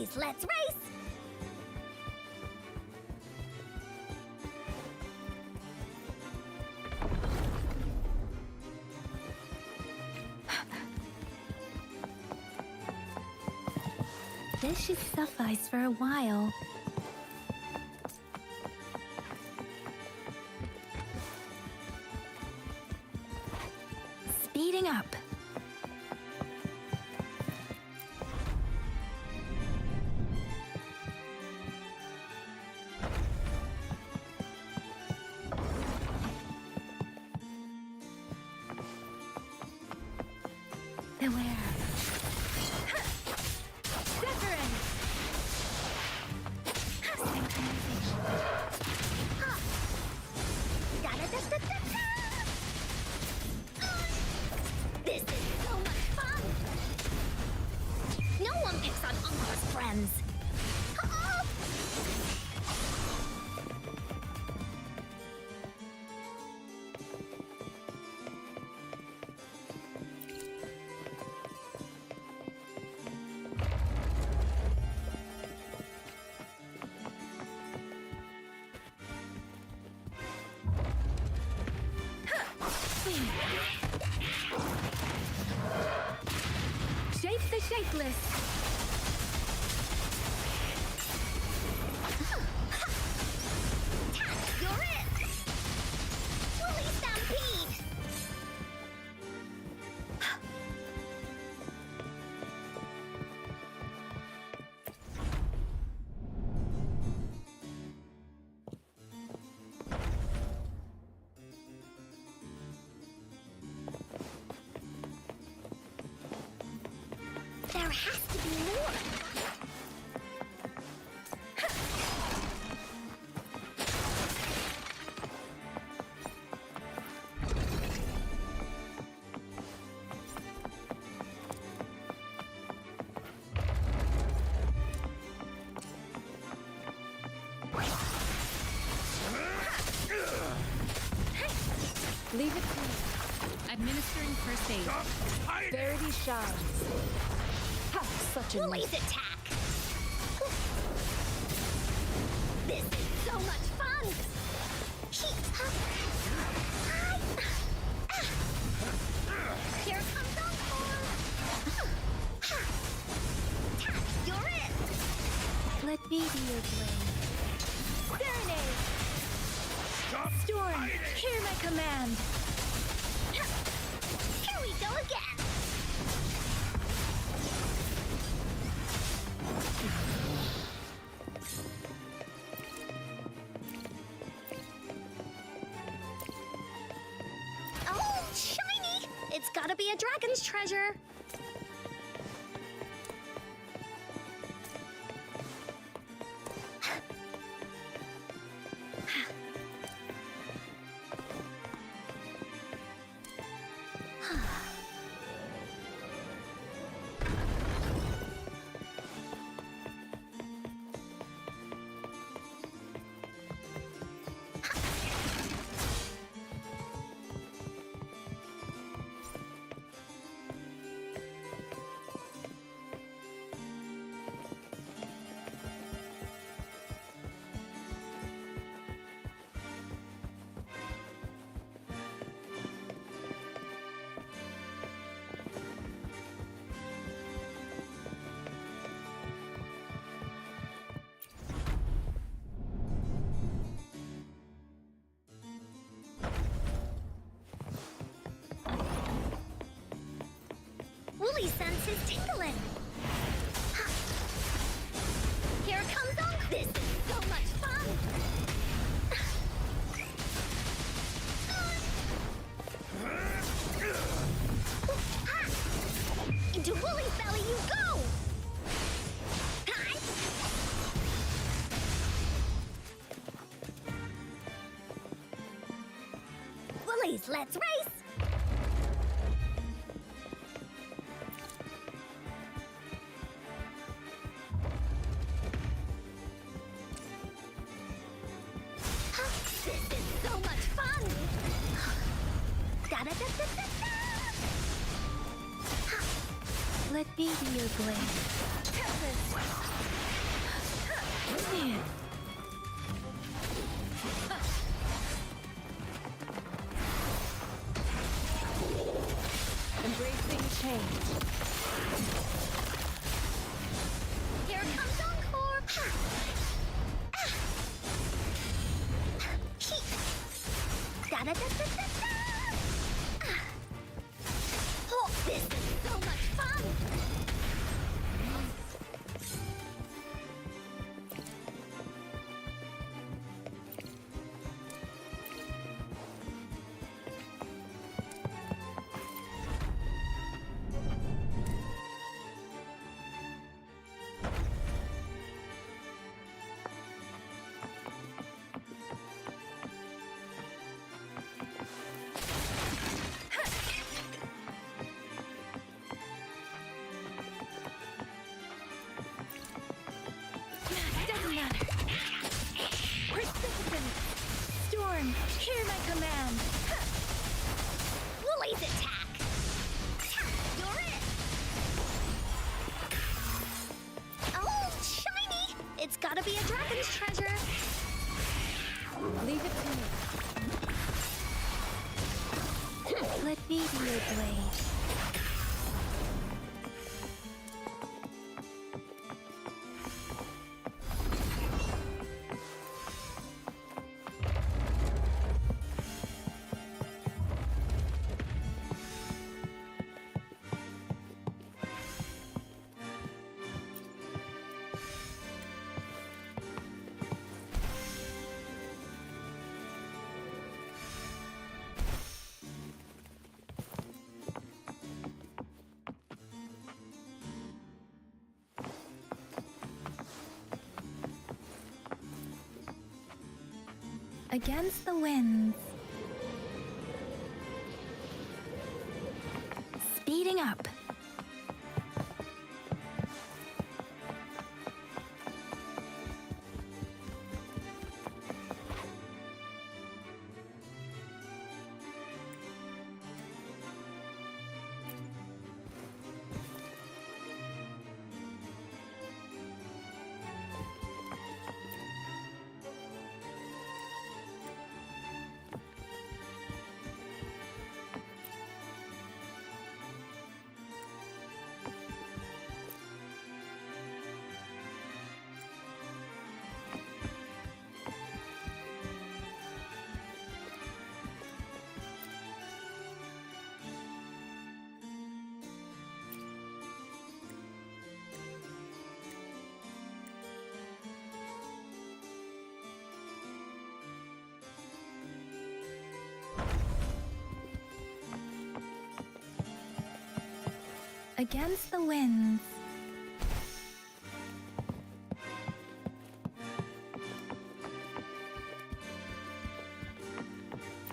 Woolies, let's race! This should suffice for a while. Speeding up. Beware. This is so much fun! No one picks on Uncle's friends. Shape the shapeless. You're it! Woolly Stampede! There has to be more! Leave it to me. Administering first aid. Verity shines. Ha! Such a Woolies attack! This is so much fun! Here comes Encore! You're it! Let me be your blade. Serenade! Storm, hear my command! Here we go again! Oh, shiny! It's gotta be a dragon's treasure! Woolly sense is tingling. Here comes on. This is so much fun. Into Woolly's belly you go. Woolies, let's race. This is so much fun! Da-da-da-da-da-da! Let me be your blade. Purpose! Embracing change. Here comes encore. Da-da-da-da-da-da. Oh, this is so much fun. Doesn't matter. Precipitant. Storm, hear my command. Blaze attack. You're it. Oh, shiny. It's gotta be a dragon's treasure. Leave it to me. Let me be your blade. Against the winds. Speeding up. Against the winds.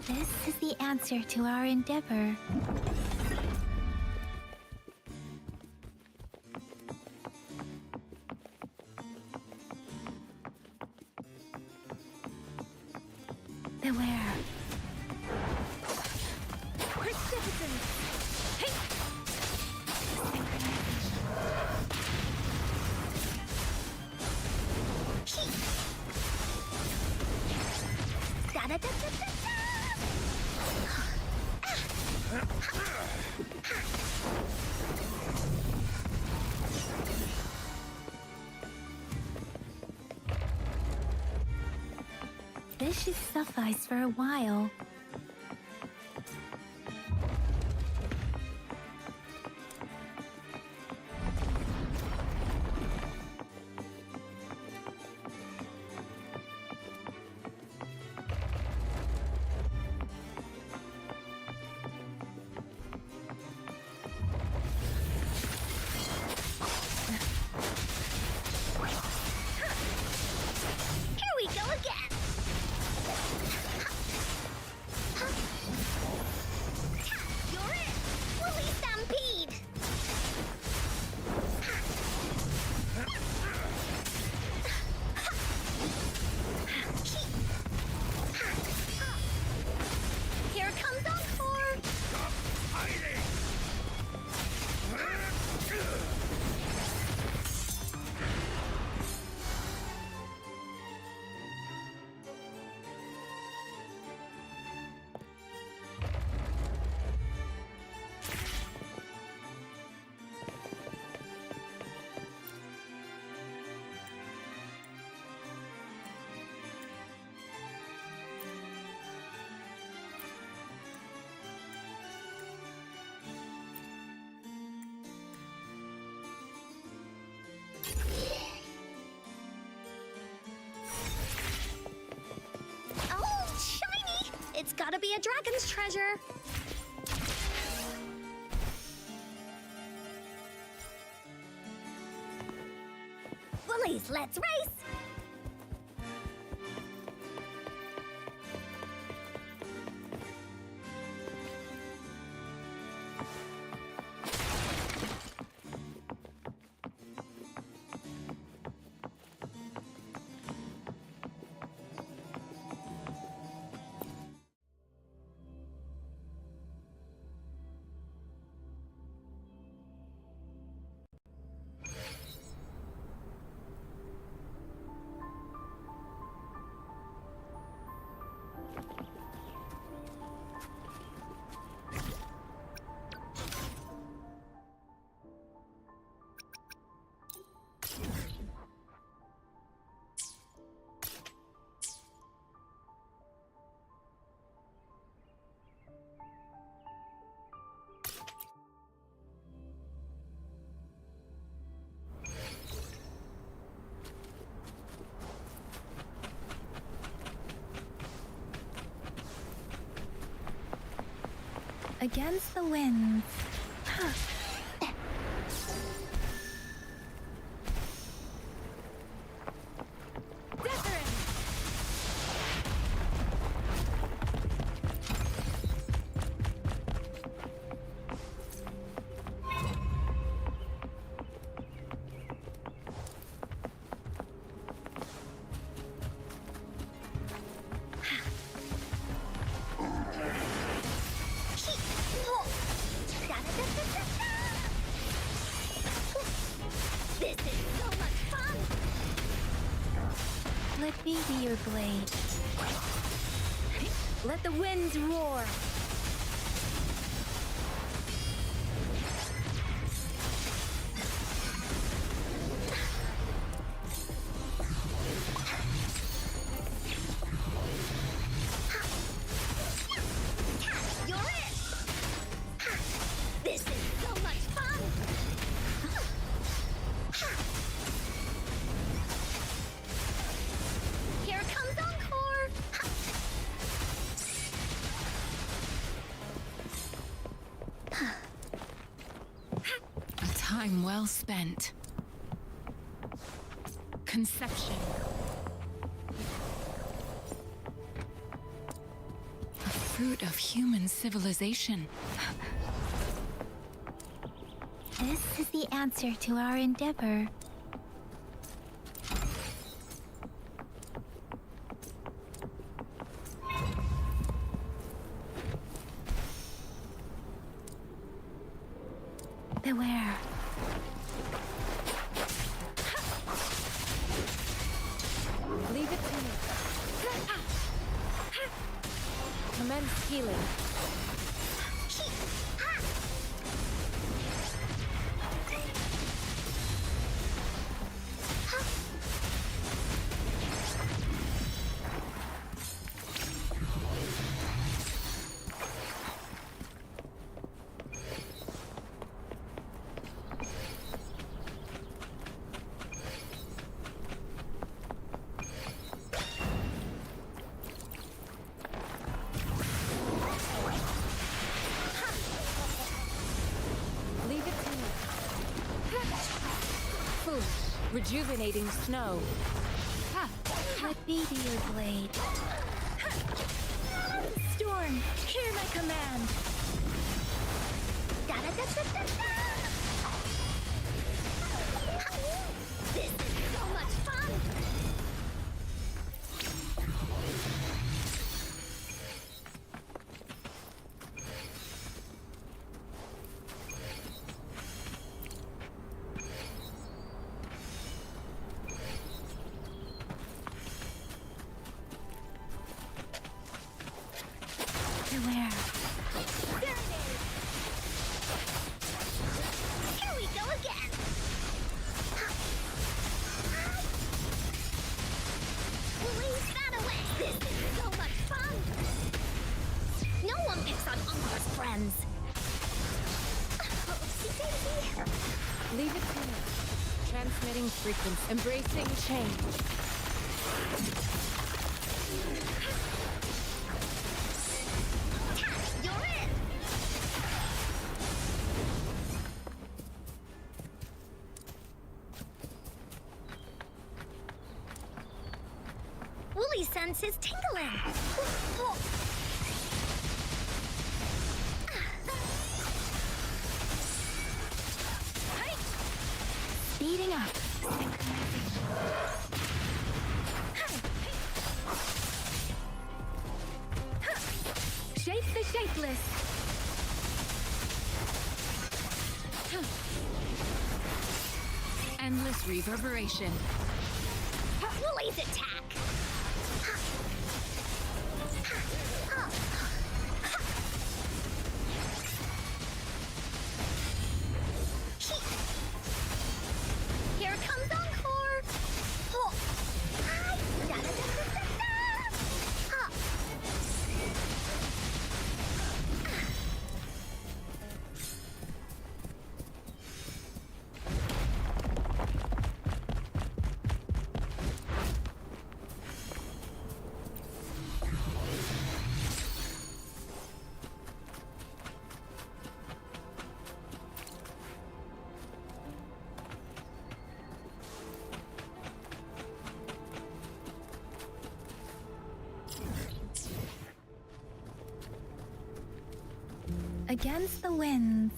This is the answer to our endeavor. Beware. Precipitant! Hey! Da-da-da-da-da-da. This should suffice for a while. Here we go again. gotta be a dragon's treasure. Bullies, let's race! Against the wind. This is so much fun! Let me be your blade. Let the winds roar! You're it! This is so much fun! Here comes encore! A time well spent. Conception. A fruit of human civilization. This is the answer to our endeavor. Beware. Leave it to me. Commence healing. Rejuvenating snow. Ha! Let me be your blade. Storm, hear my command. Da-da-da-da-da-da! This is so much fun! Beware. Here we go again. Release that away. This is so much fun. No one picks on Uncle's friends. Oopsie-daisy. Leave it to me. Transmitting frequency. Embracing change. senses tingling. Speeding up. Shape the shapeless. Endless reverberation. Release attack. Here comes encore. Against the winds.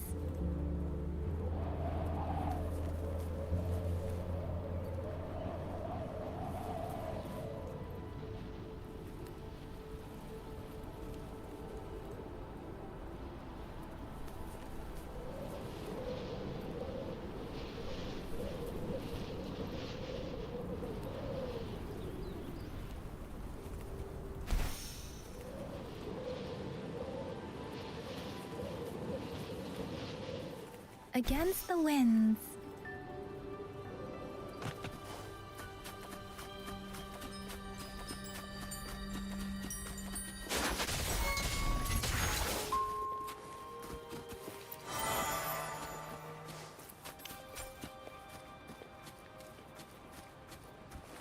Against the winds.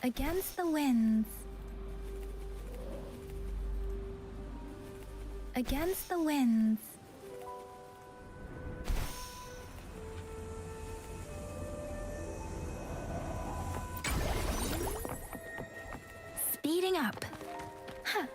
Against the winds. Against the winds. Speeding up. Huh.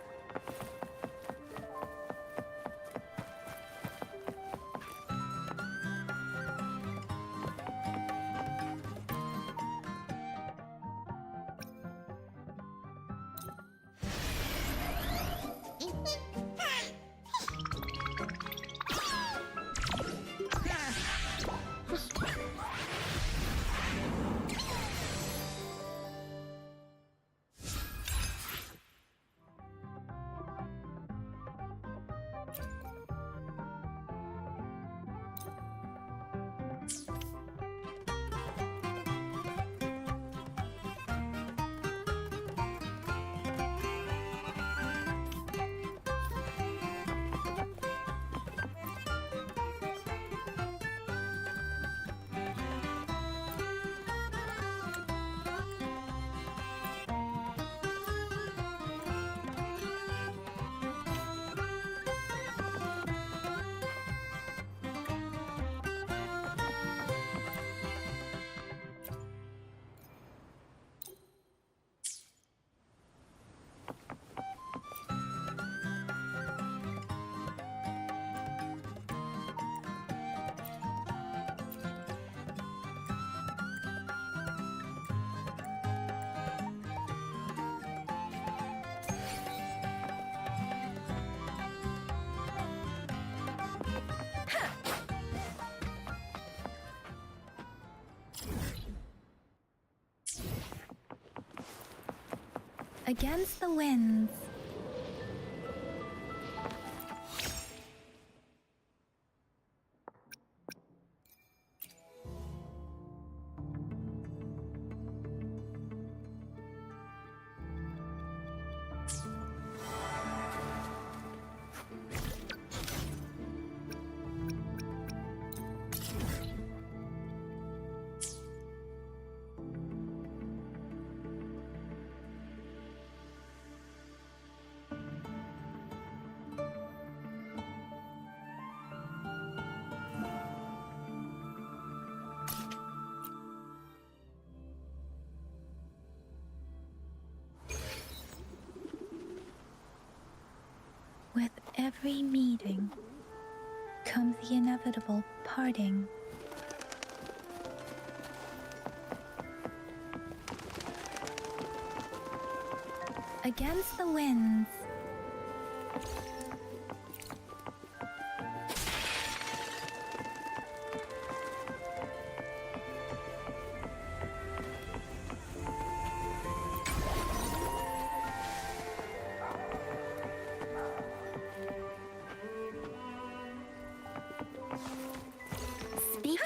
Against the winds. With every meeting comes the inevitable parting. Against the winds, Speak.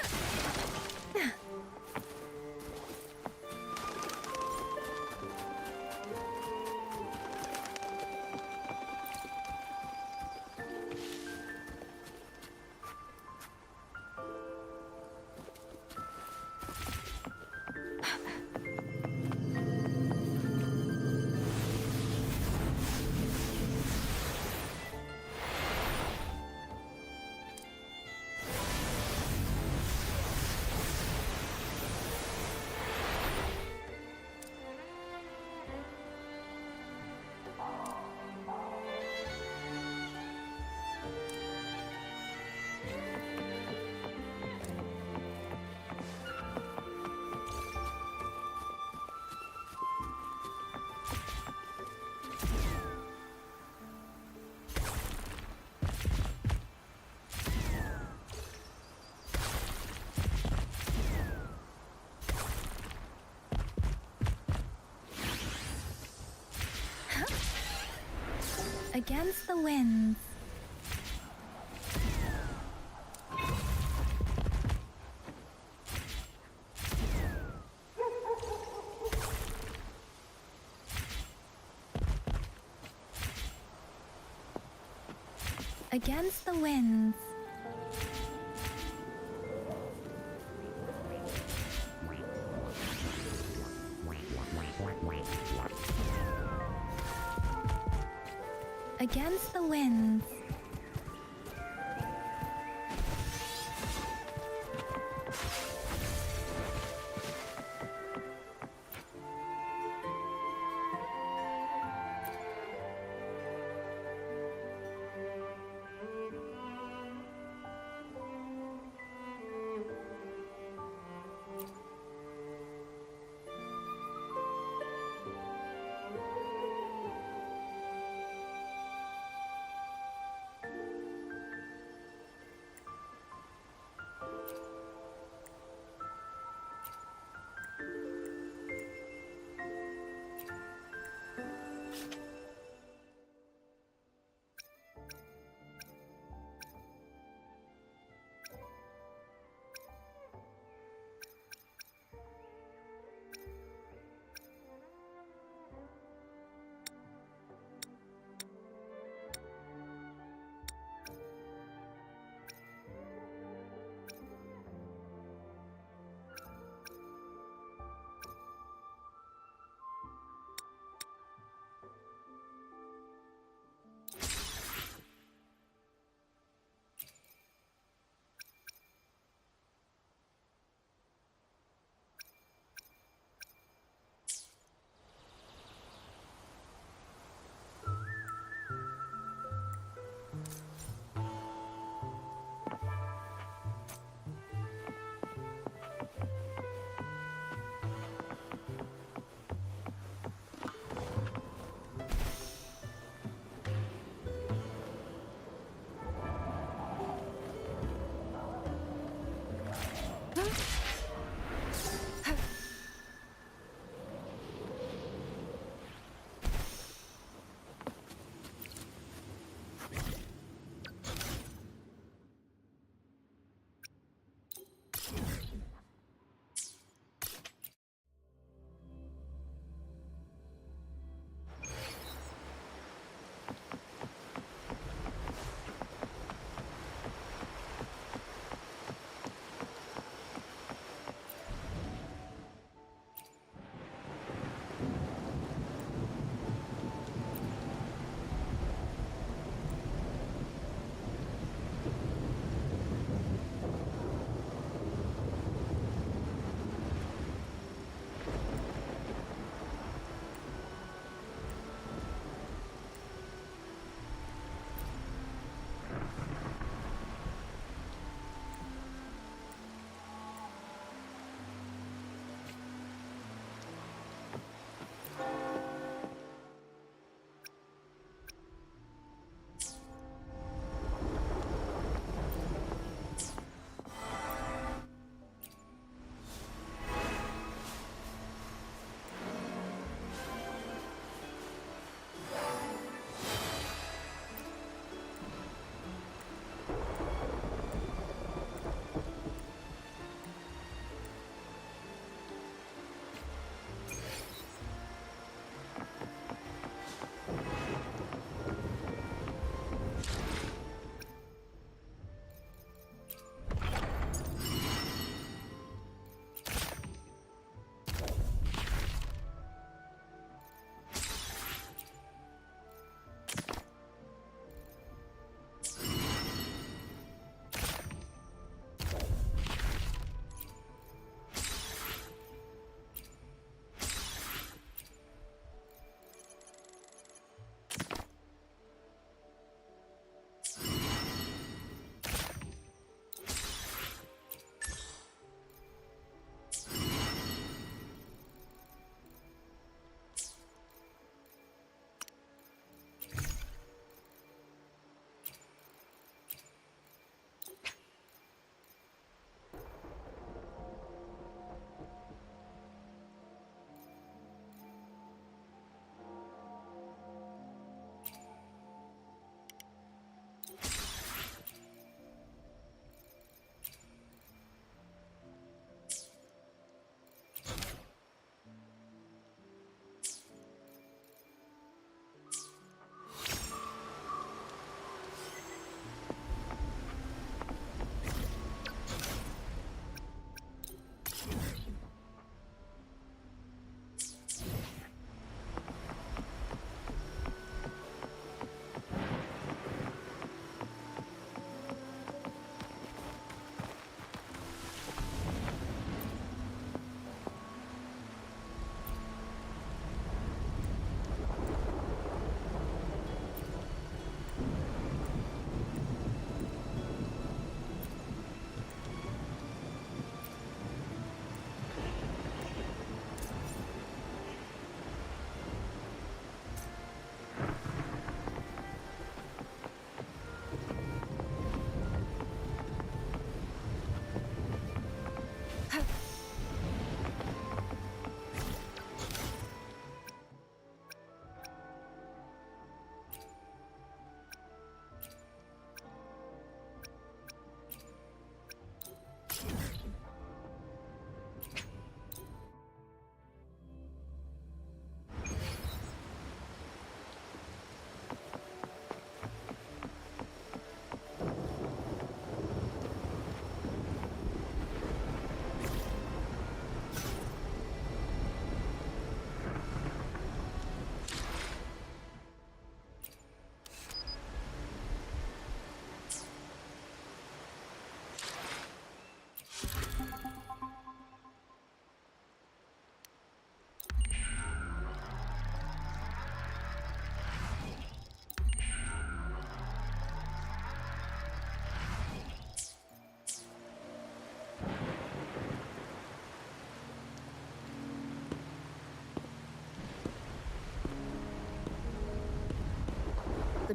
against the winds, against the winds, against the winds,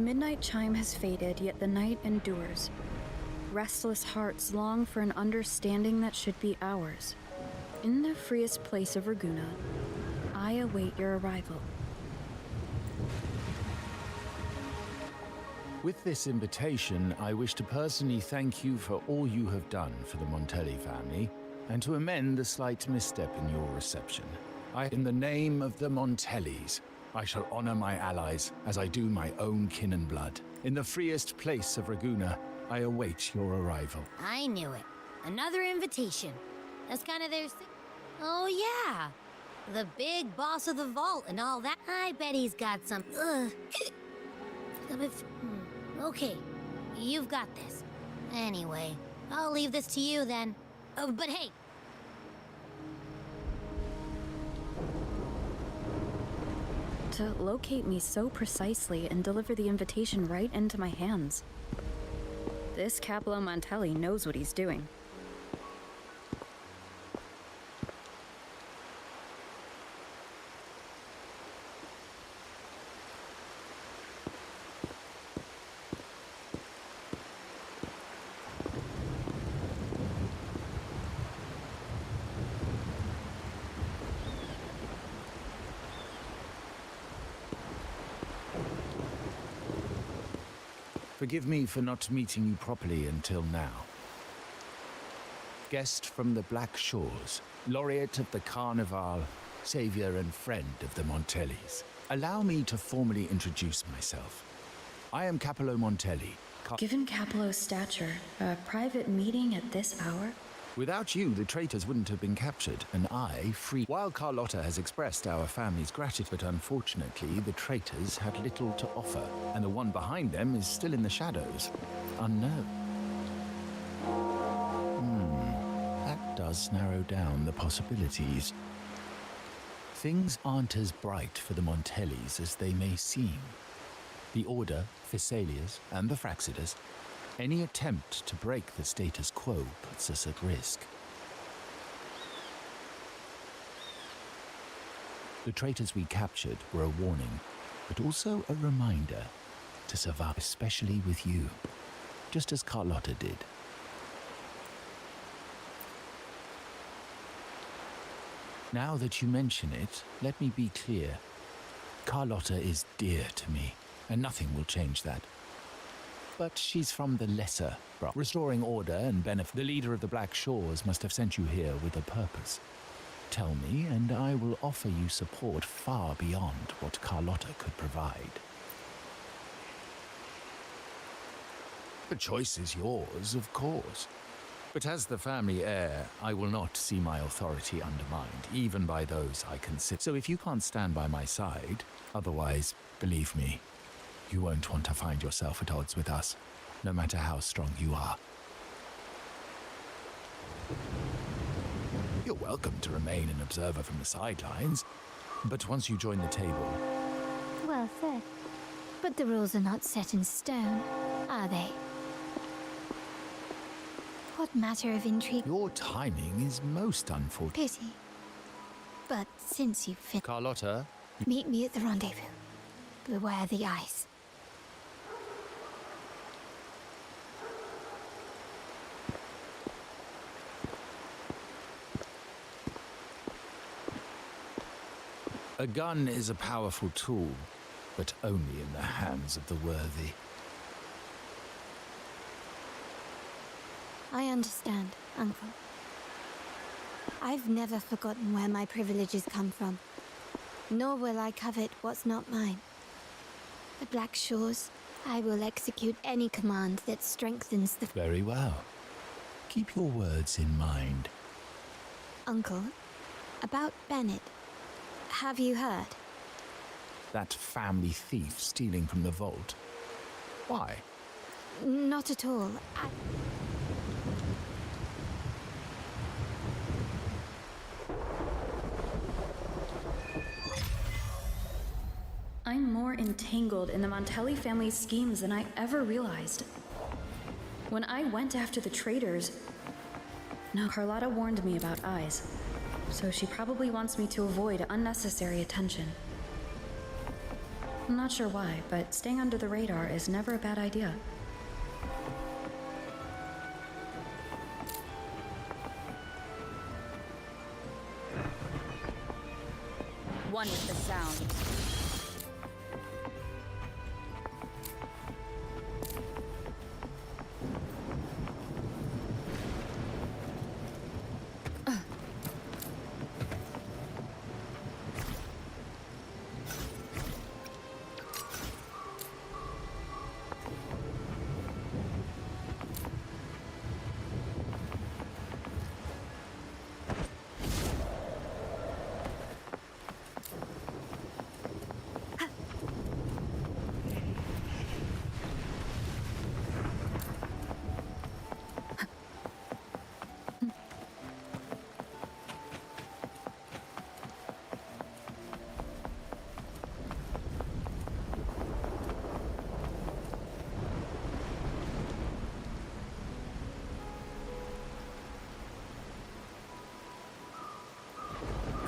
midnight chime has faded, yet the night endures. Restless hearts long for an understanding that should be ours. In the freest place of Raguna, I await your arrival. With this invitation, I wish to personally thank you for all you have done for the Montelli family, and to amend the slight misstep in your reception. In the name of the Montellis, I shall honor my allies as I do my own kin and blood. In the freest place of Raguna, I await your arrival. I knew it. Another invitation. That's kind of their thing. Oh, yeah. The big boss of the vault and all that. I bet he's got some... Okay, you've got this. Anyway, I'll leave this to you then. Oh, but hey! To locate me so precisely and deliver the invitation right into my hands. This Cappello Montelli knows what he's doing. Forgive me for not meeting you properly until now. Guest from the Black Shores, laureate of the Carnival, savior and friend of the Montellis. Allow me to formally introduce myself. I am Cappello Montelli. Given Cappello's stature, a private meeting at this hour? Without you, the traitors wouldn't have been captured, and I free. While Carlotta has expressed our family's gratitude, but unfortunately, the traitors had little to offer, and the one behind them is still in the shadows, unknown. That does narrow down the possibilities. Things aren't as bright for the Montellis as they may seem. The Order, Thessalias, and the Fraxidas. Any attempt to break the status quo puts us at risk. The traitors we captured were a warning, but also a reminder to survive, especially with you, just as Carlotta did. Now that you mention it, let me be clear. Carlotta is dear to me, and nothing will change that. But she's from the lesser branch. Restoring order and benefit. The leader of the Black Shores must have sent you here with a purpose. Tell me, and I will offer you support far beyond what Carlotta could provide. The choice is yours, of course. But as the family heir, I will not see my authority undermined, even by those I consider. So if you can't stand by my side, otherwise, believe me, you won't want to find yourself at odds with us, no matter how strong you are. You're welcome to remain an observer from the sidelines, but once you join the table... Well said. But the rules are not set in stone, are they? What matter of intrigue? Your timing is most unfortunate. Pity. But since you've finished... Carlotta? Meet me at the rendezvous. Beware the ice. A gun is a powerful tool, but only in the hands of the worthy. I understand, Uncle. I've never forgotten where my privileges come from, nor will I covet what's not mine. The Black Shores, I will execute any command that strengthens the... Very well. Keep your words in mind. Uncle, about Bennett. Have you heard? That family thief stealing from the vault. Why? Not at all. I'm more entangled in the Montelli family's schemes than I ever realized. When I went after the traitors... No, Carlotta warned me about eyes, so she probably wants me to avoid unnecessary attention. I'm not sure why, but staying under the radar is never a bad idea. One with the sound.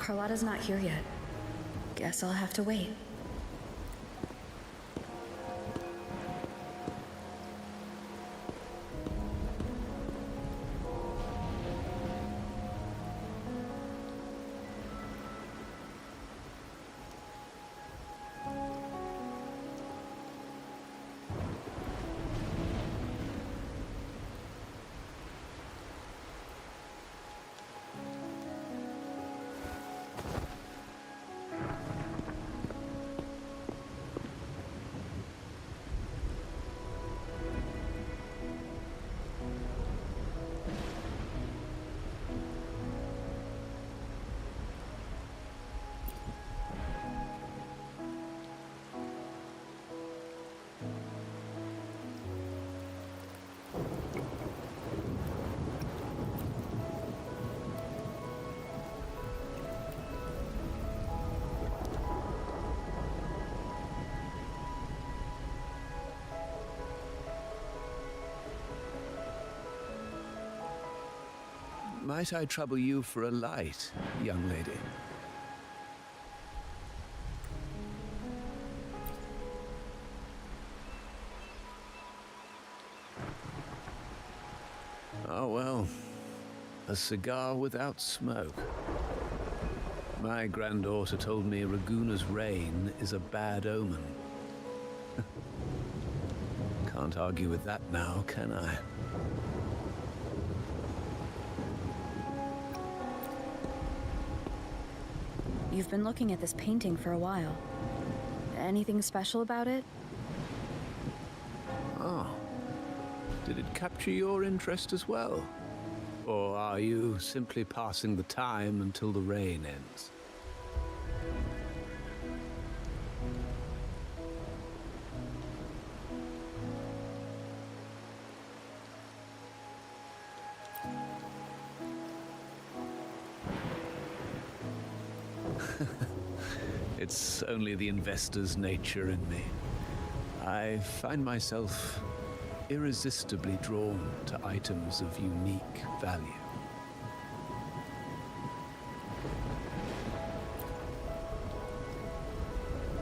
Carlotta's not here yet. Guess I'll have to wait. Might I trouble you for a light, young lady? Oh, well, a cigar without smoke. My granddaughter told me Raguna's rain is a bad omen. Can't argue with that now, can I? You've been looking at this painting for a while. Anything special about it? Oh. Did it capture your interest as well? Or are you simply passing the time until the rain ends? It's only the investor's nature in me. I find myself irresistibly drawn to items of unique value.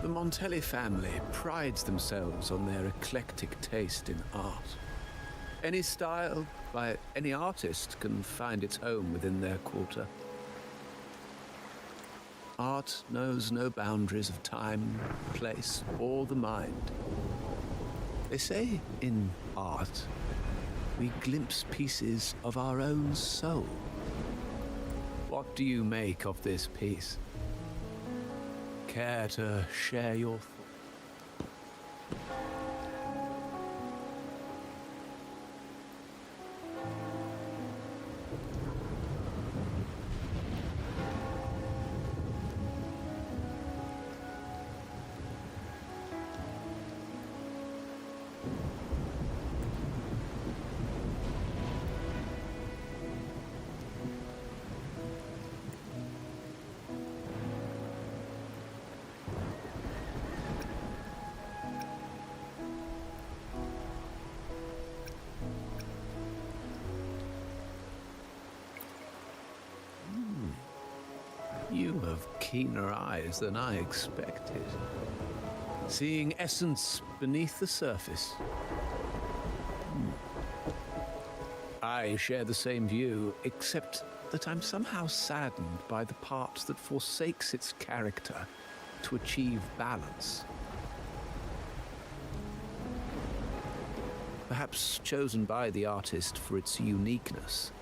The Montelli family prides themselves on their eclectic taste in art. Any style by any artist can find its home within their quarter. Art knows no boundaries of time, place, or the mind. They say in art, we glimpse pieces of our own soul. What do you make of this piece? Care to share your thoughts? You have keener eyes than I expected. Seeing essence beneath the surface. I share the same view, except that I'm somehow saddened by the part that forsakes its character to achieve balance. Perhaps chosen by the artist for its uniqueness.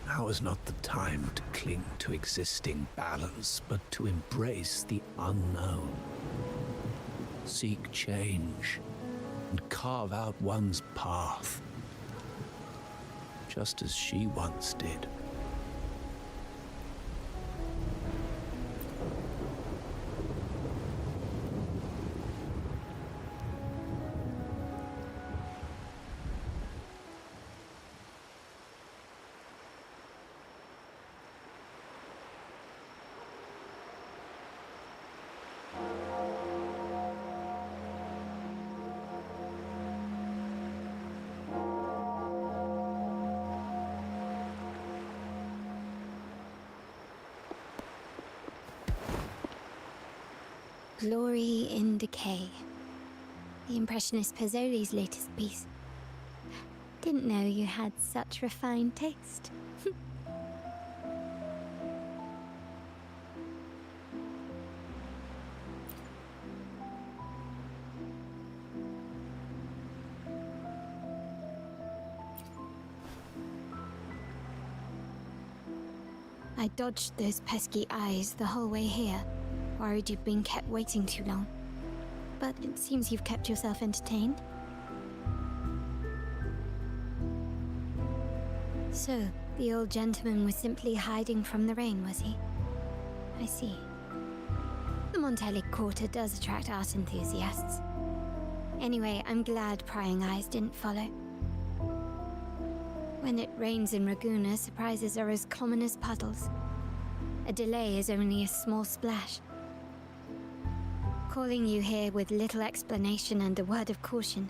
Now is not the time to cling to existing balance, but to embrace the unknown. Seek change and carve out one's path, just as she once did. Glory in Decay. The Impressionist Pazzoli's latest piece. Didn't know you had such refined taste. I dodged those pesky eyes the whole way here. Worried you'd been kept waiting too long. But it seems you've kept yourself entertained. So, the old gentleman was simply hiding from the rain, was he? I see. The Montelli Quarter does attract art enthusiasts. Anyway, I'm glad prying eyes didn't follow. When it rains in Ragusa, surprises are as common as puddles. A delay is only a small splash. Calling you here with little explanation and a word of caution.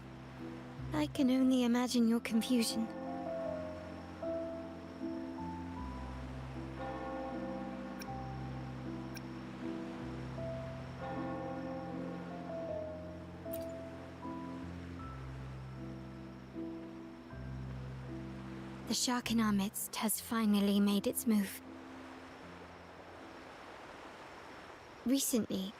I can only imagine your confusion. The shark in our midst has finally made its move. Recently,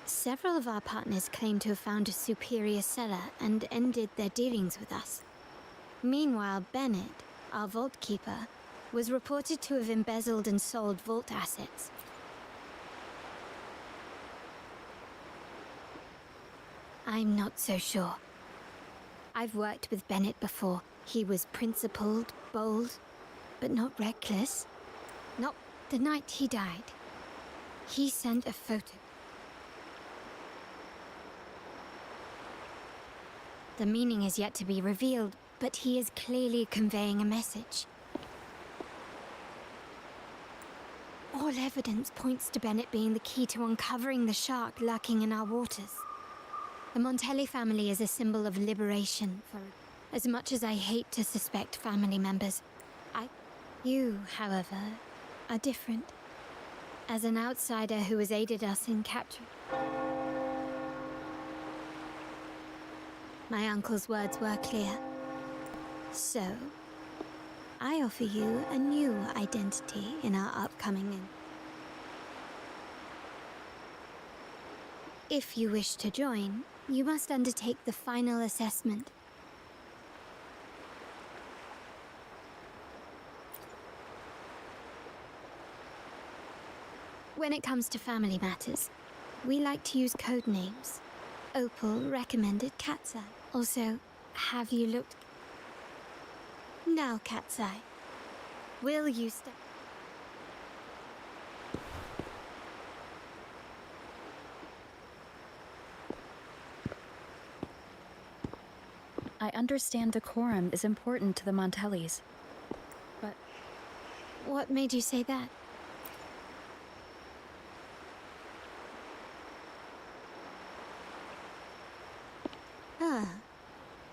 several of our partners claim to have found a superior cellar and ended their dealings with us. Meanwhile, Bennett, our vault keeper, was reported to have embezzled and sold vault assets. I'm not so sure. I've worked with Bennett before. He was principled, bold, but not reckless. Not the night he died. He sent a photo. The meaning is yet to be revealed, but he is clearly conveying a message. All evidence points to Bennett being the key to uncovering the shark lurking in our waters. The Montelli family is a symbol of liberation for as much as I hate to suspect family members. You, however, are different. As an outsider who has aided us in capture. My uncle's words were clear. So, I offer you a new identity in our upcoming inn. If you wish to join, you must undertake the final assessment. When it comes to family matters, we like to use code names. Opal recommended Cat's Eye. Also, have you looked... Now, Cat's Eye, will you step... I understand decorum is important to the Montellis. But What made you say that? Ah,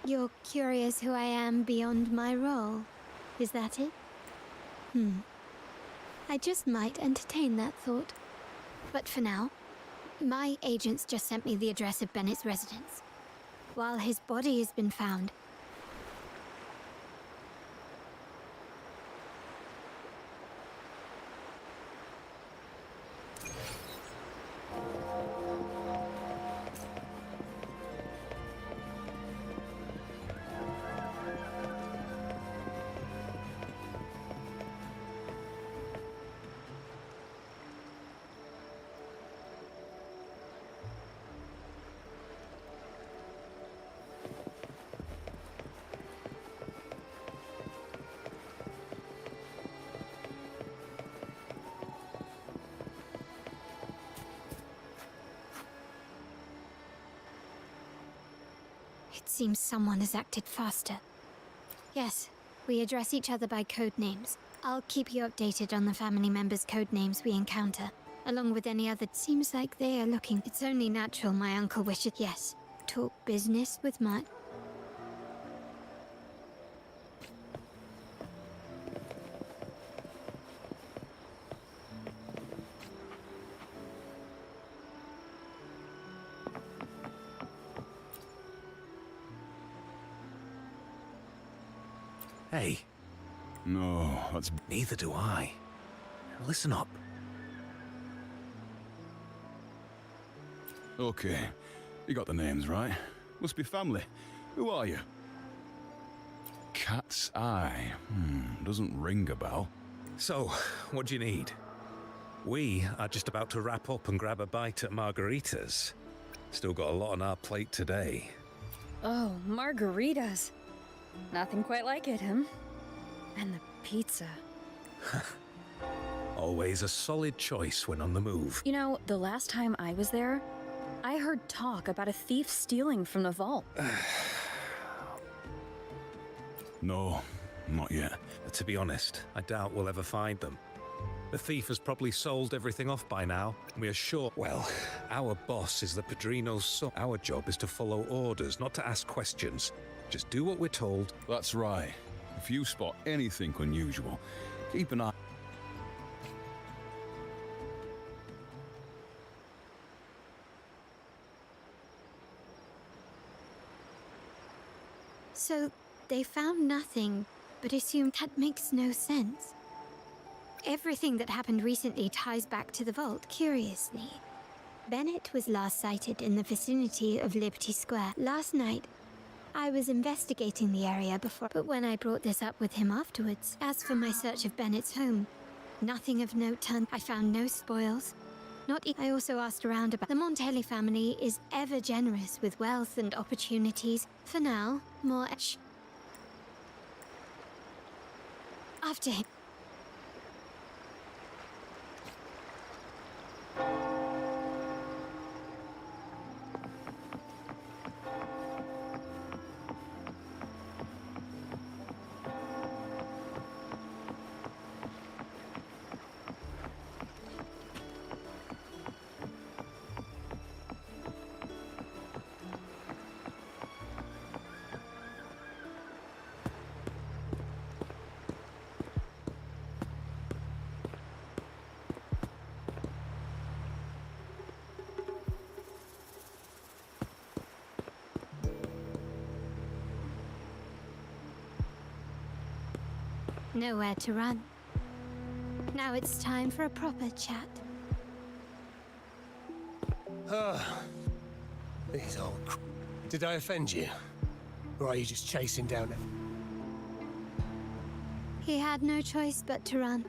you're curious who I am beyond my role. Is that it? I just might entertain that thought. But for now, my agents just sent me the address of Bennett's residence. While his body has been found, it seems someone has acted faster. Yes, we address each other by code names. I'll keep you updated on the family members' code names we encounter, along with any other. Seems like they are looking. It's only natural my uncle wishes. Yes, talk business with my... Hey. No, that's... Neither do I. Listen up. Okay. You got the names right. Must be family. Who are you? Cat's Eye. Doesn't ring a bell. So, what do you need? We are just about to wrap up and grab a bite at Margarita's. Still got a lot on our plate today. Oh, margaritas. Nothing quite like it, huh? And the pizza. Always a solid choice when on the move. You know, the last time I was there, I heard talk about a thief stealing from the vault. No, not yet. To be honest, I doubt we'll ever find them. The thief has probably sold everything off by now. We are sure... Well, our boss is the Padrino's son. Our job is to follow orders, not to ask questions. Just do what we're told. That's right. If you spot anything unusual, keep an eye... So, they found nothing, but assumed that makes no sense. Everything that happened recently ties back to the vault, curiously. Bennett was last sighted in the vicinity of Liberty Square last night. I was investigating the area before, but when I brought this up with him afterwards, as for my search of Bennett's home, nothing of note turned. I found no spoils. I also asked around about the Montelli family is ever generous with wealth and opportunities. For now, more after him. Nowhere to run. Now it's time for a proper chat. These old Did I offend you? Or are you just chasing down it? He had no choice but to run.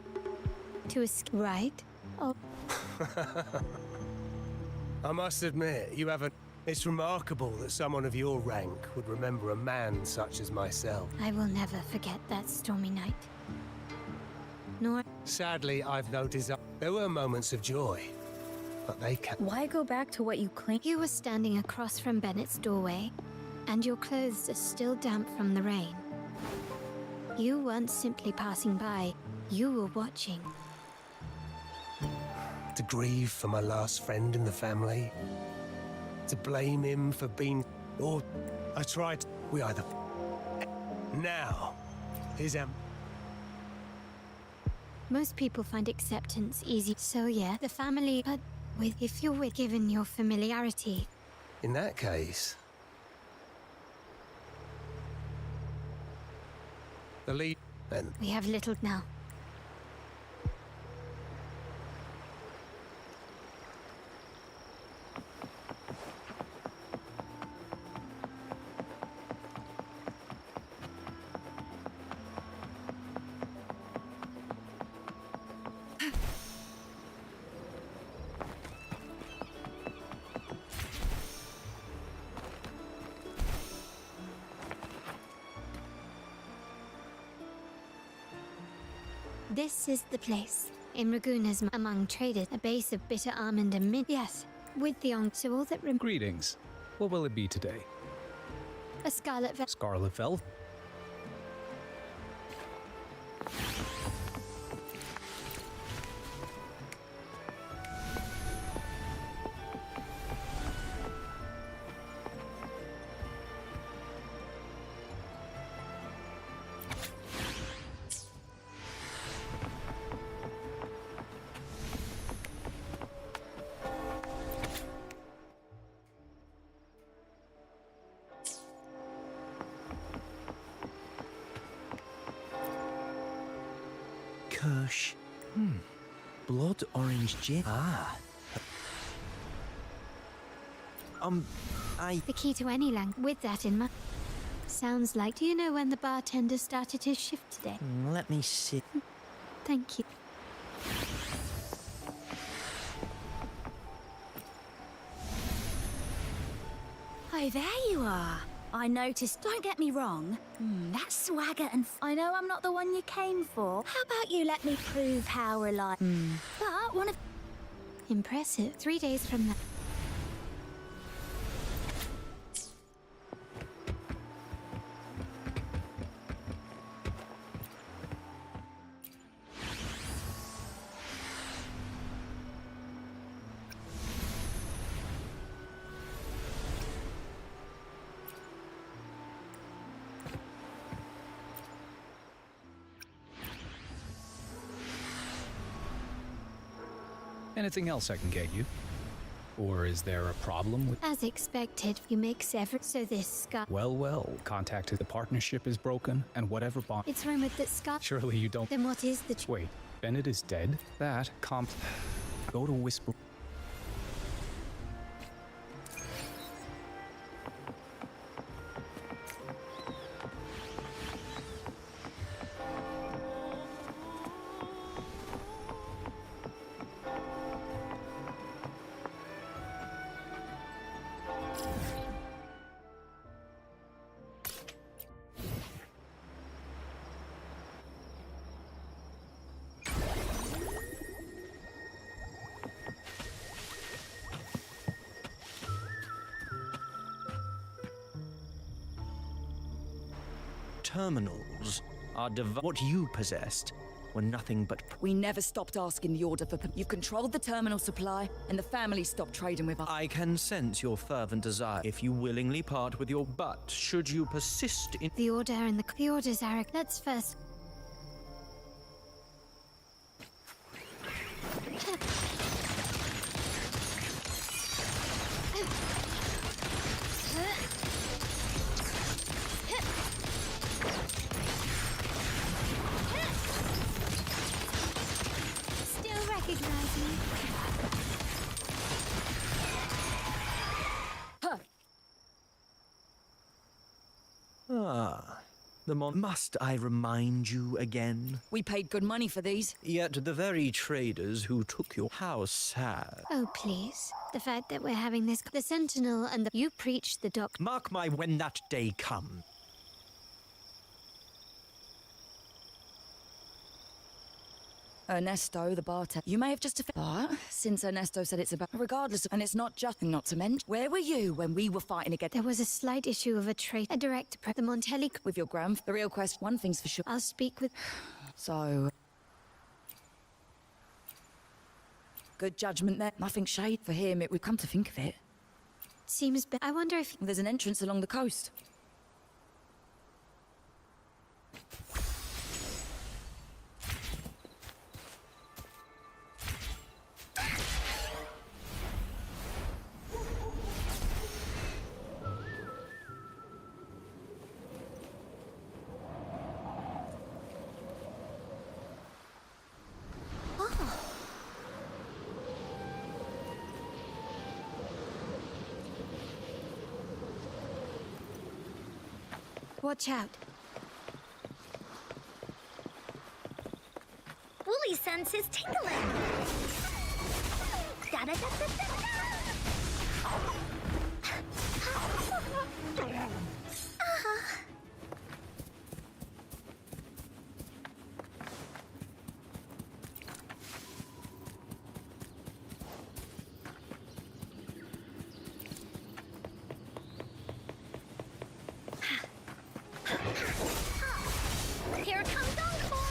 To escape, right? Oh, I must admit, you haven't... It's remarkable that someone of your rank would remember a man such as myself. I will never forget that stormy night. Nor... Sadly, I've no desire. There were moments of joy, but they can't... Why go back to what you claimed? You were standing across from Bennett's doorway, and your clothes are still damp from the rain. You weren't simply passing by, you were watching. To grieve for my last friend in the family. To blame him for being... Or I tried... We either... Now, his Most people find acceptance easy. So yeah, the family, but if you're given your familiarity. In that case, the lead, then. We have little now. This is the place. In Raguna's among traders, a base of bitter almond and mint. Yes, with the so all that Greetings. What will it be today? a scarlet Scarlet velvet? Kirsch. Blood orange gin. Ah. The key to any language. With that in mind. Sounds like. Do you know when the bartender started his shift today? Let me see. Thank you. Oh, there you are. I noticed. Don't get me wrong. That swagger and... I know I'm not the one you came for. How about you let me prove how reliable... But one of... Impressive. 3 days from now. Anything else I can get you? Or is there a problem with... As expected, you make several. So this scar. Well, contacted the partnership is broken, and whatever bond... It's rumored that Scar. Surely you don't... Then what is the Wait, Bennett is dead? That Go to Whisper... Terminals are what you possessed were nothing but... We never stopped asking the order for... You've controlled the terminal supply, and the family stopped trading with us. I can sense your fervent desire if you willingly part with your... But should you persist in... The order and the orders are... Let's first... Still recognize me. Ah, the Must I remind you again? We paid good money for these. Yet the very traders who took your house had... Oh, please. The fact that we're having this... The Sentinel and the... You preach the doc... Mark my when that day comes. Ernesto, the bartender. You may have just... But since Ernesto said it's about... Regardless of... And it's not just... Not to mention... Where were you when we were fighting against... There was a slight issue of a trade... A direct... The Montelli... With your grand... The real question... One thing's for sure... I'll speak with... So... Good judgment there. Nothing shade for him. It would come to think of it. Seems... I wonder if... There's an entrance along the coast. Watch out. Woolly senses tingling. Da-da-da-da-da-da. Here comes Encore!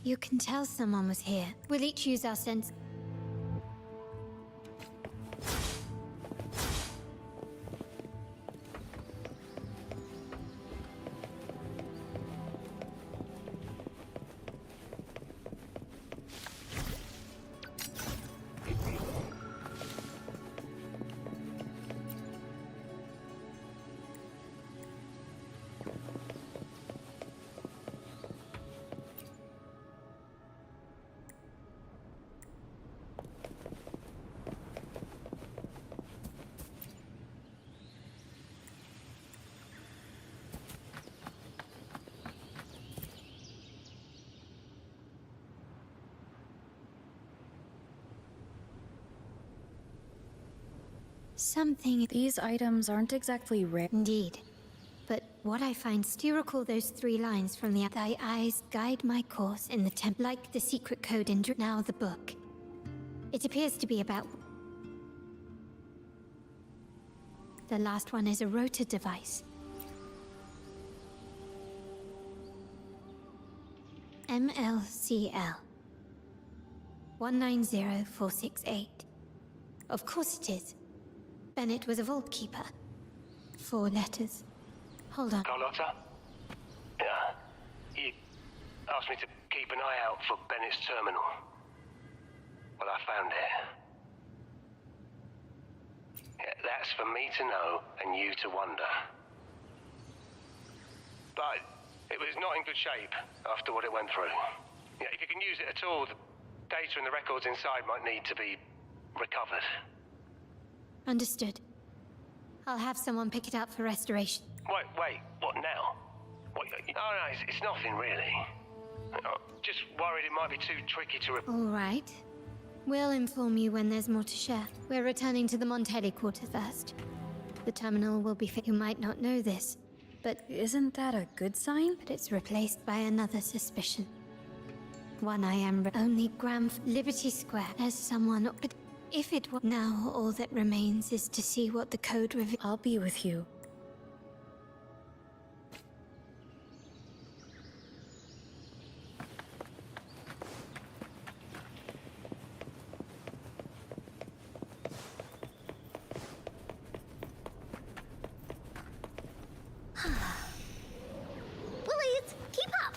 You can tell someone was here. We'll each use our sense. Something. These items aren't exactly rare. Indeed. But what I find, do you recall those 3 lines from the Thy eyes guide my course in the temple, like the secret code in now the book. It appears to be about... The last one is a rotor device. MLCL 190468. Of course it is. Bennett was a vault keeper. 4 letters. Hold on. Carlotta? Yeah. You asked me to keep an eye out for Bennett's terminal. Well, I found it. Yeah, that's for me to know and you to wonder. But it was not in good shape after what it went through. Yeah, if you can use it at all, the data and the records inside might need to be recovered. Understood. I'll have someone pick it up for restoration. Wait, what now? What, oh no, it's nothing really. Just worried it might be too tricky to... All right. We'll inform you when there's more to share. We're returning to the Montelli quarter first. The terminal will be fit. You might not know this, but... Isn't that a good sign? But it's replaced by another suspicion. One I am... Only Liberty Square. There's someone... But if it were... Now all that remains is to see what the code reveals. I'll be with you. Willies, keep up!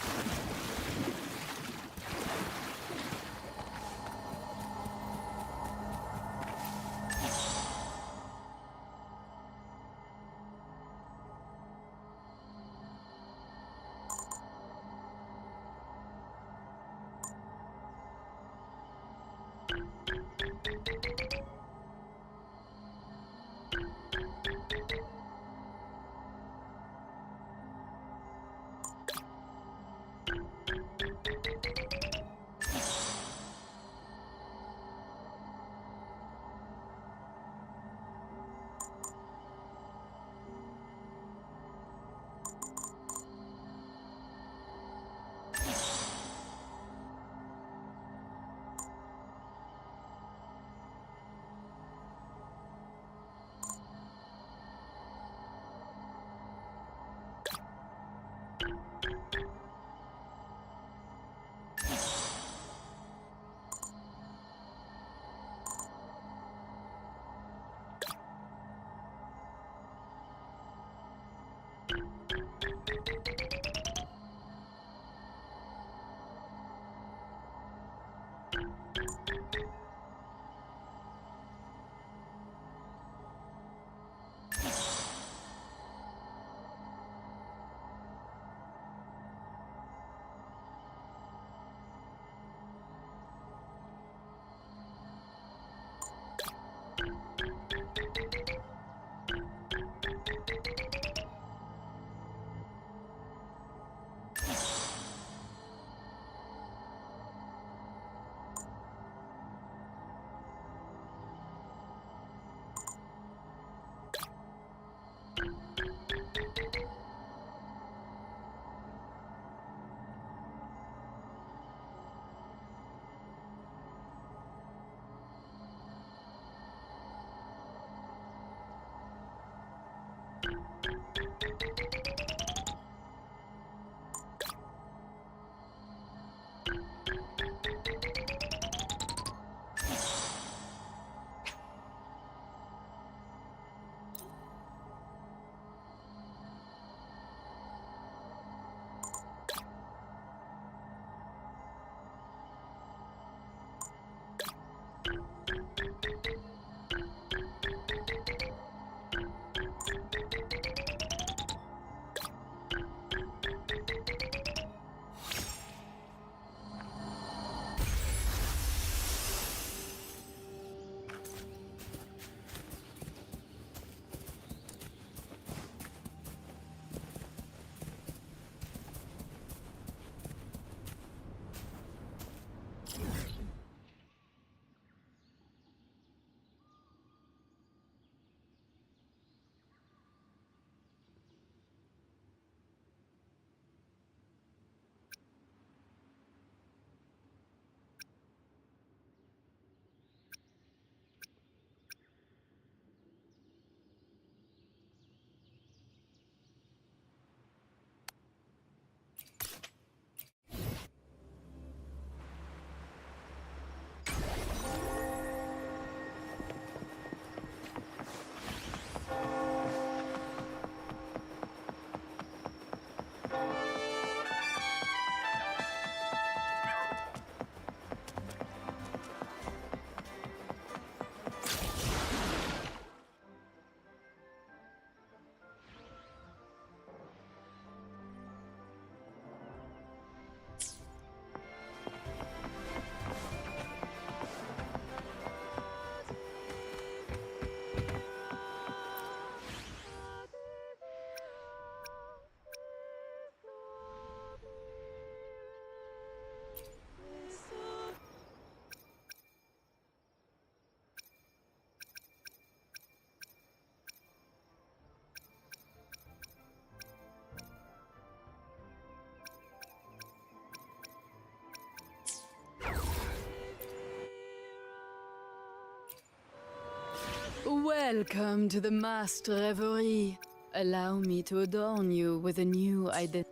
Welcome to the masked reverie. Allow me to adorn you with a new identity.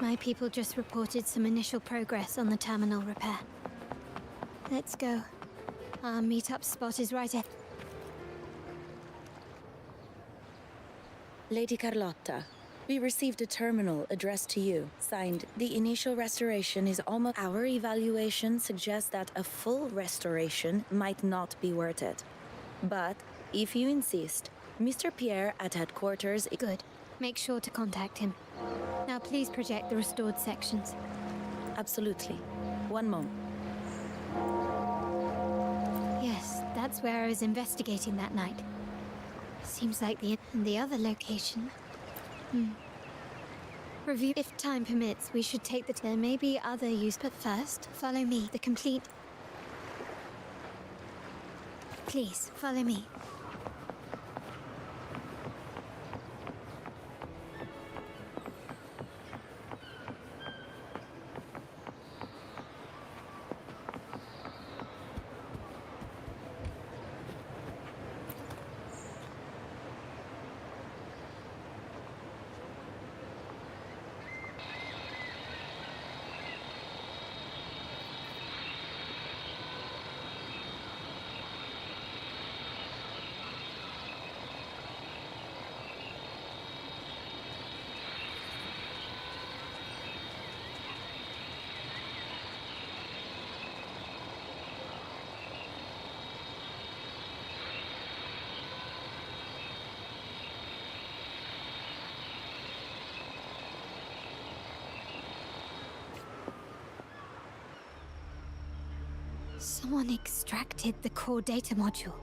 My people just reported some initial progress on the terminal repair. Let's go. Our meetup spot is right ahead. Lady Carlotta, we received a terminal addressed to you. Signed, the initial restoration is almost... Our evaluation suggests that a full restoration might not be worth it. But, if you insist, Mr. Pierre at headquarters... Good. Make sure to contact him. Now please project the restored sections. Absolutely. One moment. Yes, that's where I was investigating that night. Seems like the other location. Review. If time permits, we should take the... There may be other use, but first, follow me. The complete... Please, follow me. Someone extracted the core data module.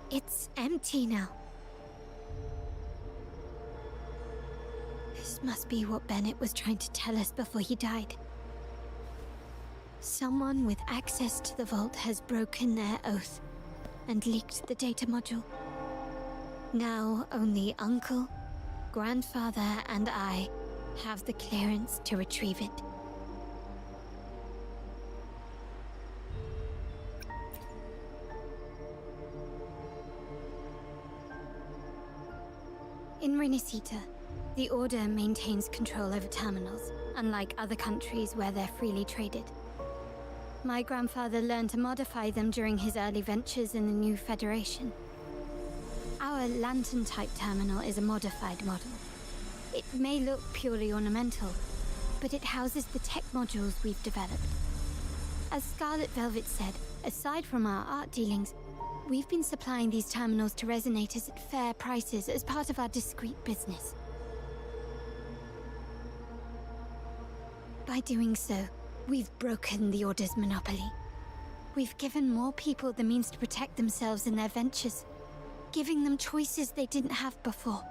It's empty now. This must be what Bennett was trying to tell us before he died. Someone with access to the vault has broken their oath and leaked the data module. Now only Uncle, Grandfather, and I have the clearance to retrieve it. In Renisita, the Order maintains control over terminals, unlike other countries where they're freely traded. My grandfather learned to modify them during his early ventures in the new Federation. Our lantern-type terminal is a modified model. It may look purely ornamental, but it houses the tech modules we've developed. As Scarlet Velvet said, aside from our art dealings, we've been supplying these terminals to resonators at fair prices as part of our discreet business. By doing so, we've broken the Order's monopoly. We've given more people the means to protect themselves in their ventures, giving them choices they didn't have before.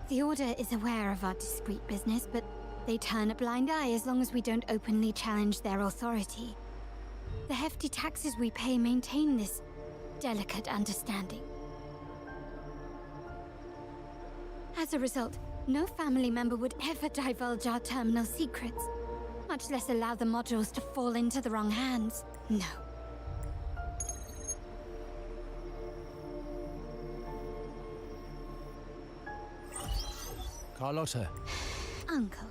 The Order is aware of our discreet business, but they turn a blind eye as long as we don't openly challenge their authority. The hefty taxes we pay maintain this delicate understanding. As a result, no family member would ever divulge our terminal secrets, much less allow the modules to fall into the wrong hands. No. Carlotta. Uncle.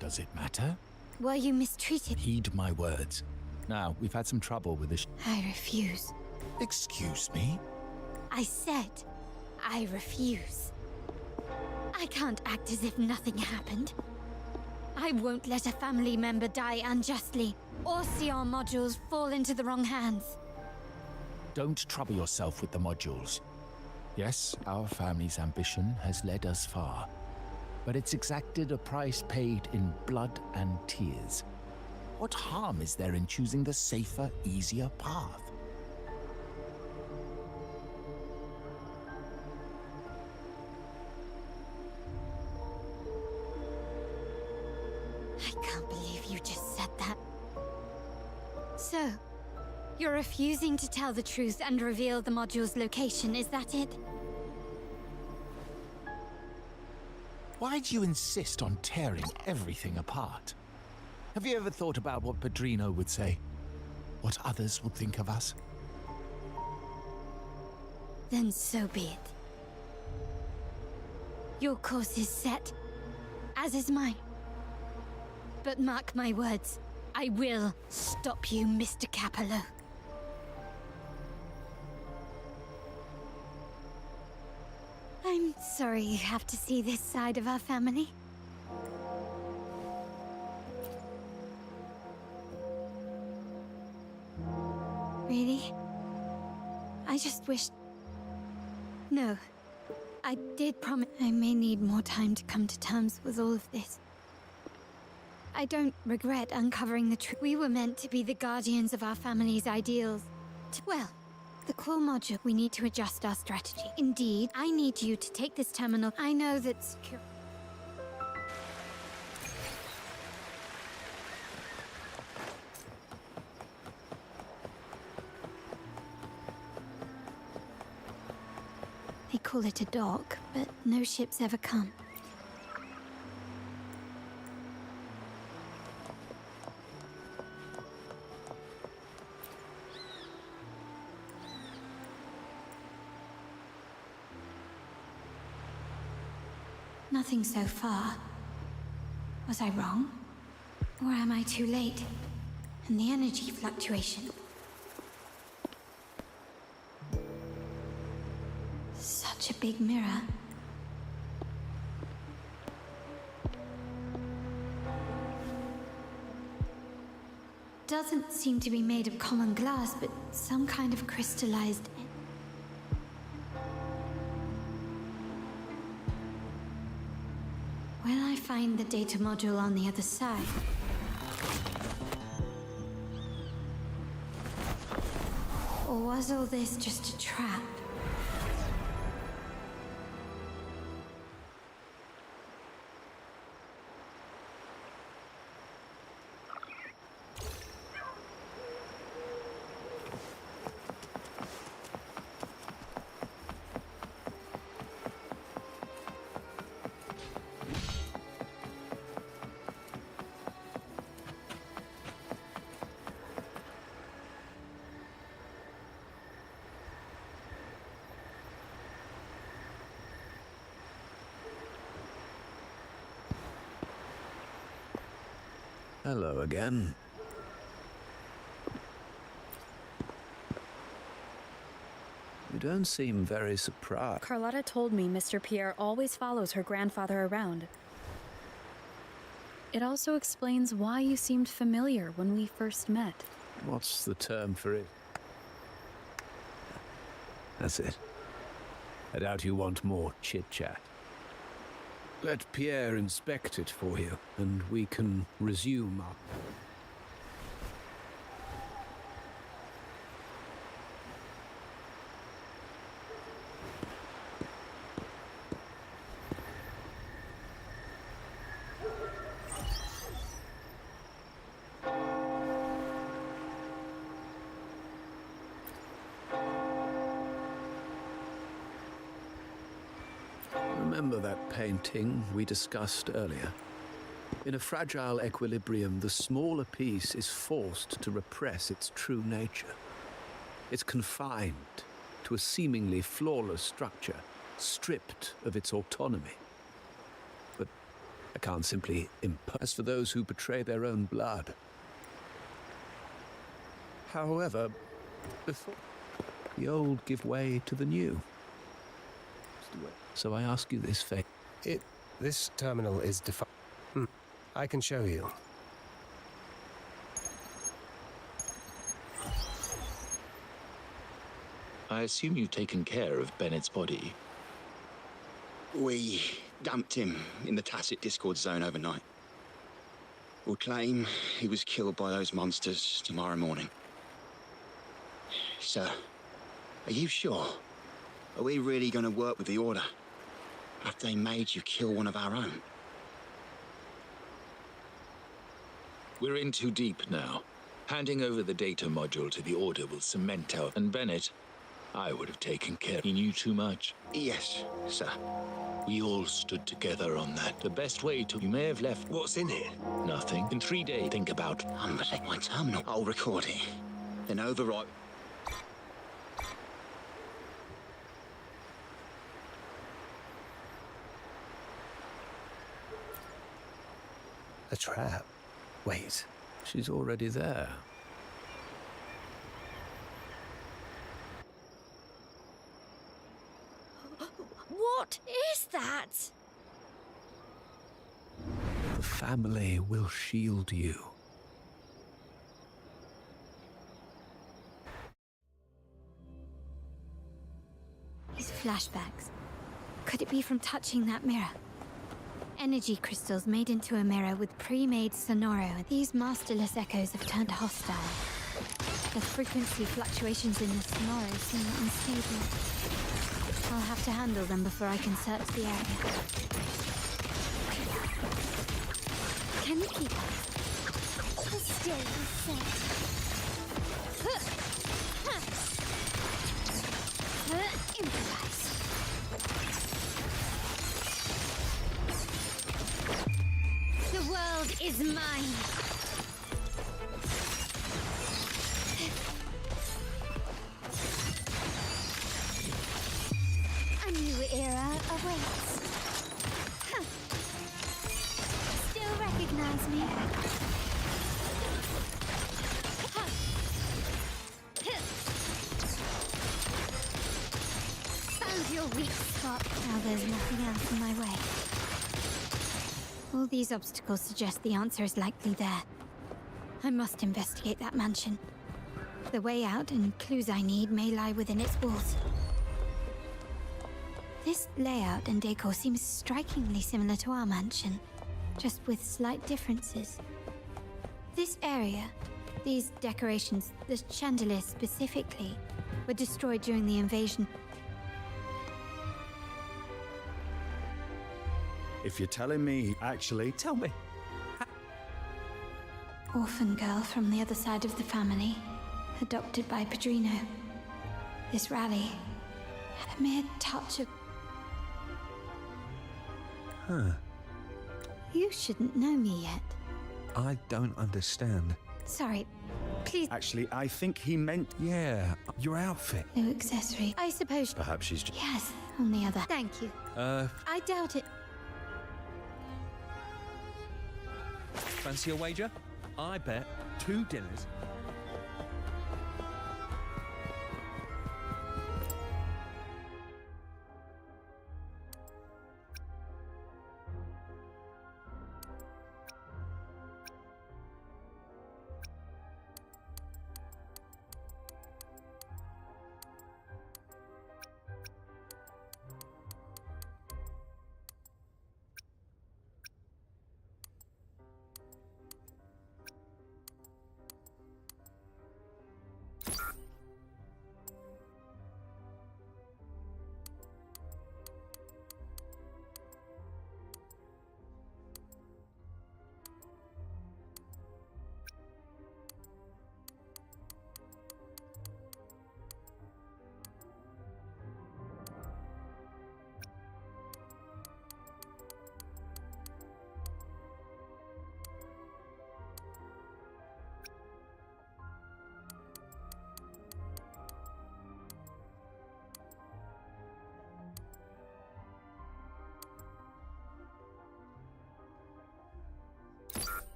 Does it matter? Were you mistreated? Heed my words. Now, we've had some trouble with this. I refuse. Excuse me? I said, I refuse. I can't act as if nothing happened. I won't let a family member die unjustly, or see our modules fall into the wrong hands. Don't trouble yourself with the modules. Yes, our family's ambition has led us far, but it's exacted a price paid in blood and tears. What harm is there in choosing the safer, easier path? I can't believe you just said that. So, you're refusing to tell the truth and reveal the module's location, is that it? Why do you insist on tearing everything apart? Have you ever thought about what Padrino would say? What others would think of us? Then so be it. Your course is set, as is mine. But mark my words, I will stop you, Mr. Capello. I'm sorry you have to see this side of our family. Really? I just wish... No. I did promise I may need more time to come to terms with all of this. I don't regret uncovering the truth. We were meant to be the guardians of our family's ideals. Well, the core module, we need to adjust our strategy. Indeed, I need you to take this terminal. I know that secure... They call it a dock, but no ships ever come. Nothing so far. Was I wrong? Or am I too late? And the energy fluctuation. Such a big mirror. Doesn't seem to be made of common glass, but some kind of crystallized... Will I find the data module on the other side? was all this just a trap? Hello again. You don't seem very surprised. Carlotta told me Mr. Pierre always follows her grandfather around. It also explains why you seemed familiar when we first met. What's the term for it? That's it. I doubt you want more chit-chat. Let Pierre inspect it for you, and we can resume our... Remember that painting we discussed earlier? In a fragile equilibrium, the smaller piece is forced to repress its true nature. It's confined to a seemingly flawless structure, stripped of its autonomy. But I can't simply impose. As for those who betray their own blood. However, before the old give way to the new. So I ask you this favor. This terminal is defined. I can show you. I assume you've taken care of Bennett's body. We dumped him in the tacit Discord zone overnight. We'll claim he was killed by those monsters tomorrow morning. Sir, are you sure? Are we really going to work with the Order after they made you kill one of our own? We're in too deep now. Handing over the data module to the Order will cement our... And Bennett, I would have taken care. He knew too much. Yes, sir. We all stood together on that. The best way to... You may have left... What's in it? Nothing. In 3 days, think about... I'm gonna take my terminal. I'll record it. Then overwrite... A trap? Wait. She's already there. What is that? The family will shield you. These flashbacks. Could it be from touching that mirror? Energy crystals made into a mirror with pre-made sonoro. These masterless echoes have turned hostile. The frequency fluctuations in the sonoro seem unstable. I'll have to handle them before I can search the area. Can you keep up? Still improvise. The world is mine. A new era awaits. Huh. Still recognize me? Huh. Found your weak spot. Now there's nothing else in my way. All these obstacles suggest the answer is likely there. I must investigate that mansion. The way out and clues I need may lie within its walls. This layout and decor seems strikingly similar to our mansion, just with slight differences. This area, these decorations, the chandelier specifically, were destroyed during the invasion. If you're telling me, actually, tell me. Orphan girl from the other side of the family, adopted by Padrino. This rally, a mere touch of... Huh. You shouldn't know me yet. I don't understand. Sorry, please. Actually, I think he meant... Yeah, your outfit. No accessory. I suppose... Perhaps she's just... Yes, on the other. Thank you. I doubt it. Fancy a wager? I bet 2 dinners.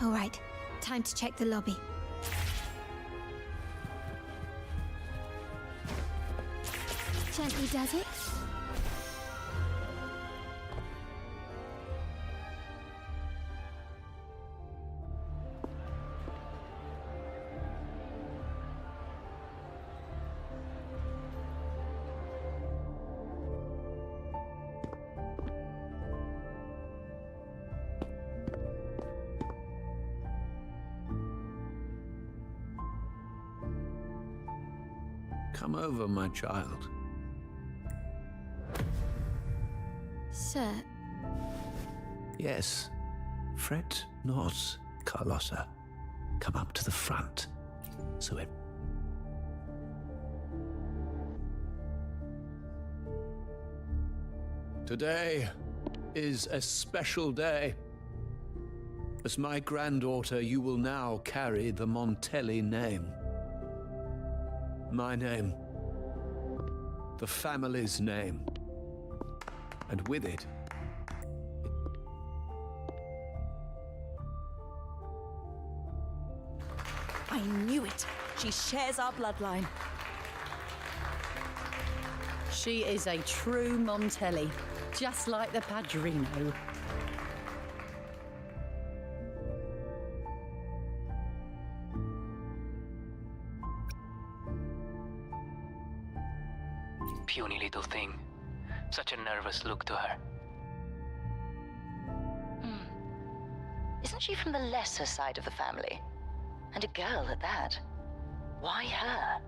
All right, time to check the lobby. Gently does it. Come over, my child. Sir. Yes. Fret not, Carlotta. Come up to the front. So it... Today is a special day. As my granddaughter, you will now carry the Montelli name. My name. The family's name. And with it... I knew it. She shares our bloodline. She is a true Montelli, just like the Padrino. Puny little thing. Such a nervous look to her. Isn't she from the lesser side of the family? And a girl at that. Why her?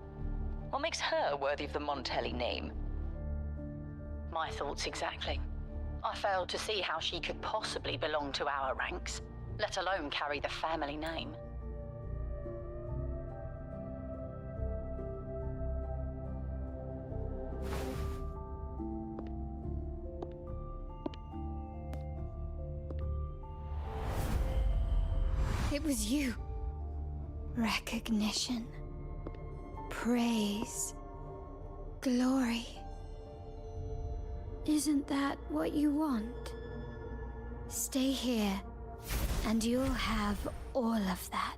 What makes her worthy of the Montelli name? My thoughts exactly. I failed to see how she could possibly belong to our ranks, let alone carry the family name. It was you. Recognition. Praise. Glory. Isn't that what you want? Stay here, and you'll have all of that.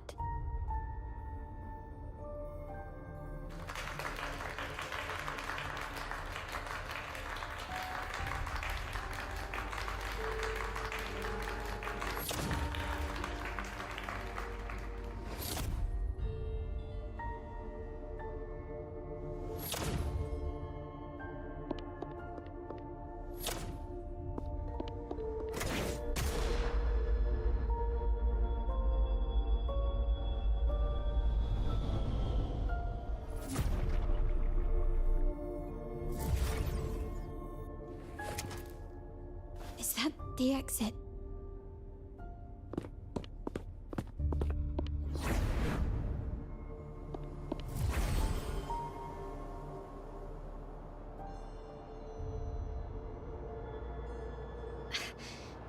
Is that the exit?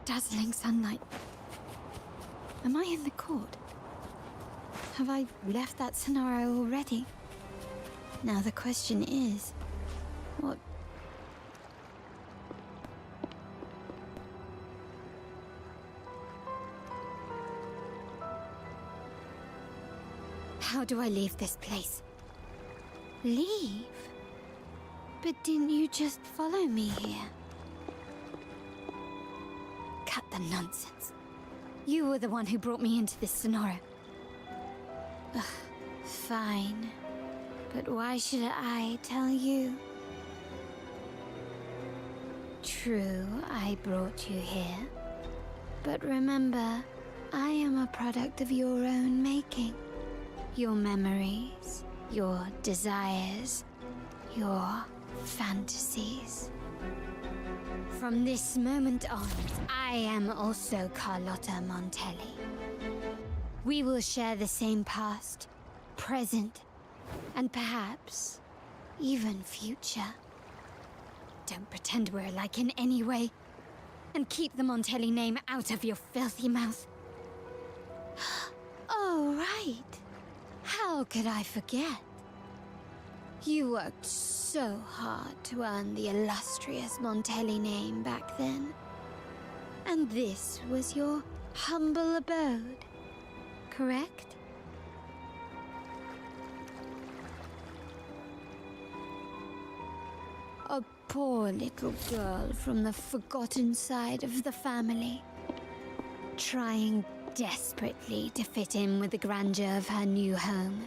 Dazzling sunlight. Am I in the court? Have I left that scenario already? Now the question is, what... How do I leave this place? Leave? But didn't you just follow me here? Cut the nonsense. You were the one who brought me into this scenario. Ugh, fine. But why should I tell you? True, I brought you here. But remember, I am a product of your own making. Your memories, your desires, your fantasies. From this moment on, I am also Carlotta Montelli. We will share the same past, present, and perhaps even future. Don't pretend we're alike in any way, and keep the Montelli name out of your filthy mouth. Oh, right. How could I forget? You worked so hard to earn the illustrious Montelli name back then. And this was your humble abode. correct? A poor little girl from the forgotten side of the family, trying desperately to fit in with the grandeur of her new home,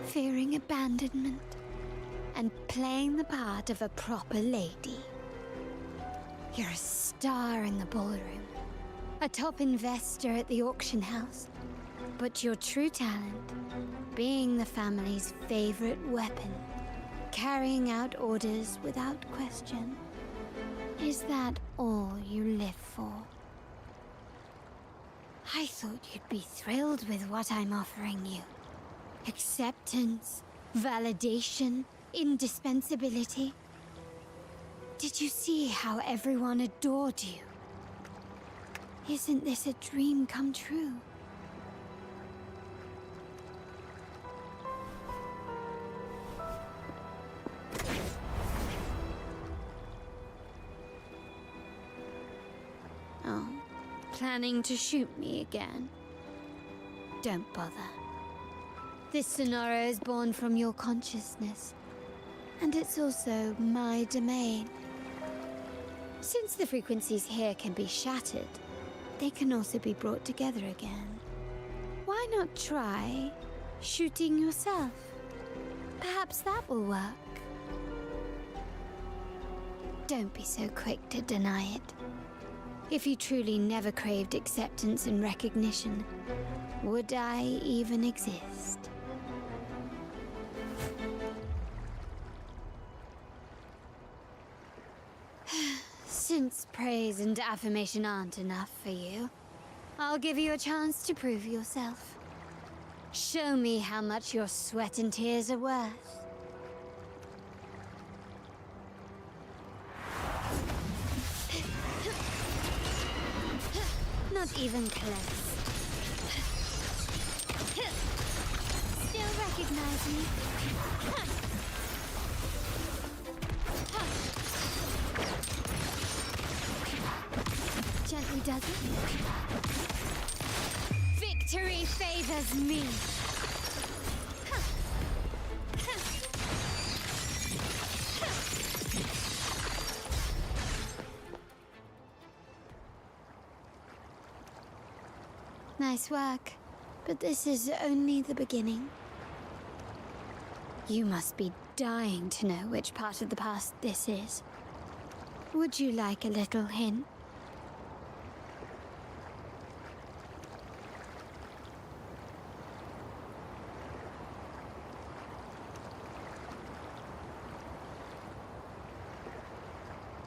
fearing abandonment, and playing the part of a proper lady. You're a star in the ballroom, a top investor at the auction house, but your true talent, being the family's favorite weapon, carrying out orders without question. Is that all you live for? I thought you'd be thrilled with what I'm offering you. Acceptance, validation, indispensability. Did you see how everyone adored you? Isn't this a dream come true? Oh, planning to shoot me again? Don't bother. This scenario is born from your consciousness, and it's also my domain. Since the frequencies here can be shattered, they can also be brought together again. Why not try shooting yourself? Perhaps that will work. Don't be so quick to deny it. If you truly never craved acceptance and recognition, would I even exist? Since praise and affirmation aren't enough for you, I'll give you a chance to prove yourself. Show me how much your sweat and tears are worth. Not even close. Still recognize me? Gently does it? Victory favors me. Nice work, but this is only the beginning. You must be dying to know which part of the past this is. Would you like a little hint?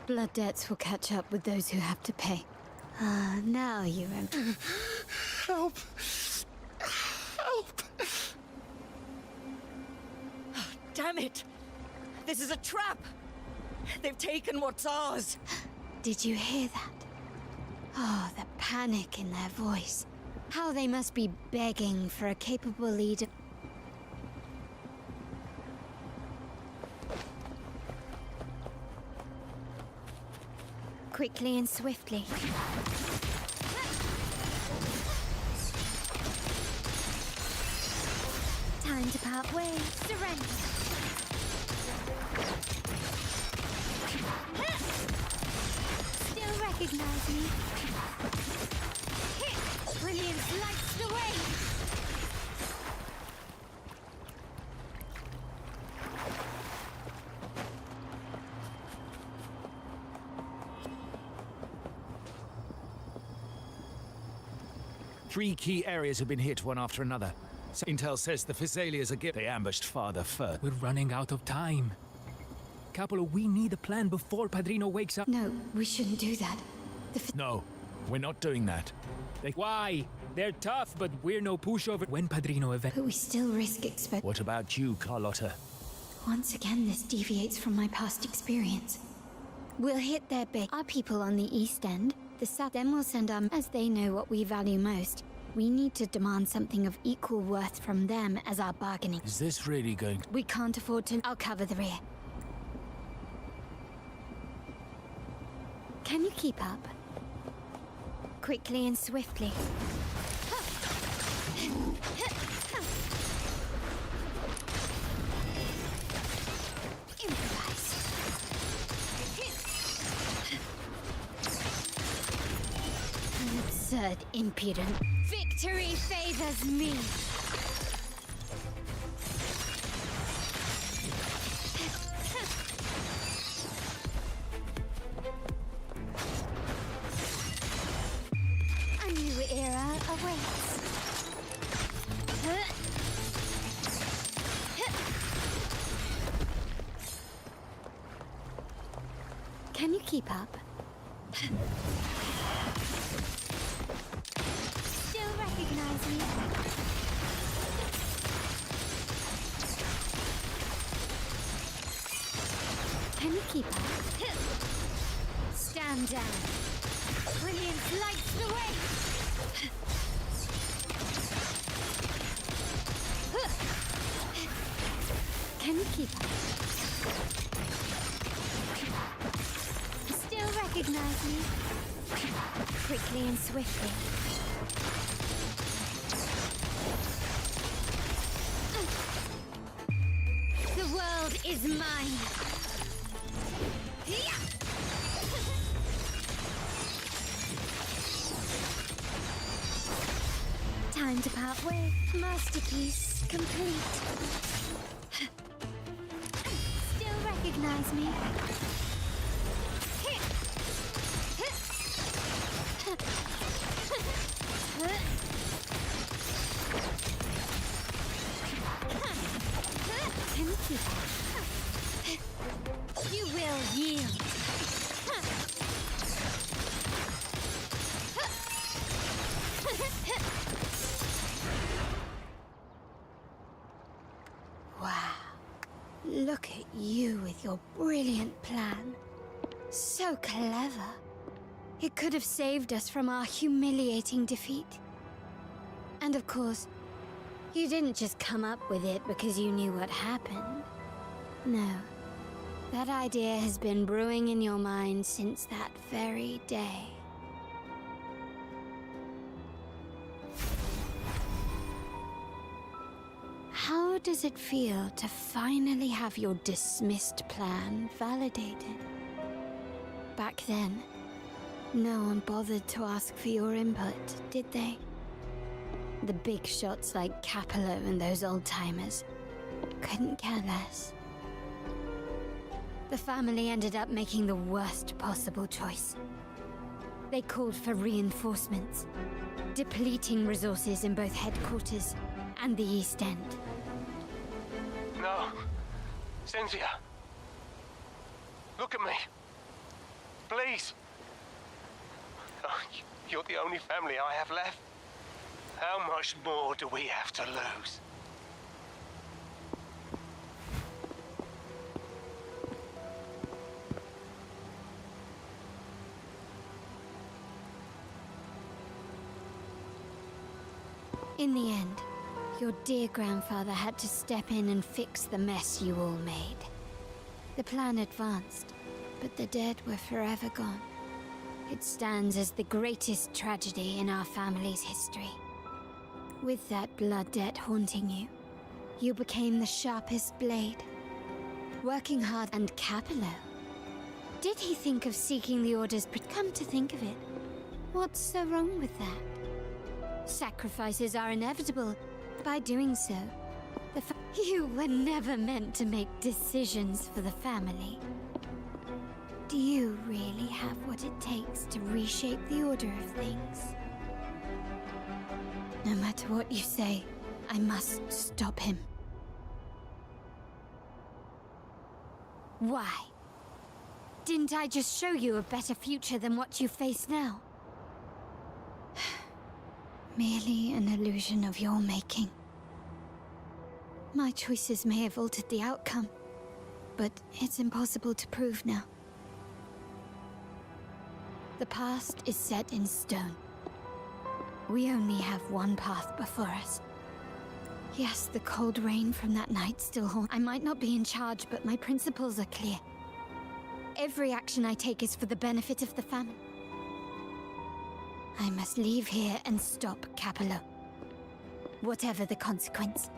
Blood debts will catch up with those who have to pay. Ah, now you remember. Help! Help! Oh, damn it! This is a trap! They've taken what's ours! Did you hear that? Oh, the panic in their voice. How they must be begging for a capable leader. Quickly and swiftly. Time to part ways. Surrender. Still recognize me? Brilliance lights the way. 3 key areas have been hit one after another. Intel says the Physalias are They ambushed Father first. We're running out of time. Capolo, we need a plan before Padrino wakes up. No, we shouldn't do that. No, we're not doing that. Why? They're tough, but we're no pushover. When Padrino But we still risk exposure. What about you, Carlotta? Once again, this deviates from my past experience. We'll hit their big. Our people on the East End, the South, then we'll send our... As they know what we value most, we need to demand something of equal worth from them as our bargaining. Is this really going to... We can't afford to... I'll cover the rear. Can you keep up? Quickly and swiftly. Improvise. An absurd impudent. Victory favors me. A new era awaits. Can you keep up? Still recognize me? Can you keep up? Stand down. Brilliance lights the way. Can you keep up? Still recognize me? Quickly and swiftly. The world is mine. Time to part ways. Masterpiece complete. Still recognize me? Can you keep up? You will yield. Wow. Look at you with your brilliant plan. So clever. It could have saved us from our humiliating defeat. And of course, you didn't just come up with it because you knew what happened. No. That idea has been brewing in your mind since that very day. How does it feel to finally have your dismissed plan validated? Back then, no one bothered to ask for your input, did they? The big shots like Capello and those old-timers couldn't care less. The family ended up making the worst possible choice. They called for reinforcements, depleting resources in both headquarters and the East End. No. Cynthia. Look at me. Please. Oh, you're the only family I have left. How much more do we have to lose? In the end, your dear grandfather had to step in and fix the mess you all made. The plan advanced, but the dead were forever gone. It stands as the greatest tragedy in our family's history. With that blood debt haunting you, you became the sharpest blade. Working hard and Capello. Did he think of seeking the Order's come to think of it? What's so wrong with that? Sacrifices are inevitable. By doing so, you were never meant to make decisions for the family. Do you really have what it takes to reshape the order of things? No matter what you say, I must stop him. Why? Didn't I just show you a better future than what you face now? Merely an illusion of your making. My choices may have altered the outcome, but it's impossible to prove now. The past is set in stone. We only have one path before us. Yes, the cold rain from that night still haunts. I might not be in charge, but my principles are clear. Every action I take is for the benefit of the family. I must leave here and stop Capello. whatever the consequence.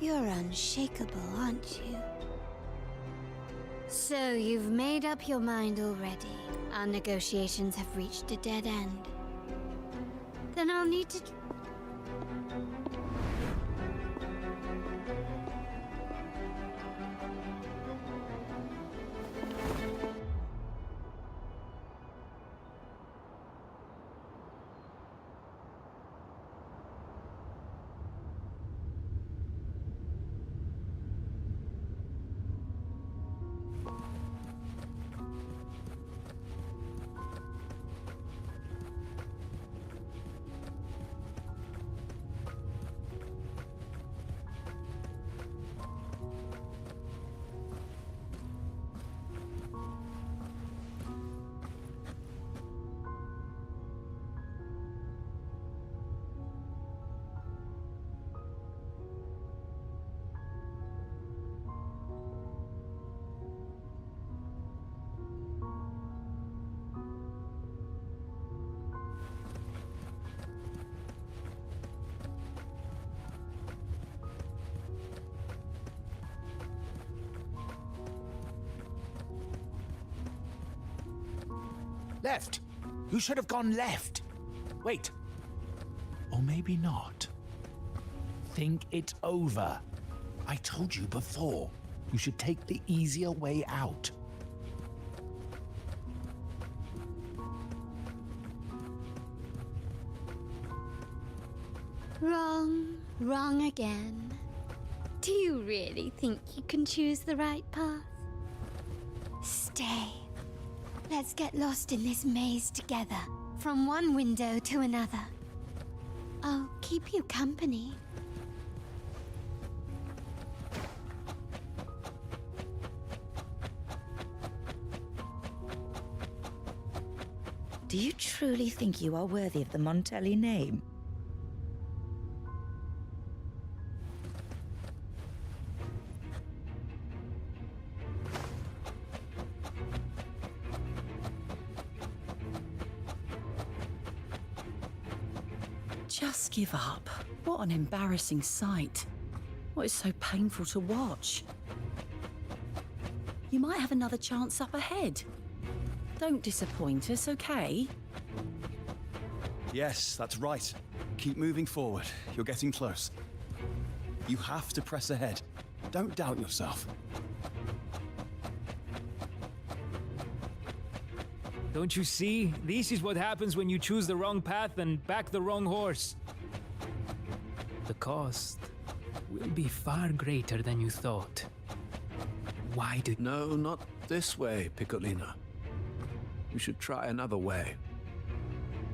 You're unshakable, aren't you? So you've made up your mind already. Our negotiations have reached a dead end. Then I'll need to... Left! You should have gone left! Wait. Or maybe not. Think it over. I told you before. You should take the easier way out. Wrong. Wrong again. Do you really think you can choose the right path? Stay. Let's get lost in this maze together, from one window to another. I'll keep you company. Do you truly think you are worthy of the Montelli name? Just give up. What an embarrassing sight. What is so painful to watch? You might have another chance up ahead. Don't disappoint us, okay? Yes, that's right. Keep moving forward. You're getting close. You have to press ahead. Don't doubt yourself. Don't you see? This is what happens when you choose the wrong path and back the wrong horse. The cost will be far greater than you thought. Why do... No, not this way, Piccolina. You should try another way.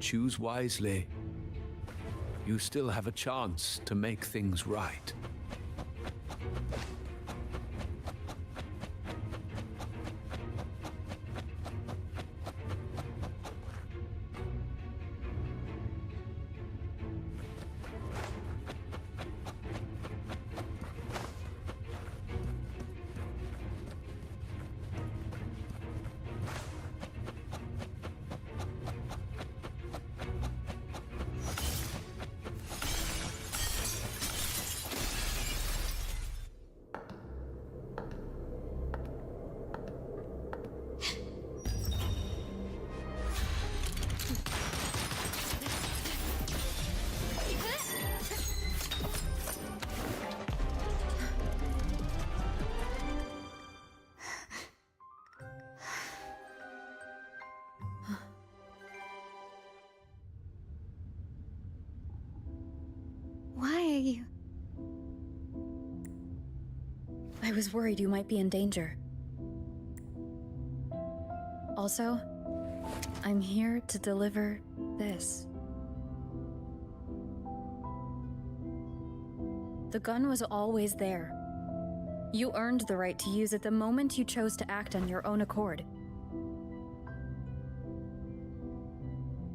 Choose wisely. You still have a chance to make things right. Why are you... I was worried you might be in danger. Also, I'm here to deliver this. The gun was always there. You earned the right to use it the moment you chose to act on your own accord.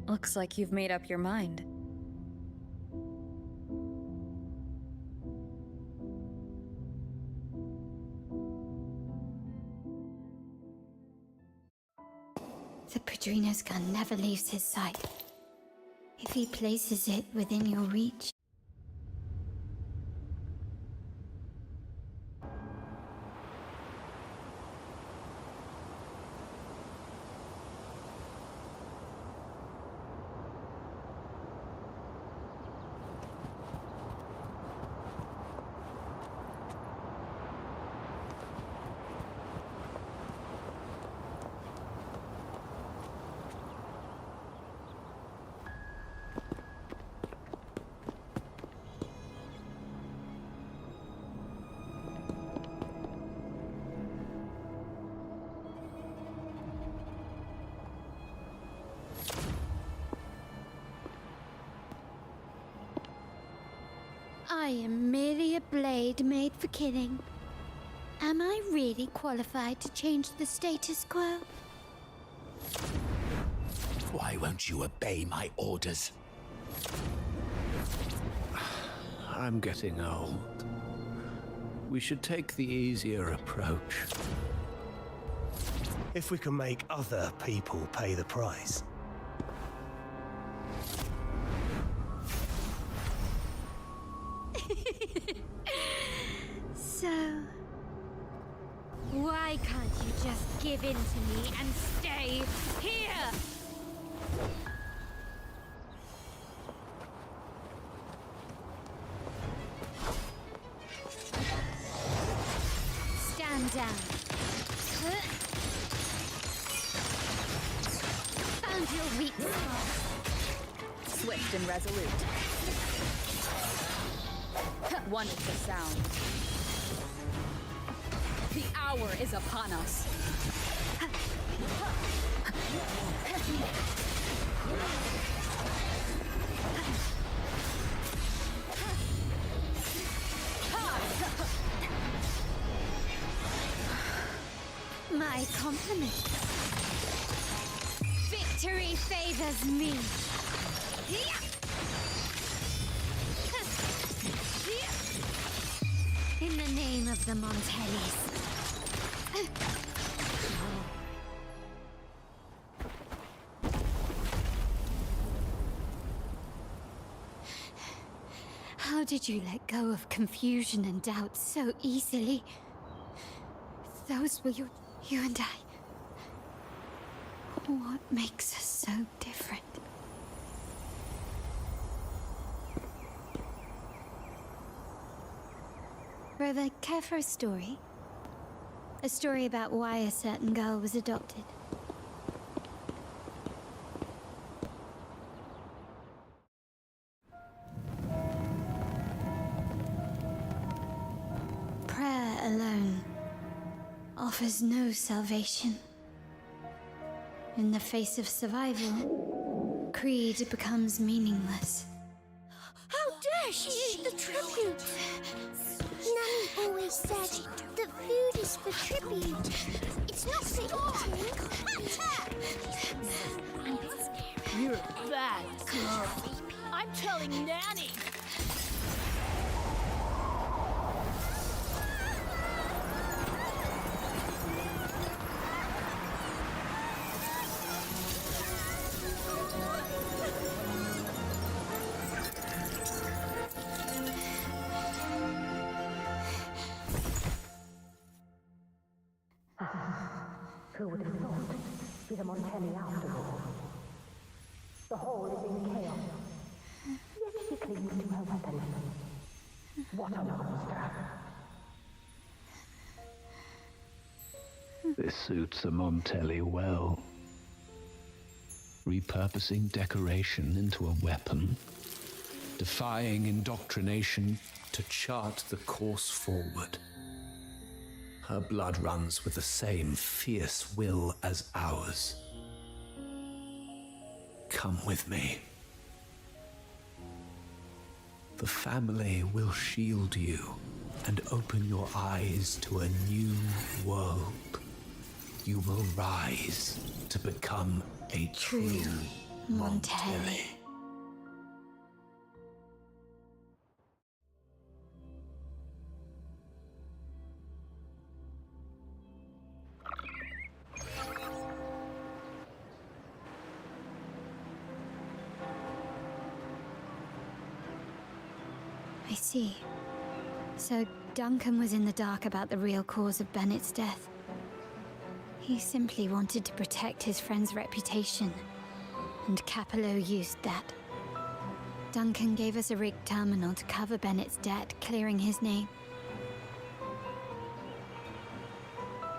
Looks like you've made up your mind. The Padrino's gun never leaves his sight. If he places it within your reach, I am merely a blade made for killing. Am I really qualified to change the status quo? Why won't you obey my orders? I'm getting old. We should take the easier approach. If we can make other people pay the price. So, why can't you just give in to me and stay here? Stand down. Found your weak spot. Swift and resolute. One is the sound. The hour is upon us. My compliment. Victory favors me. In the name of the Montellis. How did you let go of confusion and doubt so easily? Those were you and I. What makes us so different? Rover, care for a story? A story about why a certain girl was adopted. Prayer alone offers no salvation. In the face of survival, creed becomes meaningless. How dare she eat the tribute? Nanny always said that food is for tribute. It's not for eating. You're a bad girl. I'm telling Nanny. Who would have thought? She's a Montelli after all. The hall is in chaos. Yet she clings to her weapon. What a monster! This suits a Montelli well. Repurposing decoration into a weapon, defying indoctrination to chart the course forward. Her blood runs with the same fierce will as ours. Come with me. The family will shield you and open your eyes to a new world. You will rise to become a true Montelli. see. So Duncan was in the dark about the real cause of Bennett's death. He simply wanted to protect his friend's reputation, and Capello used that. Duncan gave us a rigged terminal to cover Bennett's debt, clearing his name.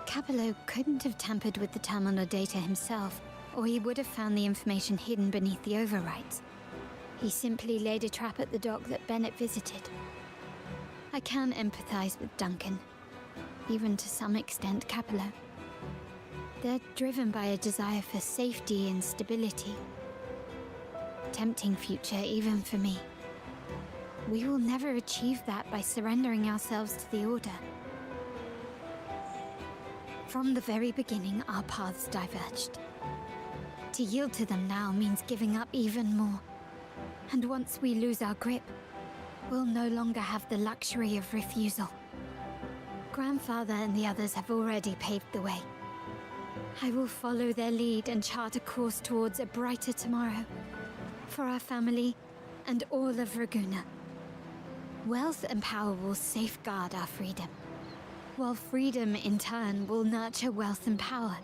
Capello couldn't have tampered with the terminal data himself, or he would have found the information hidden beneath the overwrites. He simply laid a trap at the dock that Bennett visited. I can empathize with Duncan, even to some extent Capello. They're driven by a desire for safety and stability. Tempting future even for me. We will never achieve that by surrendering ourselves to the Order. From the very beginning, our paths diverged. To yield to them now means giving up even more. And once we lose our grip, we'll no longer have the luxury of refusal. Grandfather and the others have already paved the way. I will follow their lead and chart a course towards a brighter tomorrow. For our family and all of Raguna. Wealth and power will safeguard our freedom, while freedom in turn will nurture wealth and power.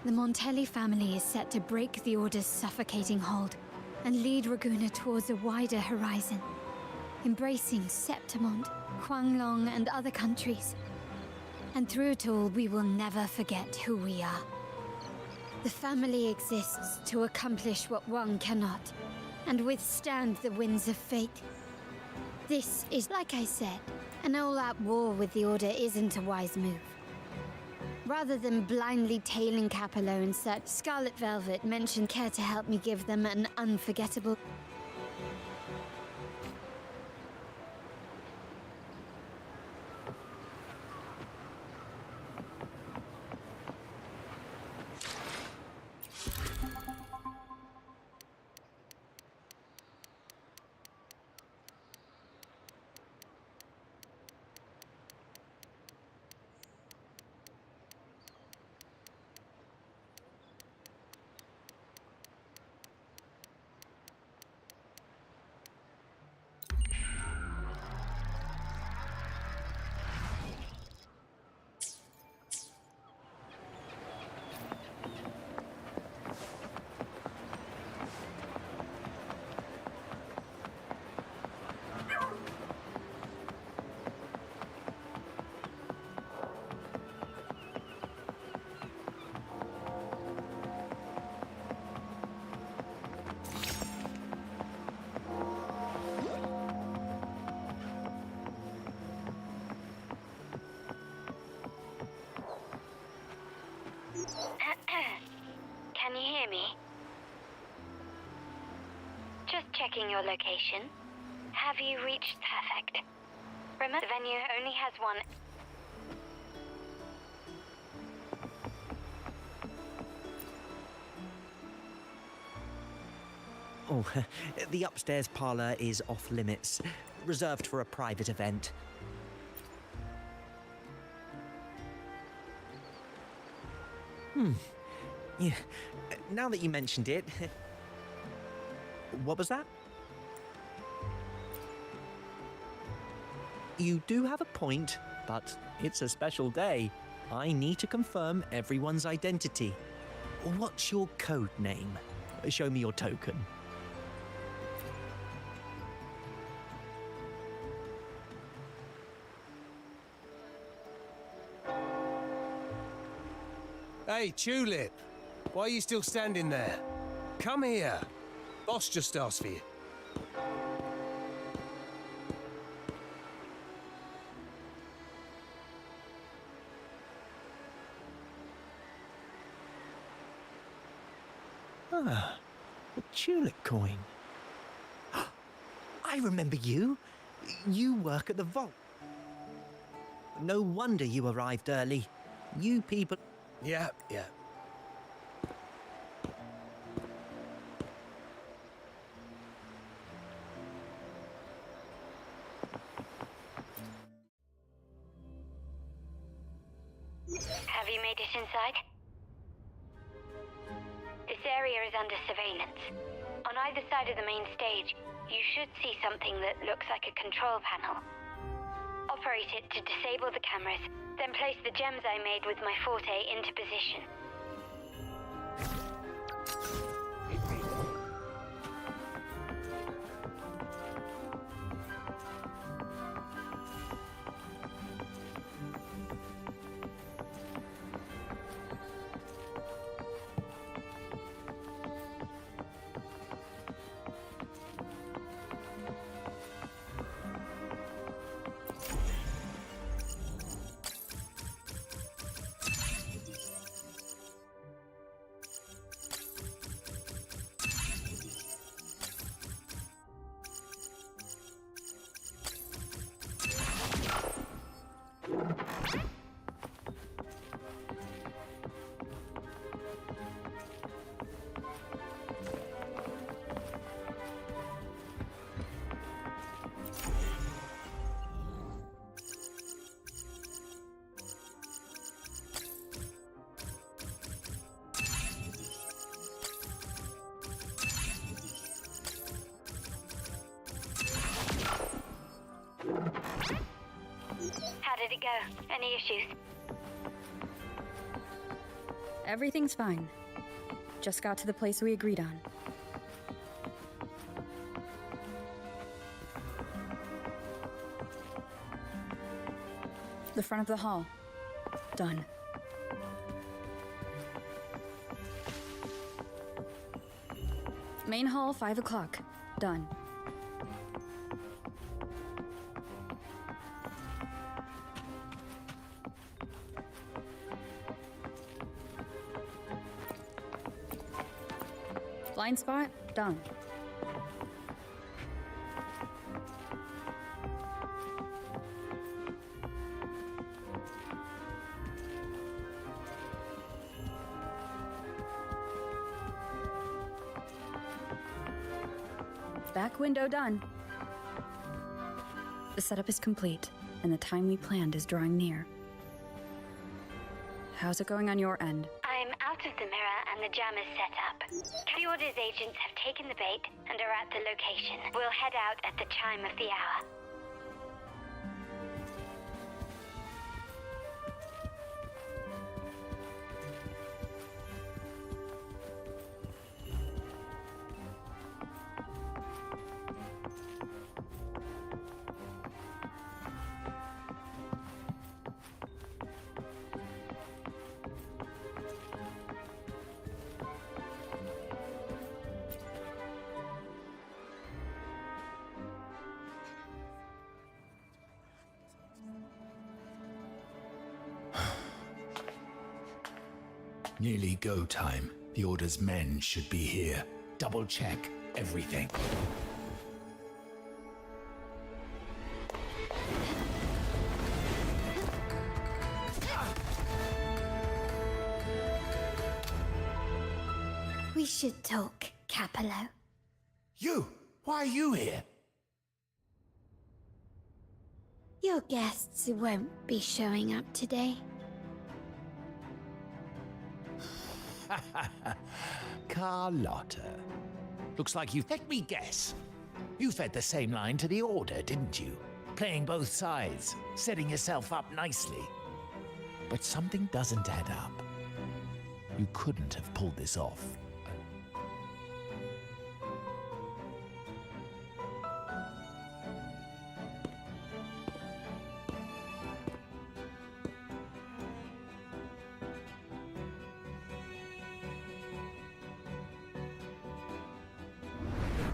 The Montelli family is set to break the Order's suffocating hold and lead Raguna towards a wider horizon, embracing Septimont, Huanglong, and other countries. And through it all, we will never forget who we are. The family exists to accomplish what one cannot, and withstand the winds of fate. This is, like I said, an all-out war with the Order isn't a wise move. Rather than blindly tailing Capello in search, Scarlet Velvet mentioned care to help me give them an unforgettable... Can you hear me? Just checking your location. Have you reached perfect? Remember, the venue only has one... Oh, the upstairs parlour is off limits, reserved for a private event. Yeah, now that you mentioned it... What was that? You do have a point, but it's a special day. I need to confirm everyone's identity. What's your code name? Show me your token. Hey, Tulip! Why are you still standing there? Come here! Boss just asked for you. Ah, a tulip coin. I remember you. You work at the vault. No wonder you arrived early. You people... Yeah. Have you made it inside? This area is under surveillance. On either side of the main stage, you should see something that looks like a control panel. Operate it to disable the cameras, then place the gems I made with my forte into position. How did it go? Any issues? Everything's fine. Just got to the place we agreed on. The front of the hall. Done. Main hall, 5 o'clock. Done. Blind spot, done. Back window done. The setup is complete, and the time we planned is drawing near. How's it going on your end? I'm out of the mirror and the jam is set up. The Order's agents have taken the bait and are at the location. We'll head out at the chime of the hour. Nearly go time. The Order's men should be here. Double check everything. We should talk, Capello. You! Why are you here? Your guests won't be showing up today. Carlotta. Looks like you've... Let me guess. You fed the same line to the Order, didn't you? Playing both sides, setting yourself up nicely. But something doesn't add up. You couldn't have pulled this off.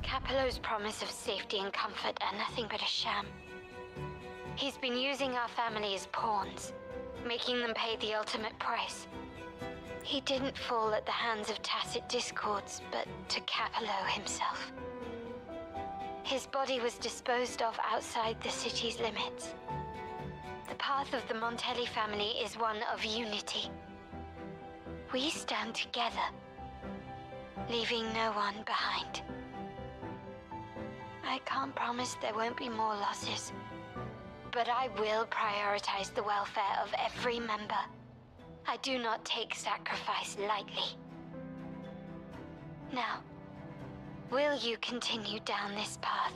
Capello's promise of safety and comfort are nothing but a sham. He's been using our family as pawns, making them pay the ultimate price. He didn't fall at the hands of tacit discords, but to Capello himself. His body was disposed of outside the city's limits. The path of the Montelli family is one of unity. We stand together, leaving no one behind. I can't promise there won't be more losses, but I will prioritize the welfare of every member. I do not take sacrifice lightly. Now, Will you continue down this path?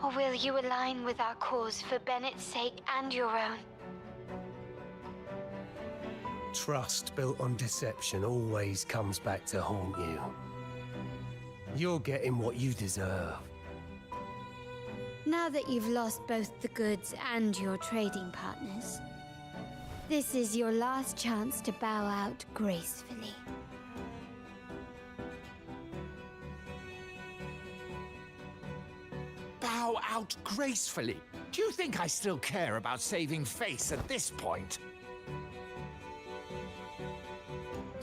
Or will you align with our cause for Bennett's sake and your own? Trust built on deception always comes back to haunt you. You're getting what you deserve. Now that you've lost both the goods and your trading partners, this is your last chance to bow out gracefully. Bow out gracefully? Do you think I still care about saving face at this point?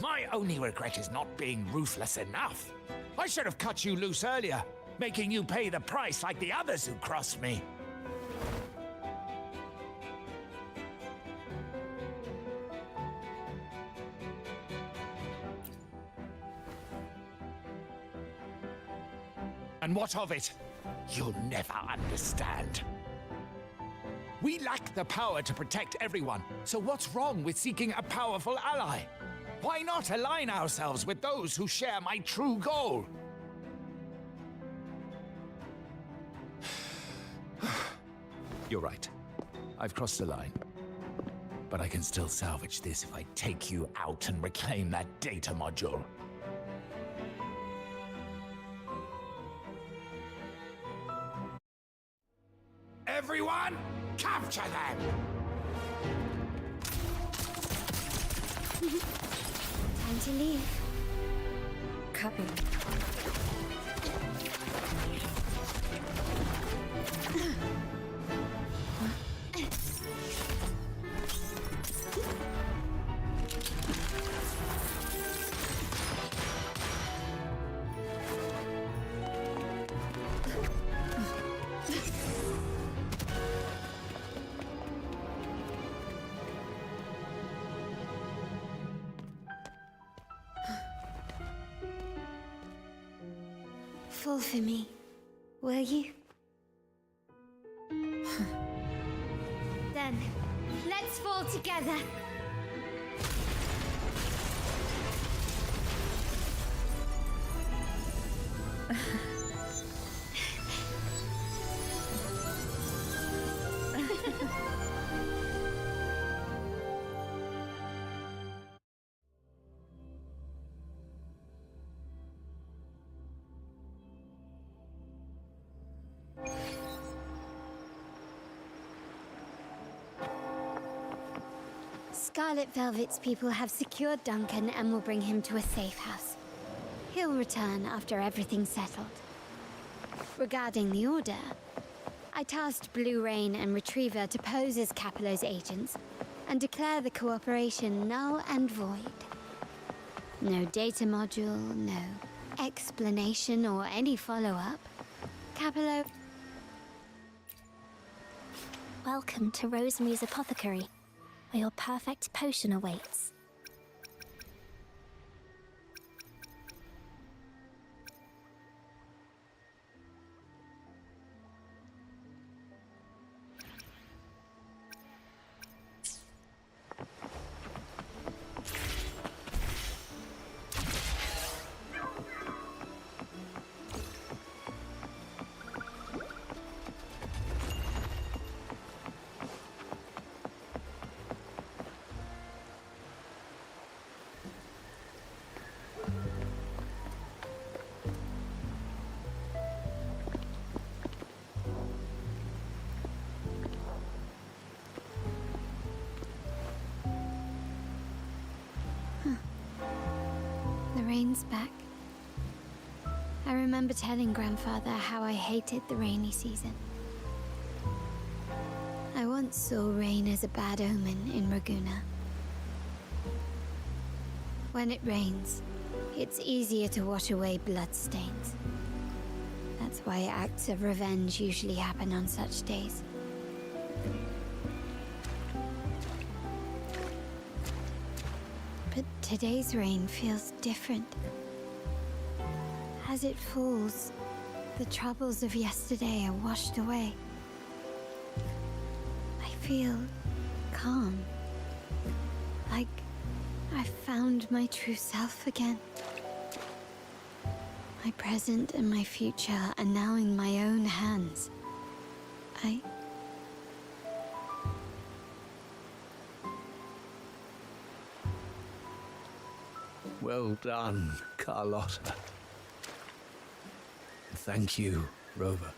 My only regret is not being ruthless enough. I should have cut you loose earlier, making you pay the price like the others who crossed me. And what of it? You'll never understand. We lack the power to protect everyone, so what's wrong with seeking a powerful ally? Why not align ourselves with those who share my true goal? You're right. I've crossed the line. But I can still salvage this if I take you out and reclaim that data module. Everyone, capture them! Time to leave. Copy. Fall for me, will you? Then, let's fall together. Scarlet Velvet's people have secured Duncan and will bring him to a safe house. He'll return after everything's settled. Regarding the Order, I tasked Blue Rain and Retriever to pose as Capello's agents and declare the cooperation null and void. No data module, no explanation or any follow-up. Capello... Welcome to Rosemary's Apothecary, where your perfect potion awaits. The rain's back. I remember telling Grandfather how I hated the rainy season. I once saw rain as a bad omen in Raguna. When it rains, it's easier to wash away bloodstains. That's why acts of revenge usually happen on such days. But today's rain feels different. As it falls, the troubles of yesterday are washed away. I feel calm. Like I've found my true self again. My present and my future are now in my own hands. Well done, Carlotta. Thank you, Rover.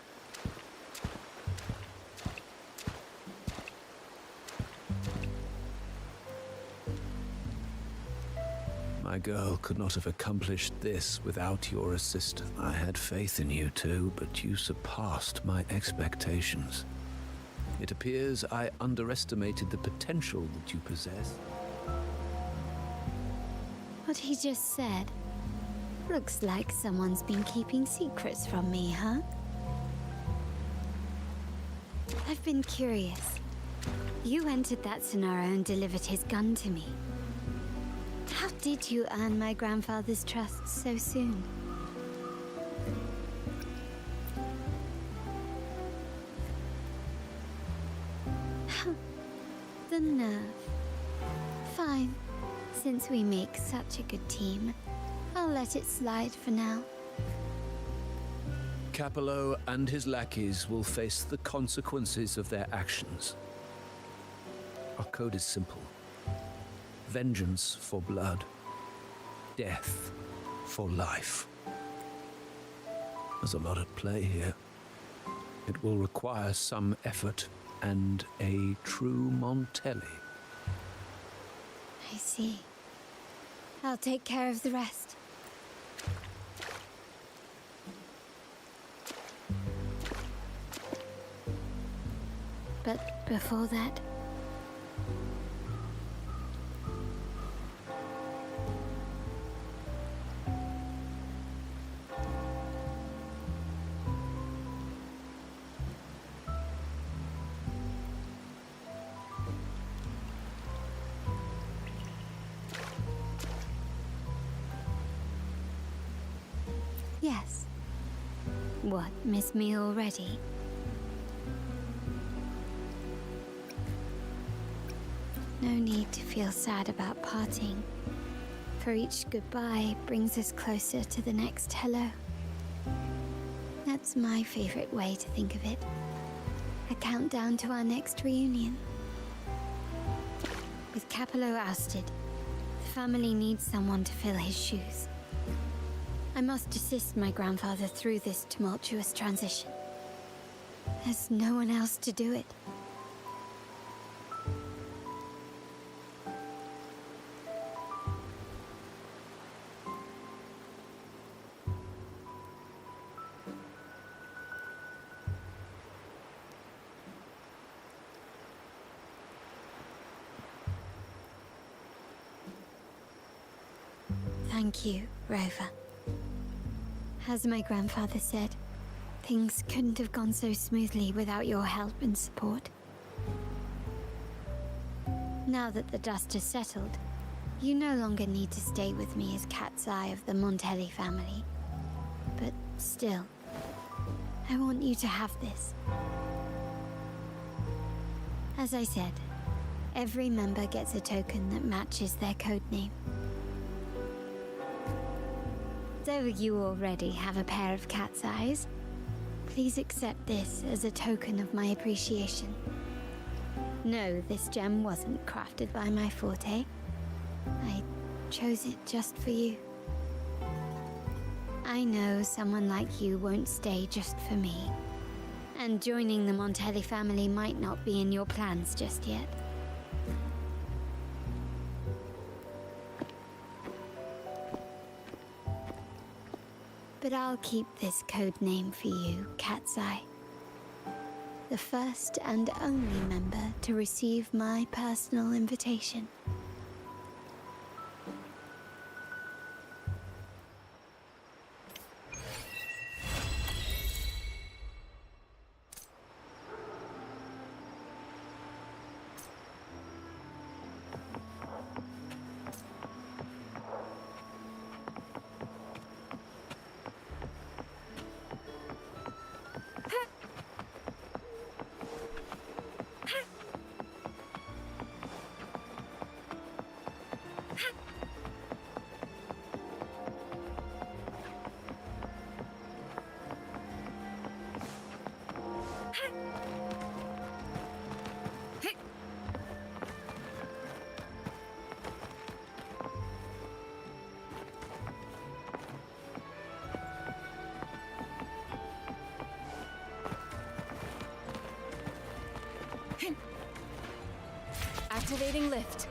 My girl could not have accomplished this without your assistance. I had faith in you too, but you surpassed my expectations. It appears I underestimated the potential that you possess. What he just said. Looks like someone's been keeping secrets from me, huh? I've been curious. You entered that scenario and delivered his gun to me. How did you earn my grandfather's trust so soon? The nerve. Fine. Since we make such a good team, I'll let it slide for now. Capello and his lackeys will face the consequences of their actions. Our code is simple. Vengeance for blood. Death for life. There's a lot at play here. It will require some effort and a true Montelli. I see. I'll take care of the rest. But before that... Yes. What, miss me already? No need to feel sad about parting, for each goodbye brings us closer to the next hello. That's my favorite way to think of it. A countdown to our next reunion. With Capello ousted, the family needs someone to fill his shoes. I must assist my grandfather through this tumultuous transition. There's no one else to do it. Thank you, Rover. As my grandfather said, things couldn't have gone so smoothly without your help and support. Now that the dust has settled, you no longer need to stay with me as cat's eye of the Montelli family. But still, I want you to have this. As I said, every member gets a token that matches their code name. Though you already have a pair of cat's eyes, please accept this as a token of my appreciation. No, this gem wasn't crafted by my forte. I chose it just for you. I know someone like you won't stay just for me, and joining the Montelli family might not be in your plans just yet. But I'll keep this code name for you, Cat's Eye. The first and only member to receive my personal invitation. Activating lift.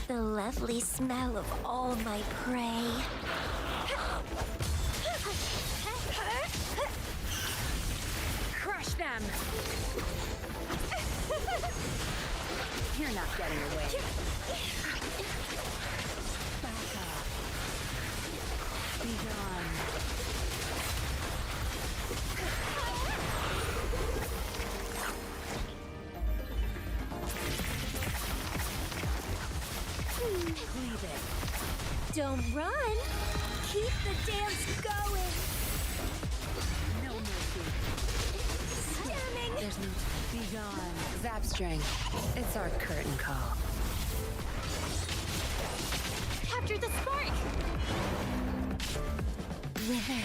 The lovely smell of all my prey. Crush them! You're not getting away. Back up. Be gone. Leave it. Don't run. Keep the dance going. No mercy. Stunning. There's no be gone. Zap string. It's our curtain call. Capture the spark. River,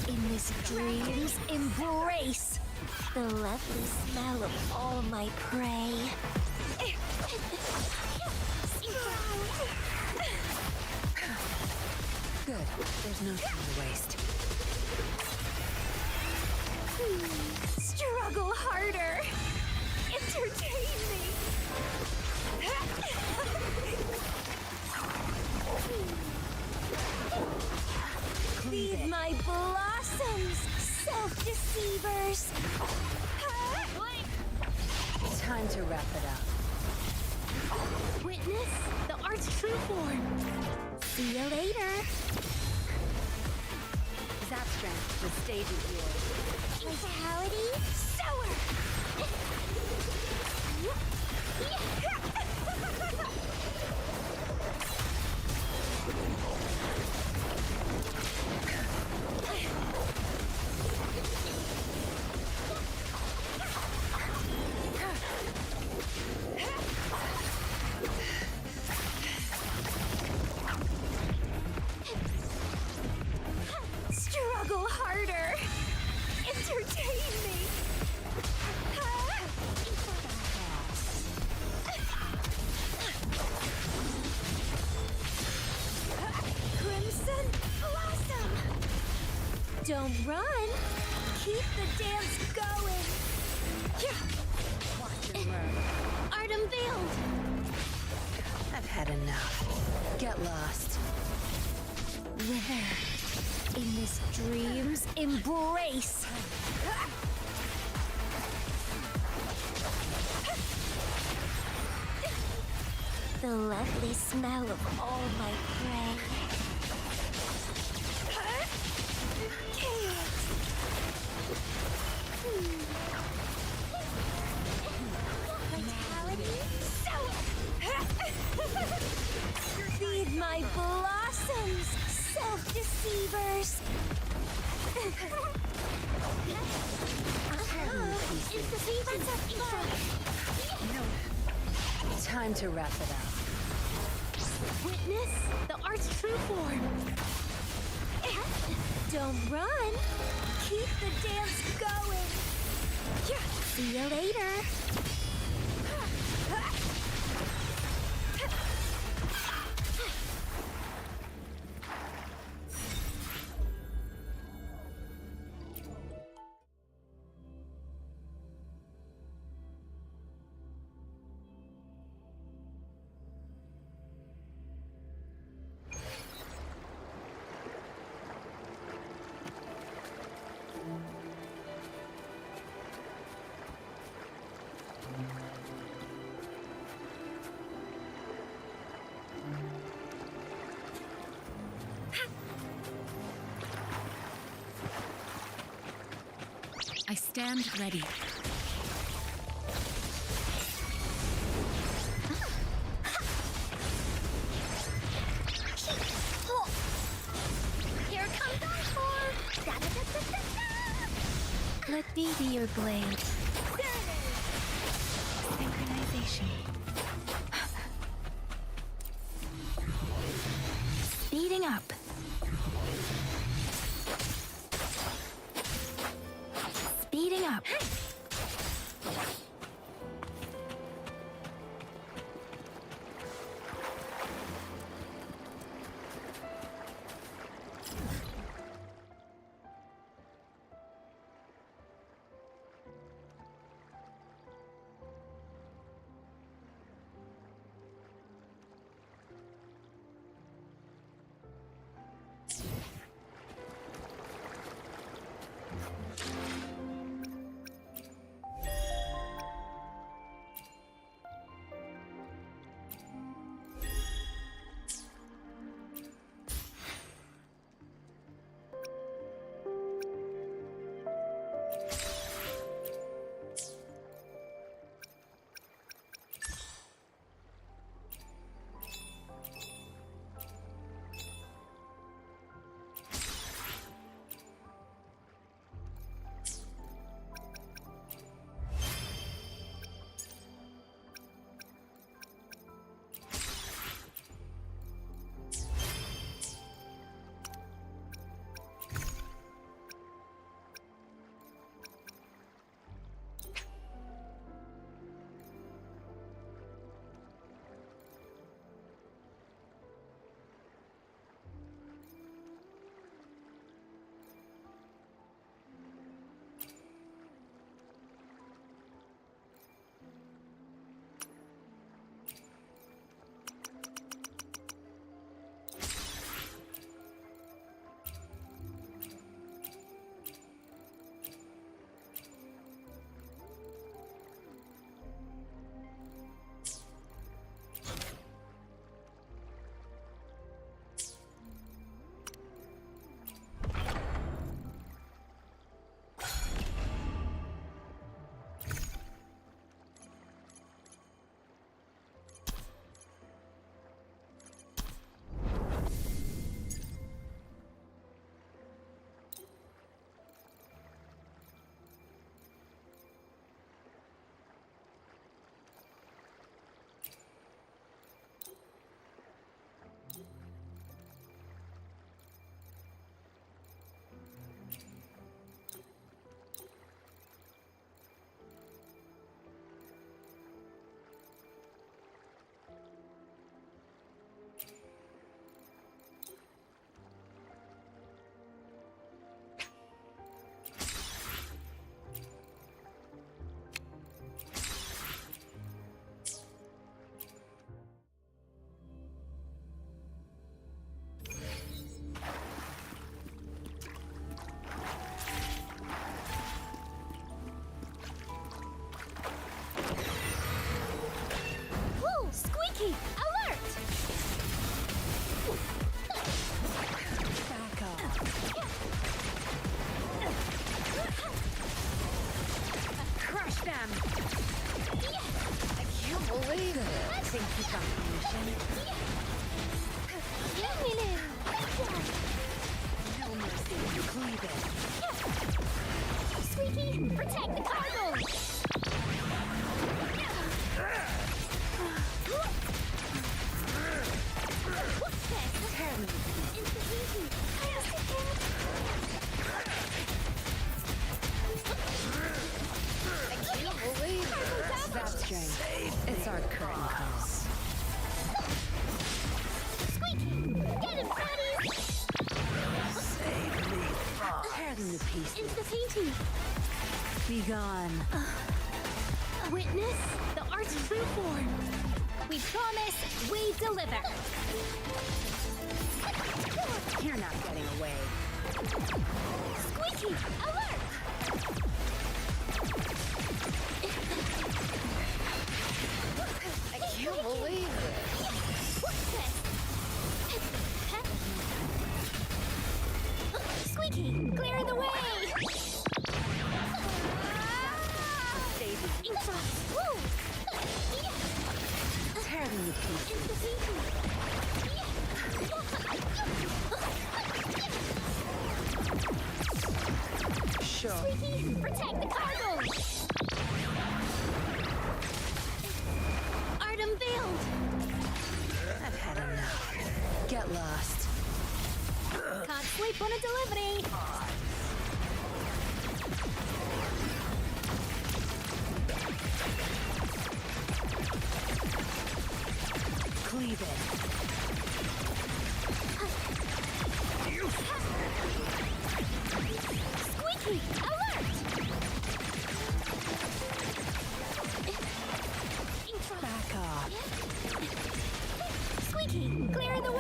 in this dream's embrace, the lovely smell of all my prey. Good. There's no time to waste. Struggle harder. Entertain me. Feed my blossoms, self-deceivers. Time to wrap it up. Witness the art's true form. See you later. Zap strength, the stage is yours. Vitality, sour. Don't run! Keep the dance going! Art unveiled! I've had enough. Get lost. Wither in this dream's embrace! The lovely smell of all my prey. Vitality, feed my blossoms, self-deceivers! It's the seasons of Time to wrap it up. Witness the art's true form. Don't run. Keep the dance going. See you later. I stand ready. Here comes our form. Let me be your blade. Synchronization. Speeding up. Speeding up. I can't believe it. That's strange. It's our curtain call. Squeaky! Get him, fatty! Save me. Tear them to pieces. Into the painting! Be gone. Witness the art's true form. We promise, we deliver. You're not getting away. Squeaky, alert! I can't believe it. Squeaky, clear the way! Woo! Tear them to pieces. Sure. Squeaky, protect the cargo! Art unveiled! I've had enough. Get lost. Can't sleep on a delivery! Cleave it. Squeaky, alert! Back off. Squeaky, clear the way!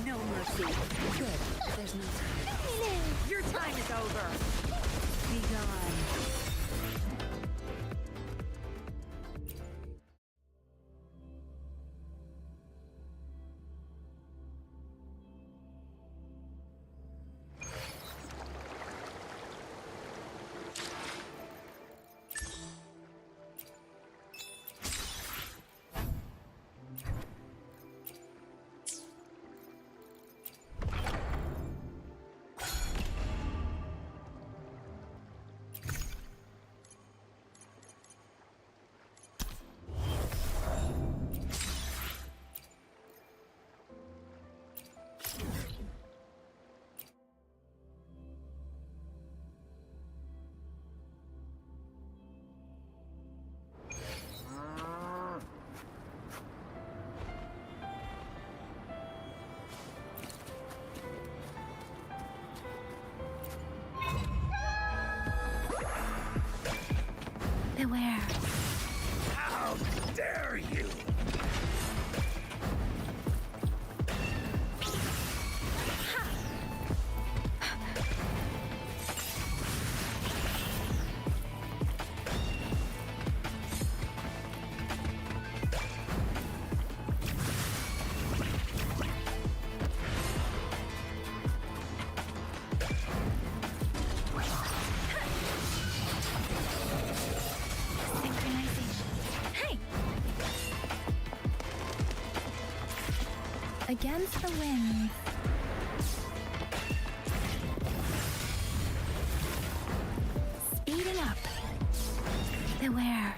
No mercy. Good. There's no time. Your time is over. Be gone. Beware. How dare you! Against the wind. Speeding up. Beware.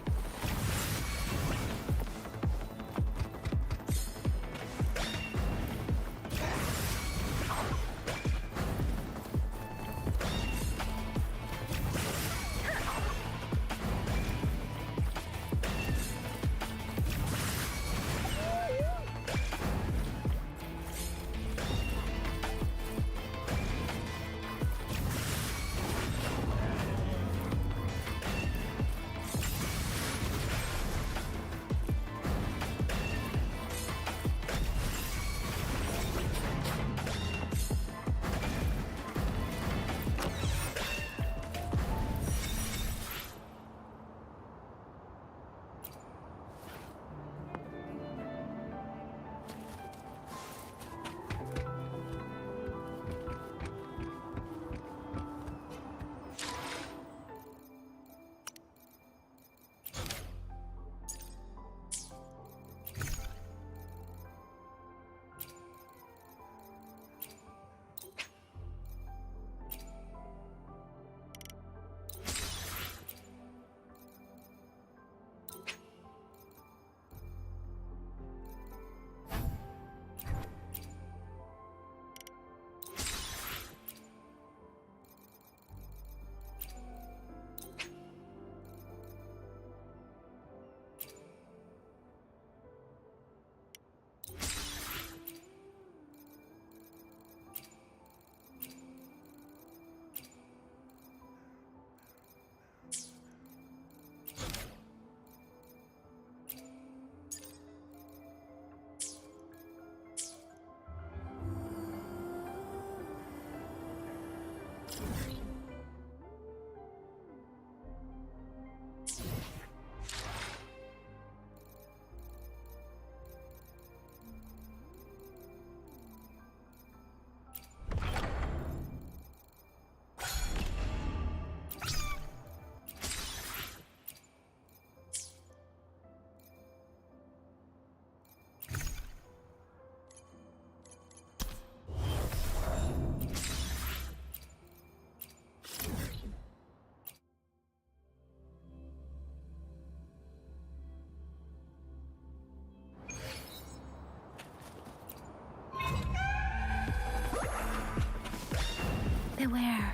Beware.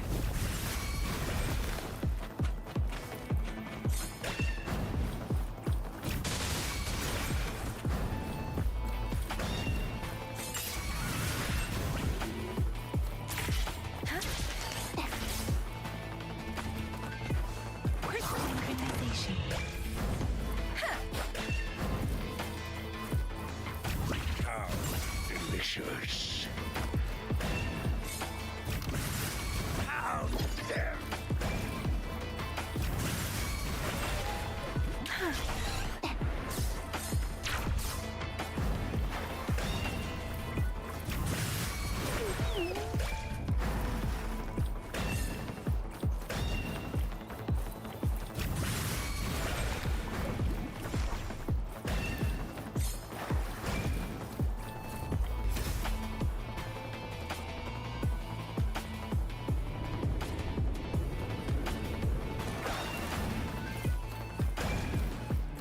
How delicious. How there.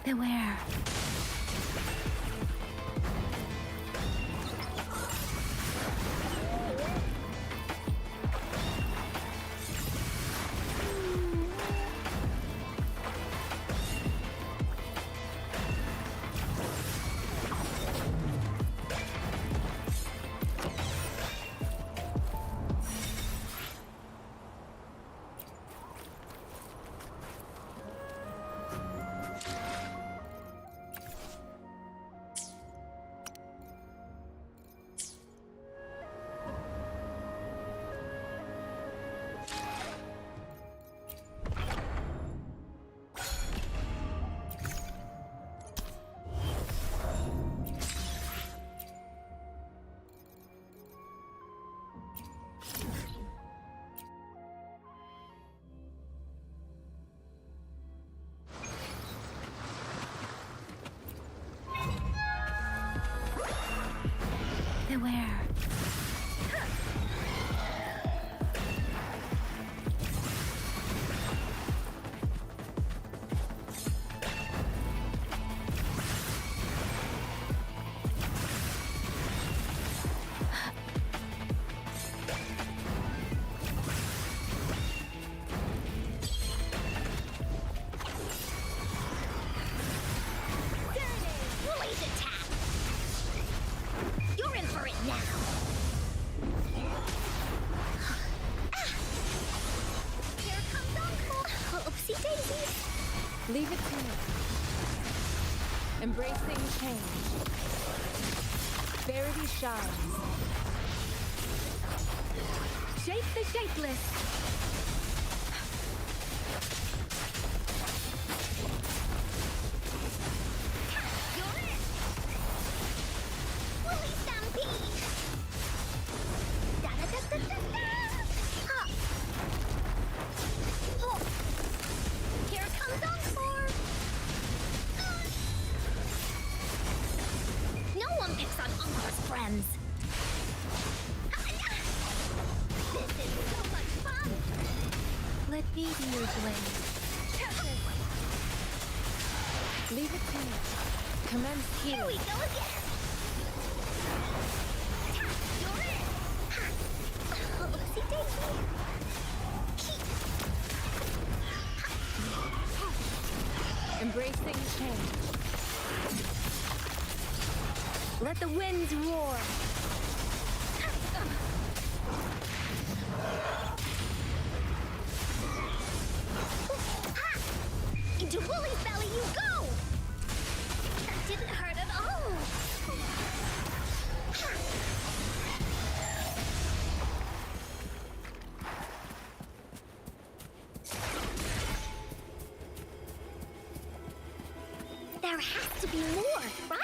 Beware. Beware. Woolies attack! You're in for it now! Here comes Uncle! Oopsie daisies! Leave it to me. Embracing change. Verity shines. Shape the shapeless. You're in! Woolly stampede! Da-da-da-da-da-da! Ha! Oh! Here comes Encore! No one picks on Encore's friends! This is so much fun! Let me be your blade. Leave it to me. Commence Here healing. we go again! You're in! Ha! Oopsie daisy! Embracing change. Let the winds roar. Into Woolly's belly you go! That didn't hurt at all! There has to be more, right?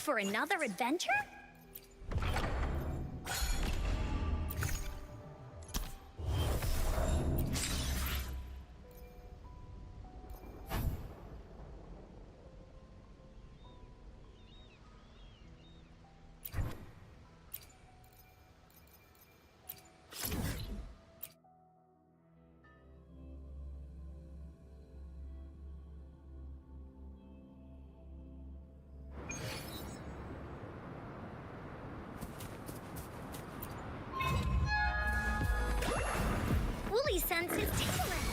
for another adventure? Woolly sense is tingling.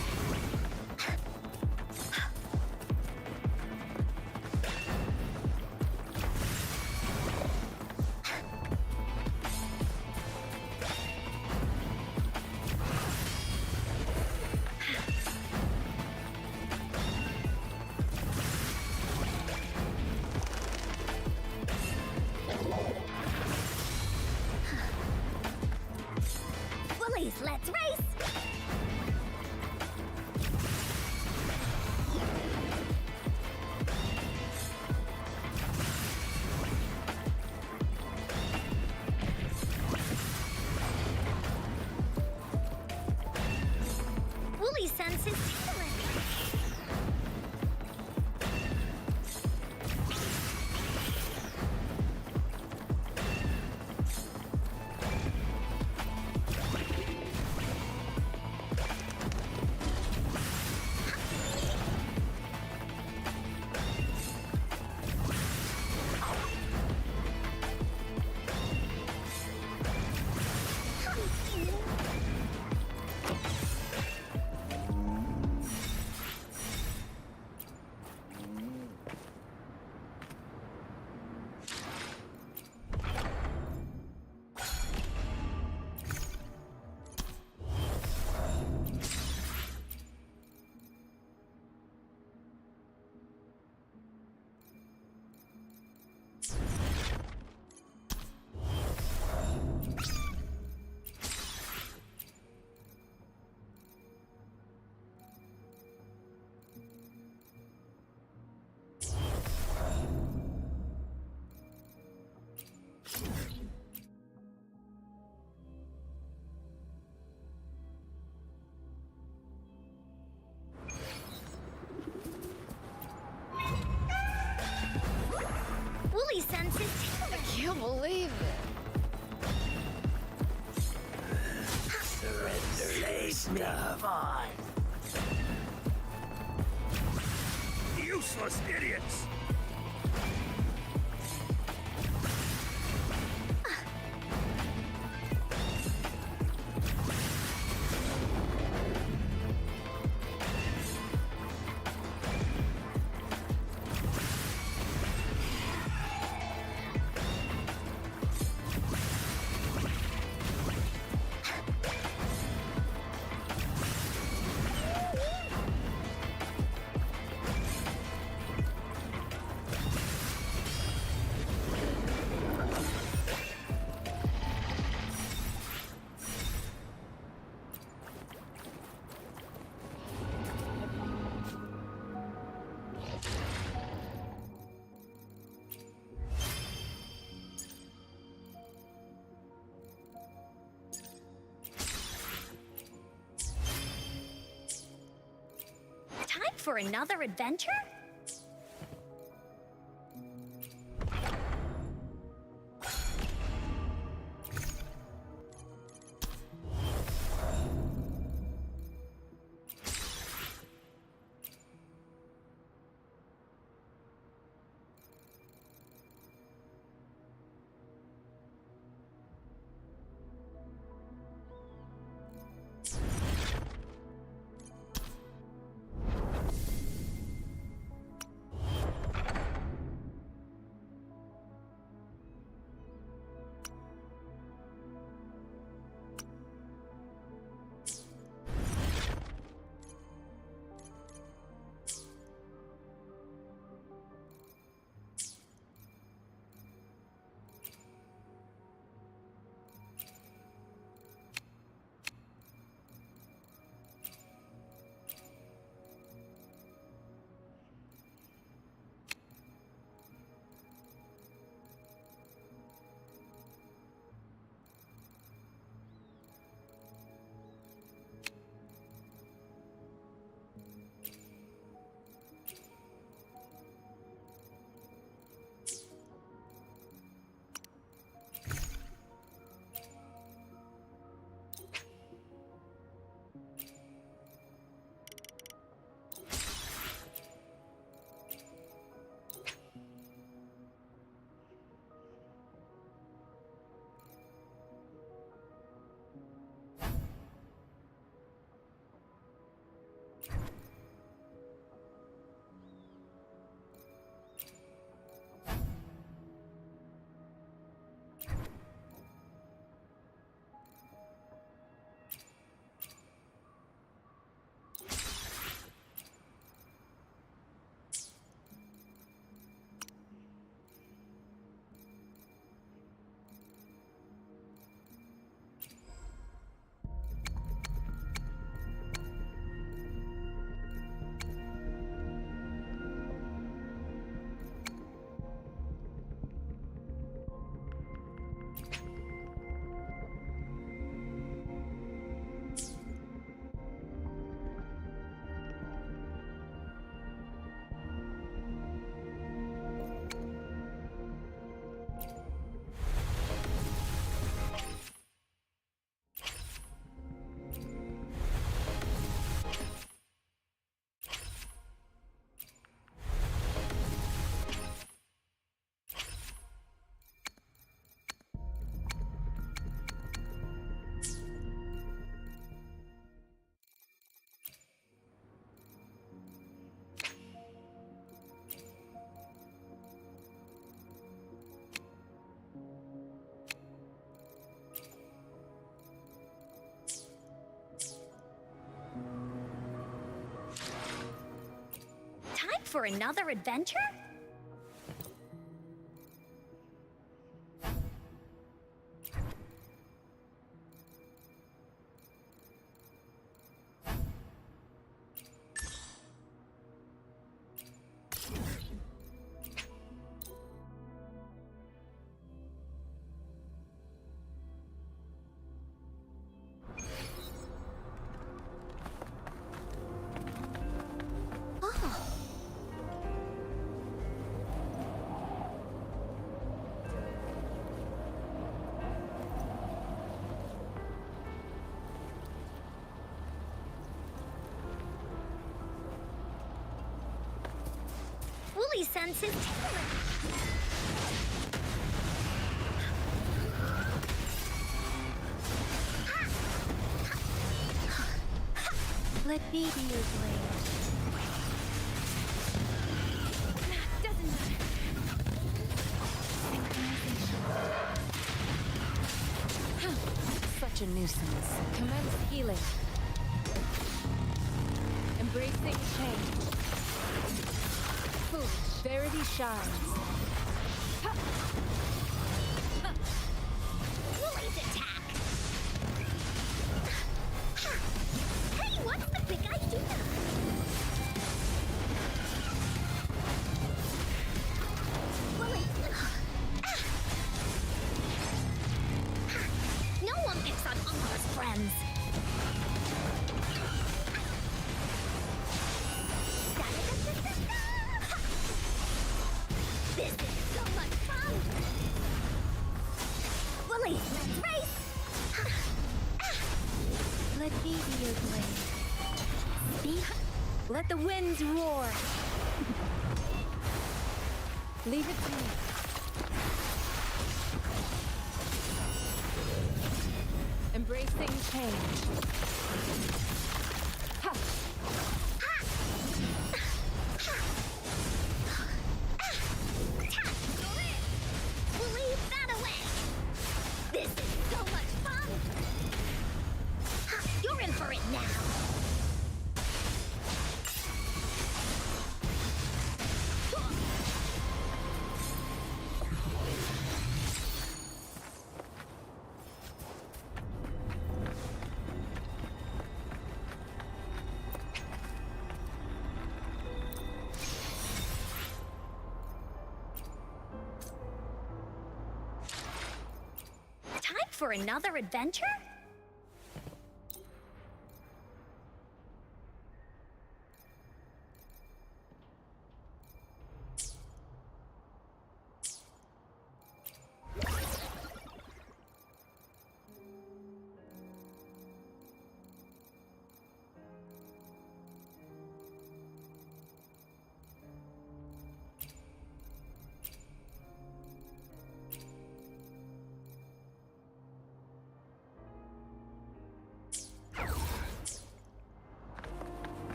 Woolies, let's race! Woolly sense is tingling. Woolly sense is tingling. I can't believe it. Surrender stuff on. Useless idiots! Time for another adventure? for another adventure? Wooly sense is tingling. Let me be your blade. Doesn't matter. Such a nuisance. Commence healing. Embracing change. Foolish. Verity shines. Wooly's attack. Hey, what's the big idea? Wooly. No one picks on Umbrella's friends. This is so much fun! Wooly, let's race! Let me be your blade. Speak. Let the winds roar. Leave it to me. Embracing change. Ha! We'll leave that away. This is so much fun. You're in for it now. Time for another adventure?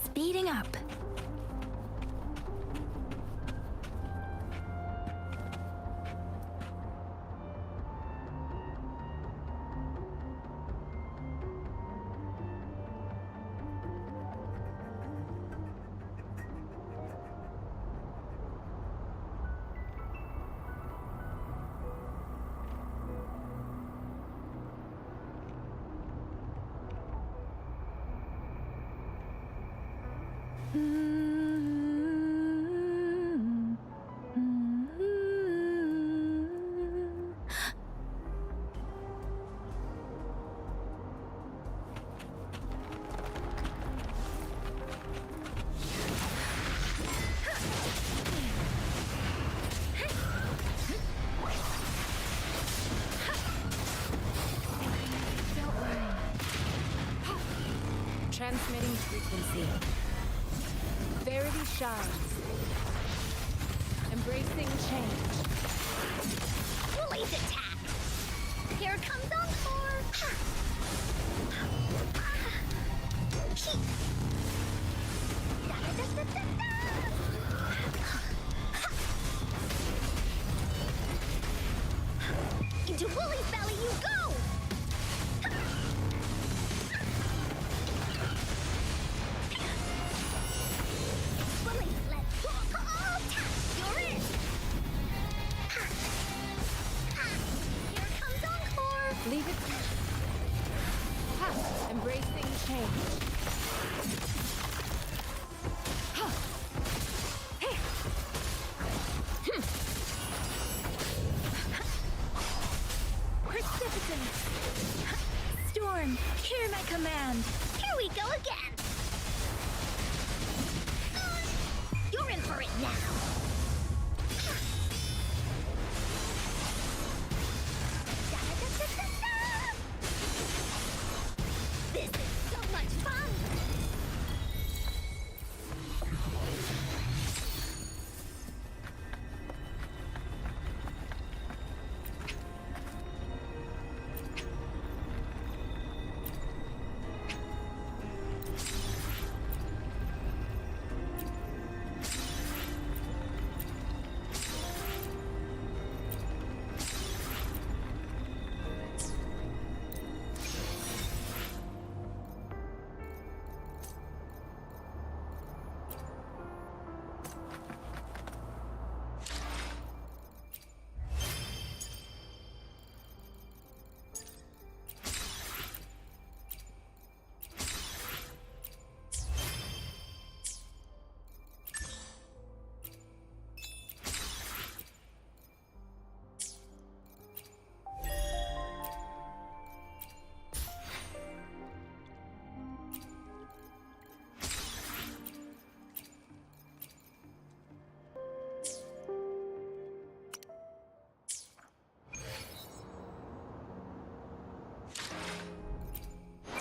Speeding up. Transmitting frequency. Verity shines. Embracing change. Wooly's attack. Here comes Encore. Into Woolly's belly you go! Woolly, let's go! Oh, you're in! Here comes Encore! Leave it to me. Ha! Embracing change. Storm, hear my command. Here we go again. You're in for it now. This is so much fun.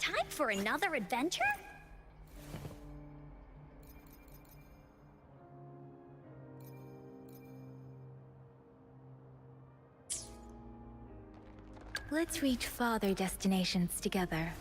Time for another adventure? Let's reach farther destinations together.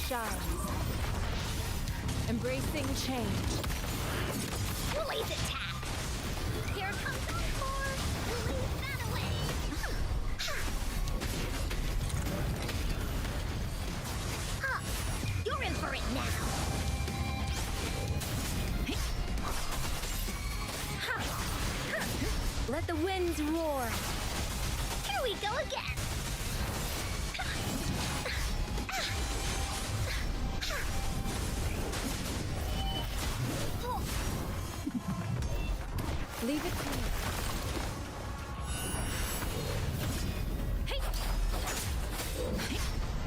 Shines. Embracing change. Woolly's attack! Here comes Encore! Woolly's that away! You're in for it now! Let the winds roar! Here we go again! Leave it to me.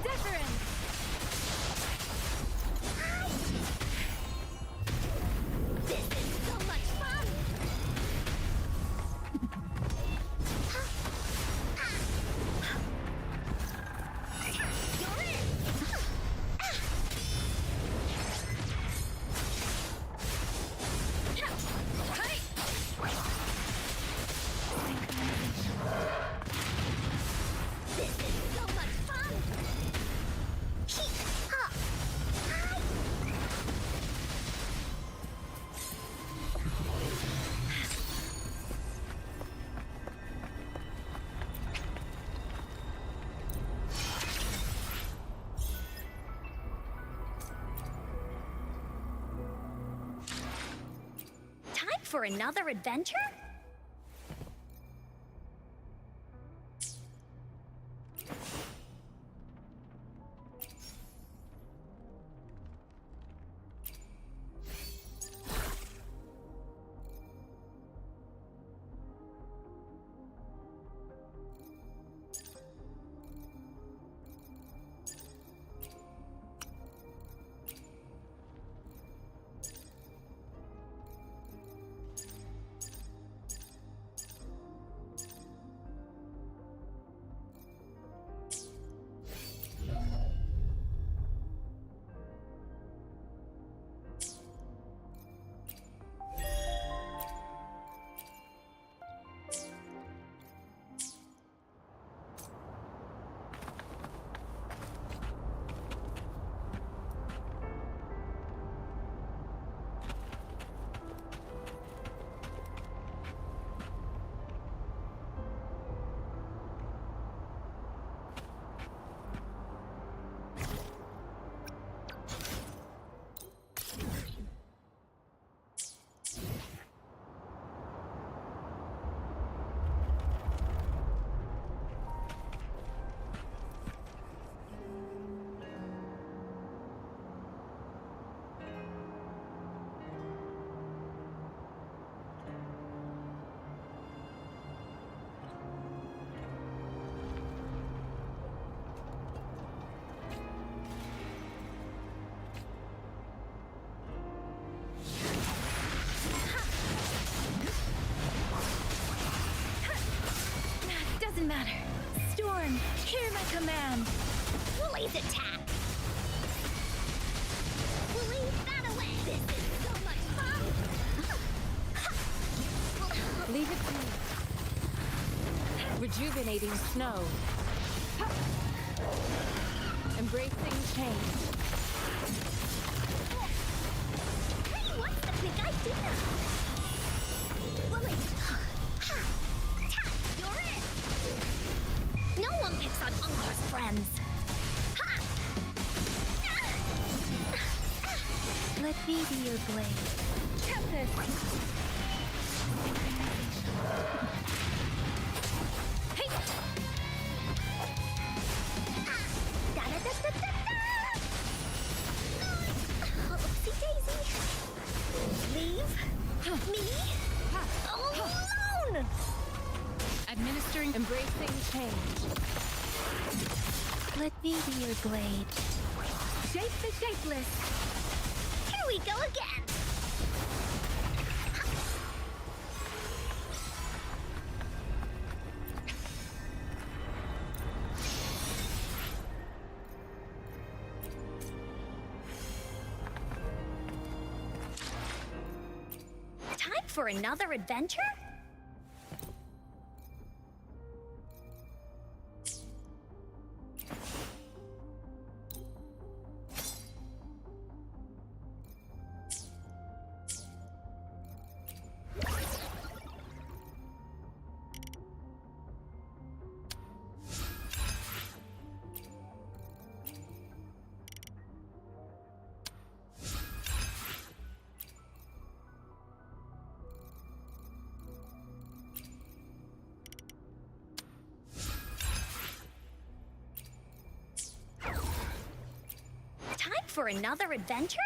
Detherin! This is so much fun! You're in! This is so much fun! Time for another adventure? my command! Woolly's attack! Woolly, that away! This is so much fun! Leave it to me. Rejuvenating snow. Embracing change. Hey, what's the big idea? Woolly! Ha! You're it! No one picks on Ungar's friends! Ha! Let me be your blade. Tempest! Hey! Da-da-da-da-da-da! Oopsie daisy! Leave me alone! Administering embracing change. Let me be your blade. Shape the shapeless. Here we go again. Time for another adventure? Time for another adventure?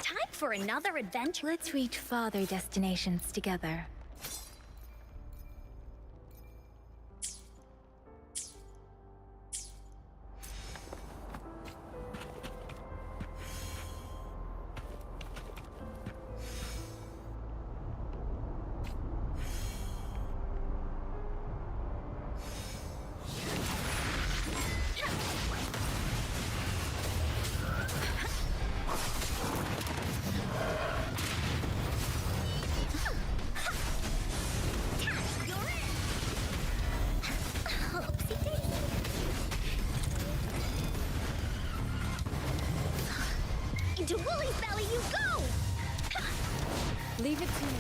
Time for another adventure? Let's reach farther destinations together. Into Woolly's belly you go! Leave it to me.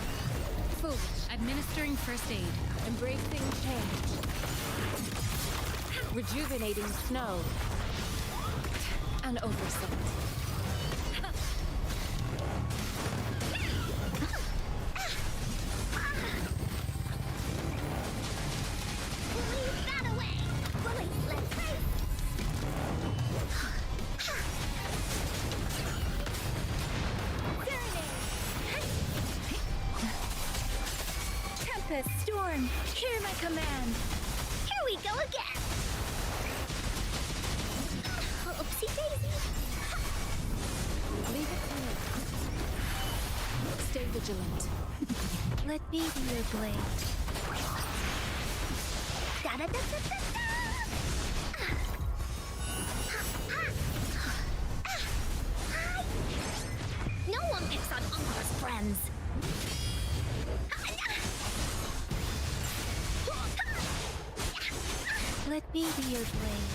Foolish. Administering first aid. Embracing change. Rejuvenating snow. An oversight. Woolly, that away! Woolly, let's race! Tempest, storm, hear my command. Here we go again. Oopsie daisy. Leave it to me. Stay vigilant. Let me be your blade. Da-da-da-da-da-da! No one picks on Ungar's friends. Let me be your blade.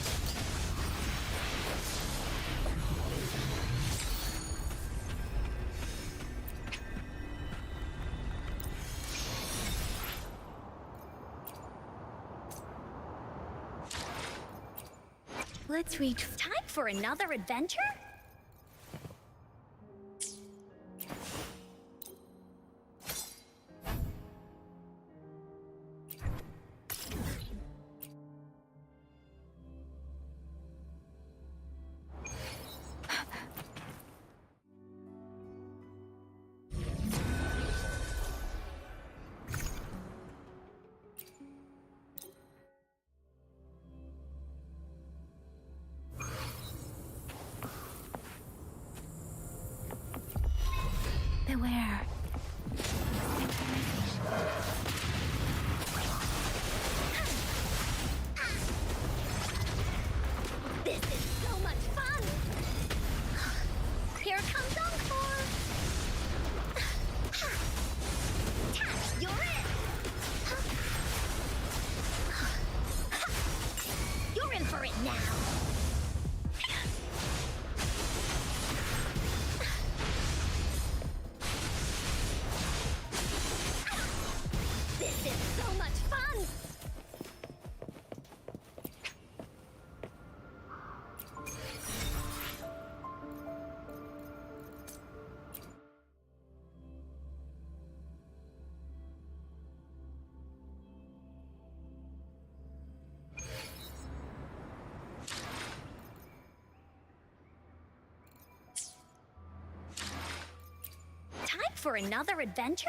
Let's reach. Time for another adventure? Beware. This is so much fun! Here comes Encore! Tap, you're in! You're in for it now! This is so much fun! Time for another adventure?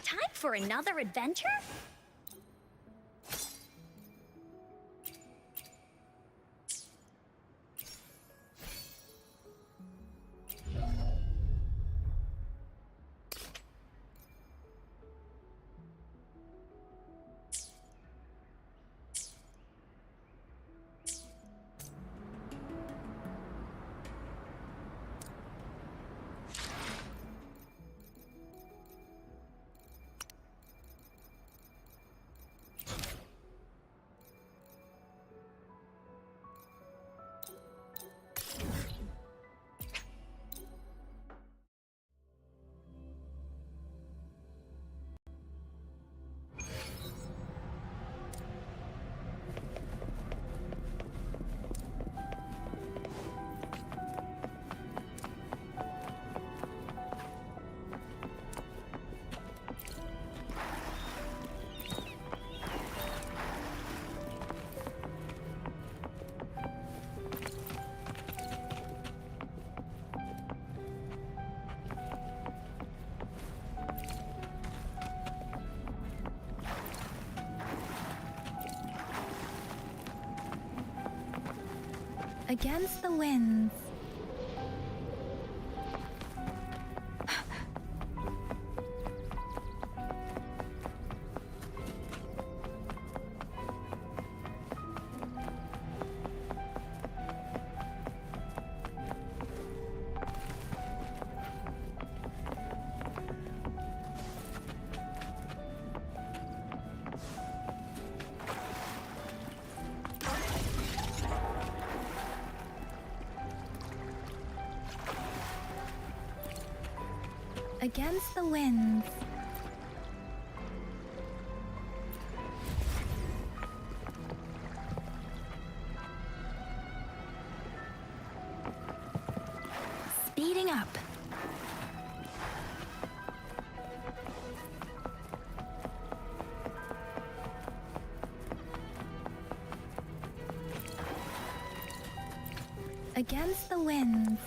Time for another adventure? Against the winds. Against the winds. Speeding up. Against the winds.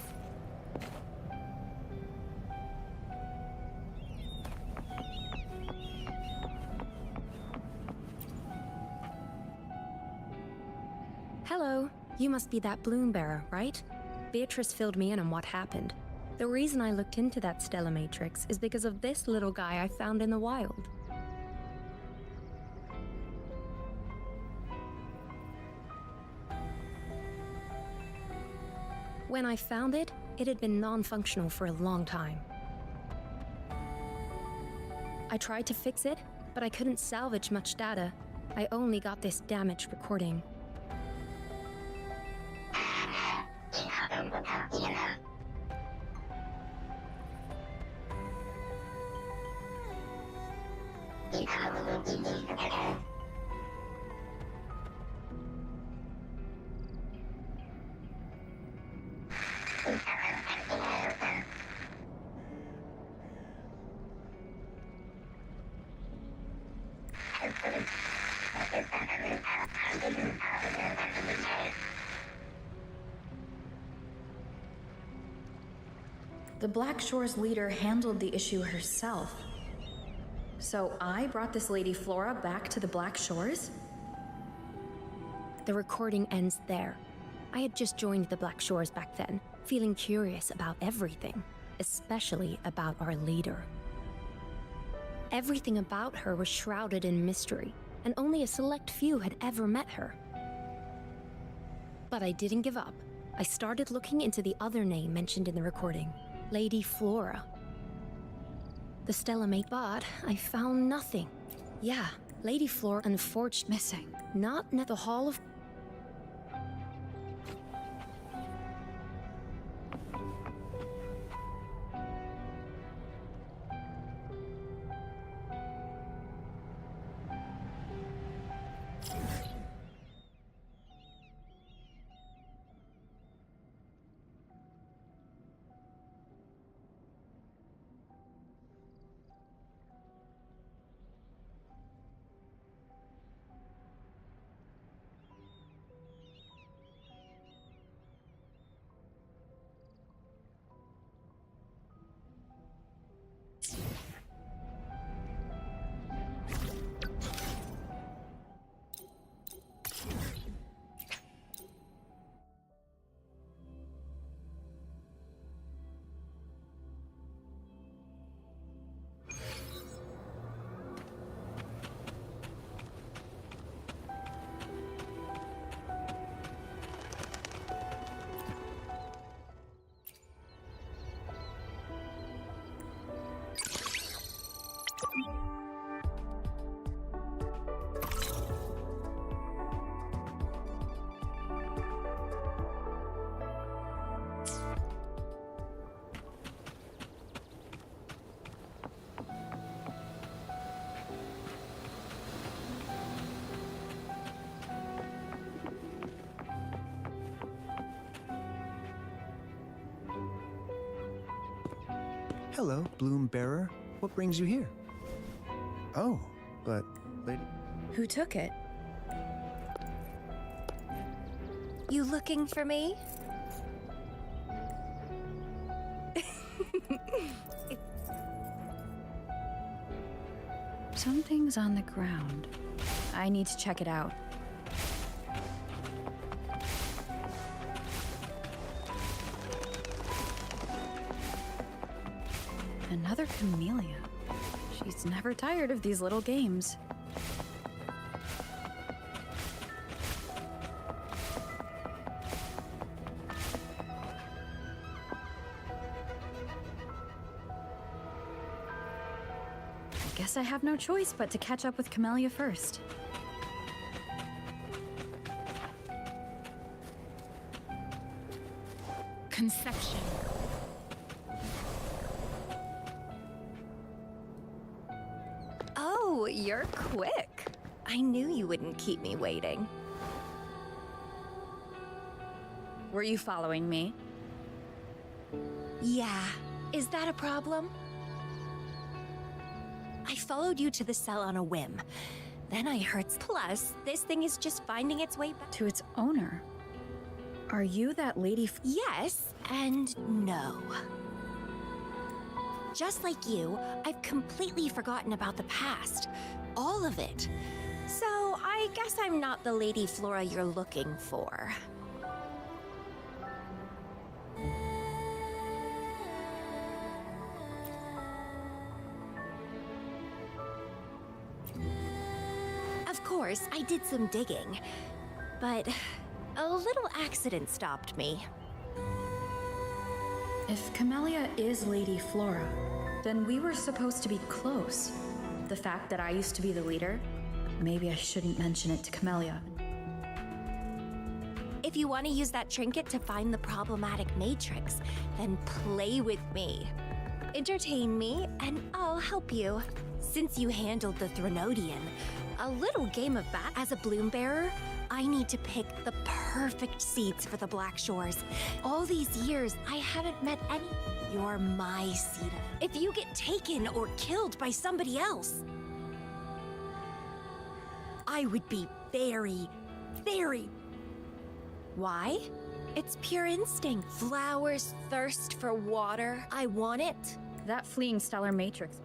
Hello. You must be that bloom bearer, right? Beatrice filled me in on what happened. The reason I looked into that Stella Matrix is because of this little guy I found in the wild. When I found it, it had been non-functional for a long time. I tried to fix it, but I couldn't salvage much data. I only got this damaged recording. The Black Shore's leader handled the issue herself. So I brought this Lady Flora back to the Black Shores? The recording ends there. I had just joined the Black Shores back then, feeling curious about everything, especially about our leader. Everything about her was shrouded in mystery, and only a select few had ever met her. But I didn't give up. I started looking into the other name mentioned in the recording, Lady Flora. The Stella mate, but I found nothing. Yeah, Lady Flora unfortunately missing. Not near the Hall of... Hello, Bloom Bearer. What brings you here? Oh, but lady... Who took it? You looking for me? Something's on the ground. I need to check it out. Another camellia. She's never tired of these little games. I guess I have no choice but to catch up with Camellia first. Conception. Oh, you're quick. I knew you wouldn't keep me waiting. Were you following me? Yeah. Is that a problem? I followed you to the cell on a whim. Then I heard... Plus, this thing is just finding its way back... To its owner. Are you that lady... Yes and no. Just like you, I've completely forgotten about the past. All of it. So, I guess I'm not the Lady Flora you're looking for. Of course, I did some digging, but a little accident stopped me. If Camellia is Lady Flora, then we were supposed to be close. The fact that I used to be the leader, maybe I shouldn't mention it to Camellia. If you want to use that trinket to find the problematic matrix, then play with me. Entertain me, and I'll help you. Since you handled the Threnodian, a little game of bat as a bloom bearer, I need to pick the perfect seeds for the Black Shores. All these years, I haven't met any. You're my seed. If you get taken or killed by somebody else... I would be very, very... Why? It's pure instinct. Flowers thirst for water. I want it. That fleeing stellar matrix.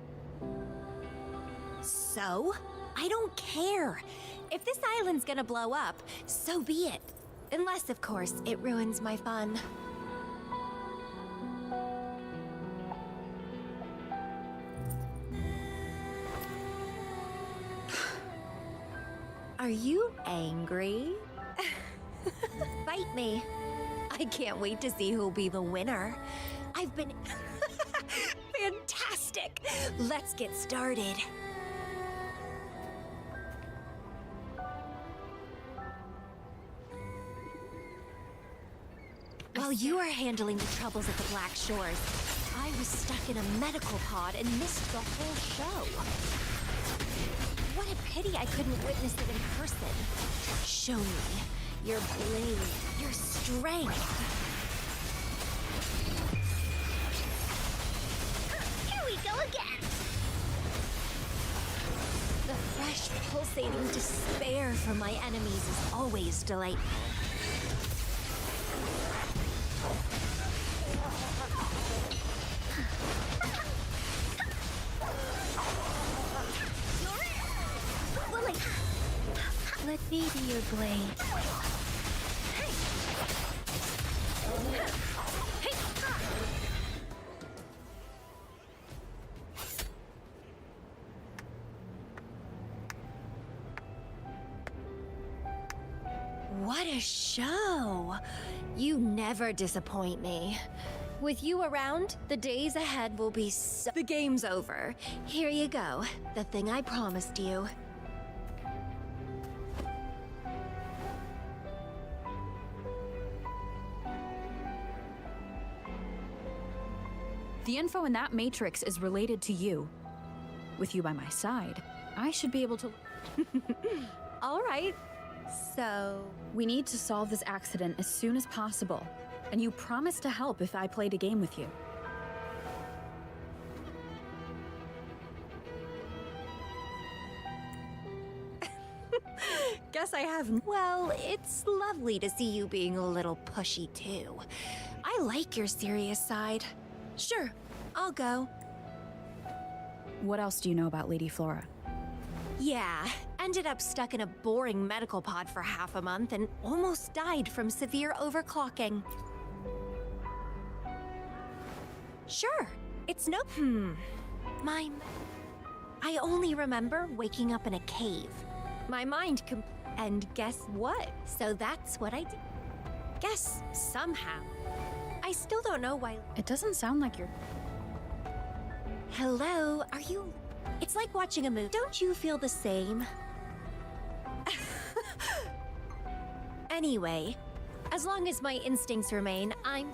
So? I don't care. If this island's gonna blow up, so be it. Unless, of course, it ruins my fun. Are you angry? Fight me. I can't wait to see who'll be the winner. I've been... Fantastic! Let's get started. While you were handling the troubles at the Black Shores, I was stuck in a medical pod and missed the whole show. What a pity I couldn't witness it in person. Show me your blade, your strength. Here we go again. The fresh, pulsating despair from my enemies is always delightful. Let me be your blade. What a show! You never disappoint me. With you around, the days ahead will be so... The game's over. Here you go. The thing I promised you. The info in that matrix is related to you. With you by my side, I should be able to... All right. So... We need to solve this accident as soon as possible. And you promised to help if I played a game with you. Guess I haven't. Well, it's lovely to see you being a little pushy, too. I like your serious side. Sure, I'll go. What else do you know about Lady Flora? Yeah, ended up stuck in a boring medical pod for half a month and almost died from severe overclocking. Sure, it's no... I only remember waking up in a cave. My mind and guess what? So that's what I did. Guess somehow. I still don't know why... It doesn't sound like you're... Hello, are you... It's like watching a movie. Don't you feel the same? Anyway, as long as my instincts remain, I'm...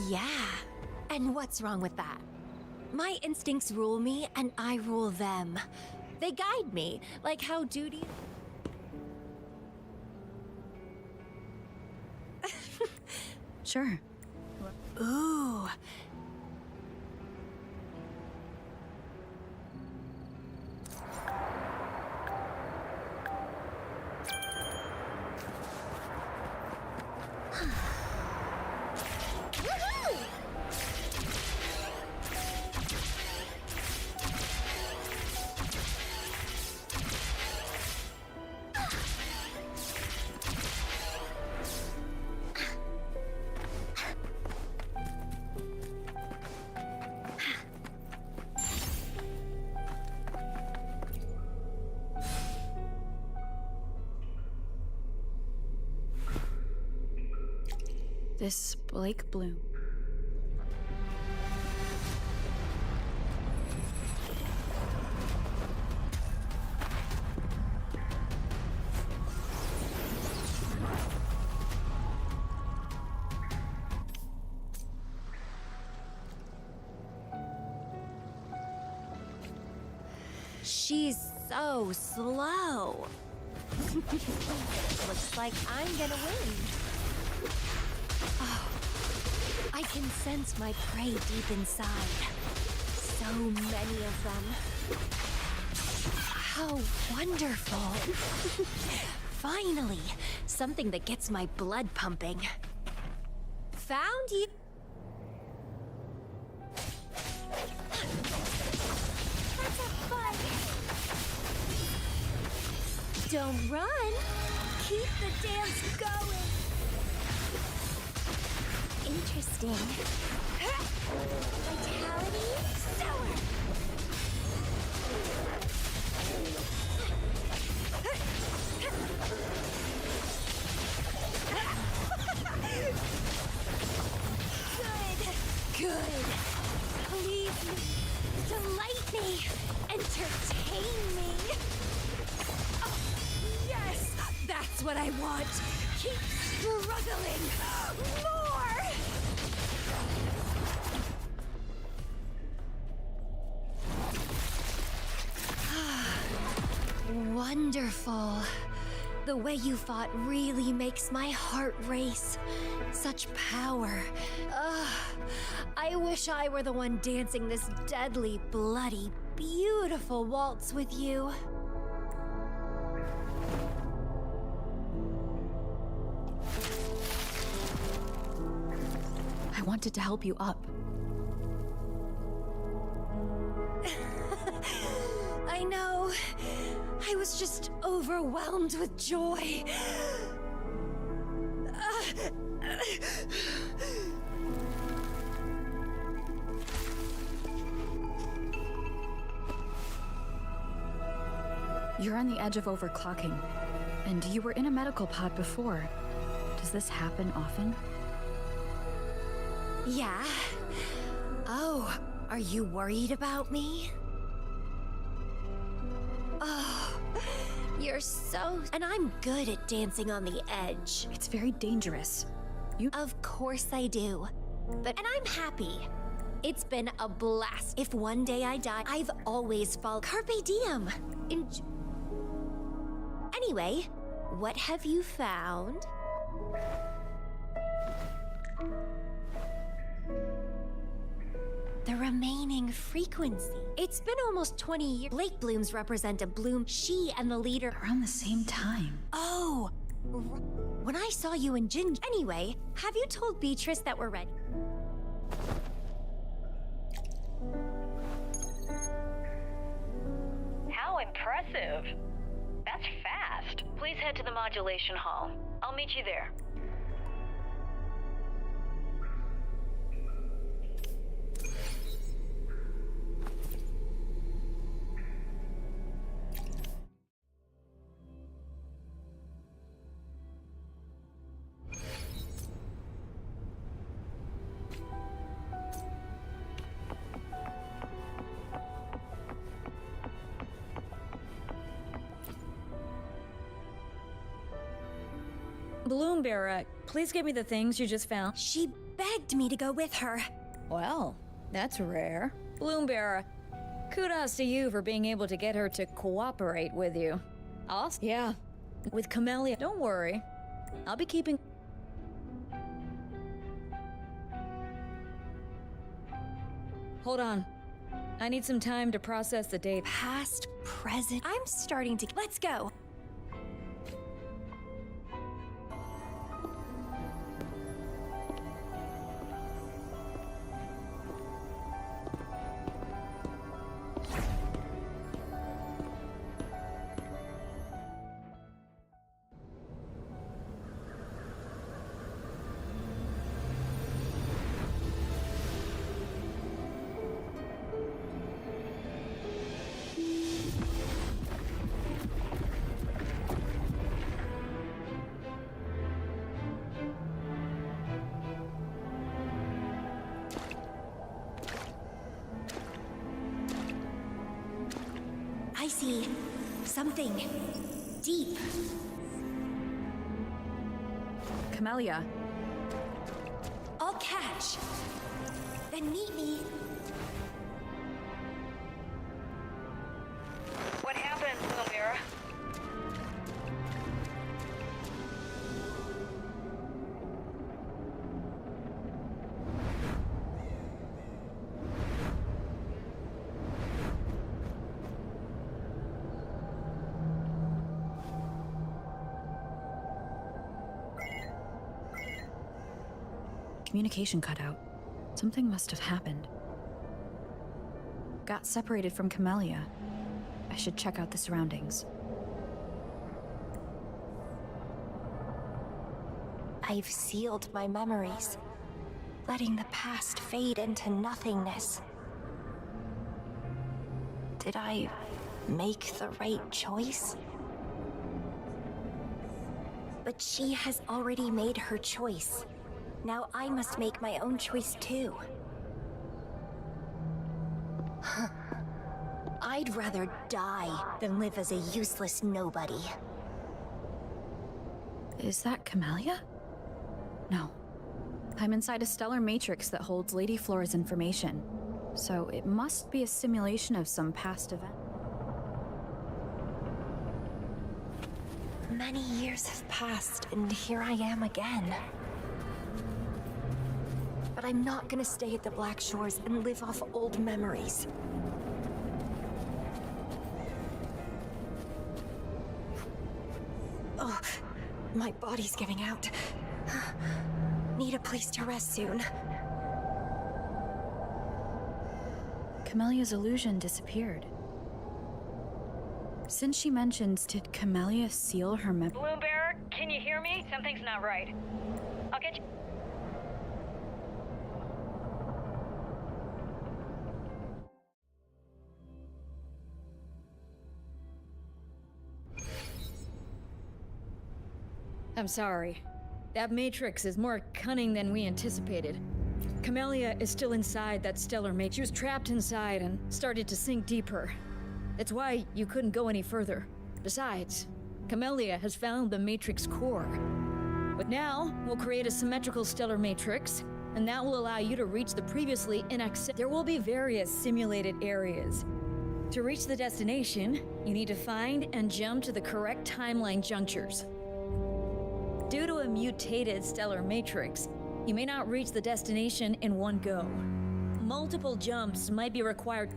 Yeah, and what's wrong with that? My instincts rule me, and I rule them. They guide me, like how duty... Sure. Ooh. This Blake Bloom. She's so slow. Looks like I'm gonna win. Oh, I can sense my prey deep inside. So many of them. How wonderful. Finally, something that gets my blood pumping. Found you. That's a fun. Don't run. Keep the dance going. Interesting. Vitality, sour. Good. Please, delight me. Entertain me. Oh, yes, that's what I want. Keep struggling. More. Wonderful. The way you fought really makes my heart race. Such power. I wish I were the one dancing this deadly, bloody, beautiful waltz with you. I wanted to help you up. I know. I was just overwhelmed with joy. You're on the edge of overclocking, and you were in a medical pod before. Does this happen often? Yeah. Oh, are you worried about me? Oh, you're so... And I'm good at dancing on the edge. It's very dangerous. Of course I do. And I'm happy. It's been a blast. If one day I die, I've always followed Carpe Diem. Anyway, what have you found? The remaining frequency. It's been almost 20 years. Lake blooms represent a bloom she and the leader around the same time. Oh, when I saw you in Ginger. Anyway, have you told Beatrice that we're ready? How impressive. That's fast. Please head to the modulation hall. I'll meet you there. Bloombearer, please give me the things you just found. She begged me to go with her. Well, that's rare. Bloombearer, kudos to you for being able to get her to cooperate with you. Awesome. Yeah, with Camellia. Don't worry. I'll be keeping... Hold on. I need some time to process the data. Past, present. I'm starting to... Let's go. I see something deep. Camellia. I'll catch. Then meet me. What happened, Lumira? Communication cut out. Something must have happened. Got separated from Camellia. I should check out the surroundings. I've sealed my memories, letting the past fade into nothingness. Did I make the right choice? But she has already made her choice. Now I must make my own choice too. I'd rather die than live as a useless nobody. Is that Camellia? No. I'm inside a stellar matrix that holds Lady Flora's information. So it must be a simulation of some past event. Many years have passed, and here I am again. But I'm not gonna stay at the Black Shores and live off old memories. Oh, my body's giving out. Need a place to rest soon. Camellia's illusion disappeared. Since she mentions, did Camellia seal her Bloom Bearer, can you hear me? Something's not right. I'll get you. I'm sorry. That matrix is more cunning than we anticipated. Camellia is still inside that stellar matrix. She was trapped inside and started to sink deeper. That's why you couldn't go any further. Besides, Camellia has found the matrix core. But now, we'll create a symmetrical stellar matrix, and that will allow you to reach the previously inaccessible. There will be various simulated areas. To reach the destination, you need to find and jump to the correct timeline junctures. Due to a mutated stellar matrix, you may not reach the destination in one go. Multiple jumps might be required.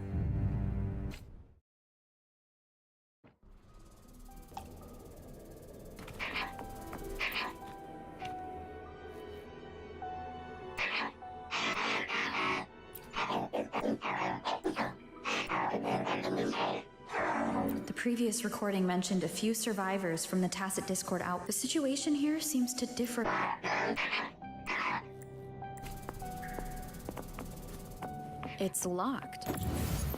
The previous recording mentioned a few survivors from the Tacit Discord out. The situation here seems to differ. It's locked.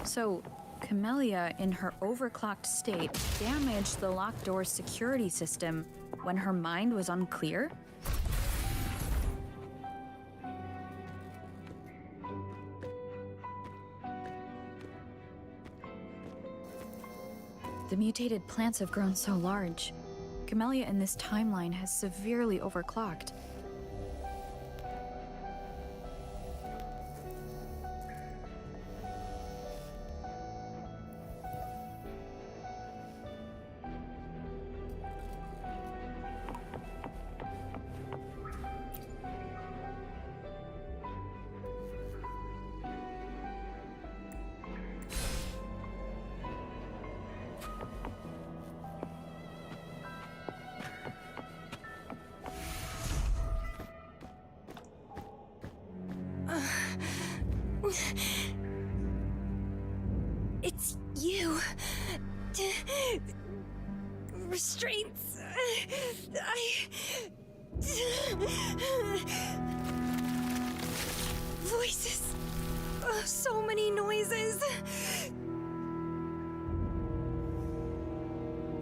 So, Camellia, in her overclocked state, damaged the locked door's security system when her mind was unclear? The mutated plants have grown so large. Camellia in this timeline has severely overclocked. It's you. Restraints. Voices. So many noises.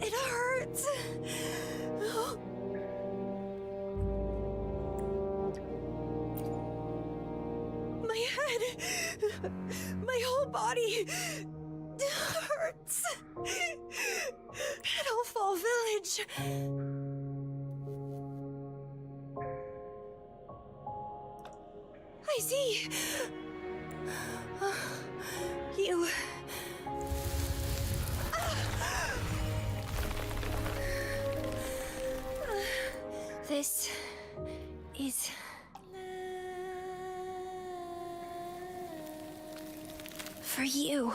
It hurts. My head. My whole body hurts. Hellfall Village. I see. You. This is for you.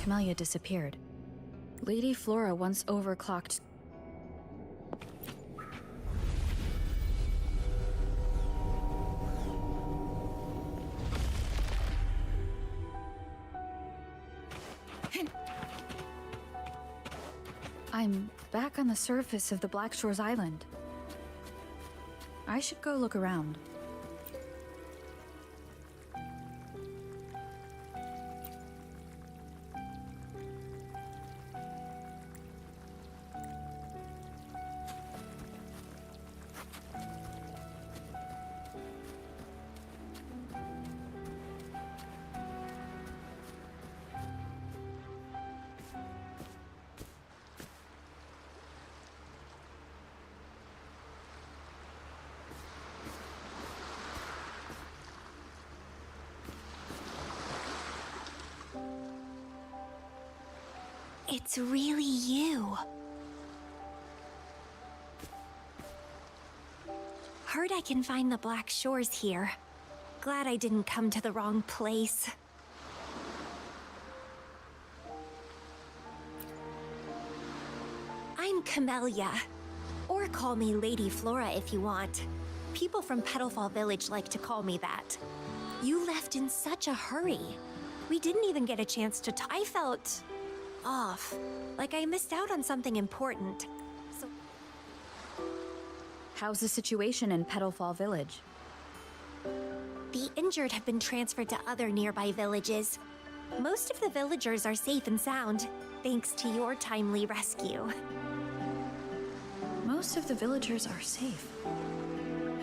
Camellia disappeared. Lady Flora once overclocked. I'm back on the surface of the Black Shores Island. I should go look around. It's really you. Heard I can find the Black Shores here. Glad I didn't come to the wrong place. I'm Camellia. Or call me Lady Flora if you want. People from Petalfall Village like to call me that. You left in such a hurry. We didn't even get a chance to I felt off. Like I missed out on something important. So How's the situation in Petalfall Village? the injured have been transferred to other nearby villages. Most of the villagers are safe and sound, thanks to your timely rescue. Most of the villagers are safe.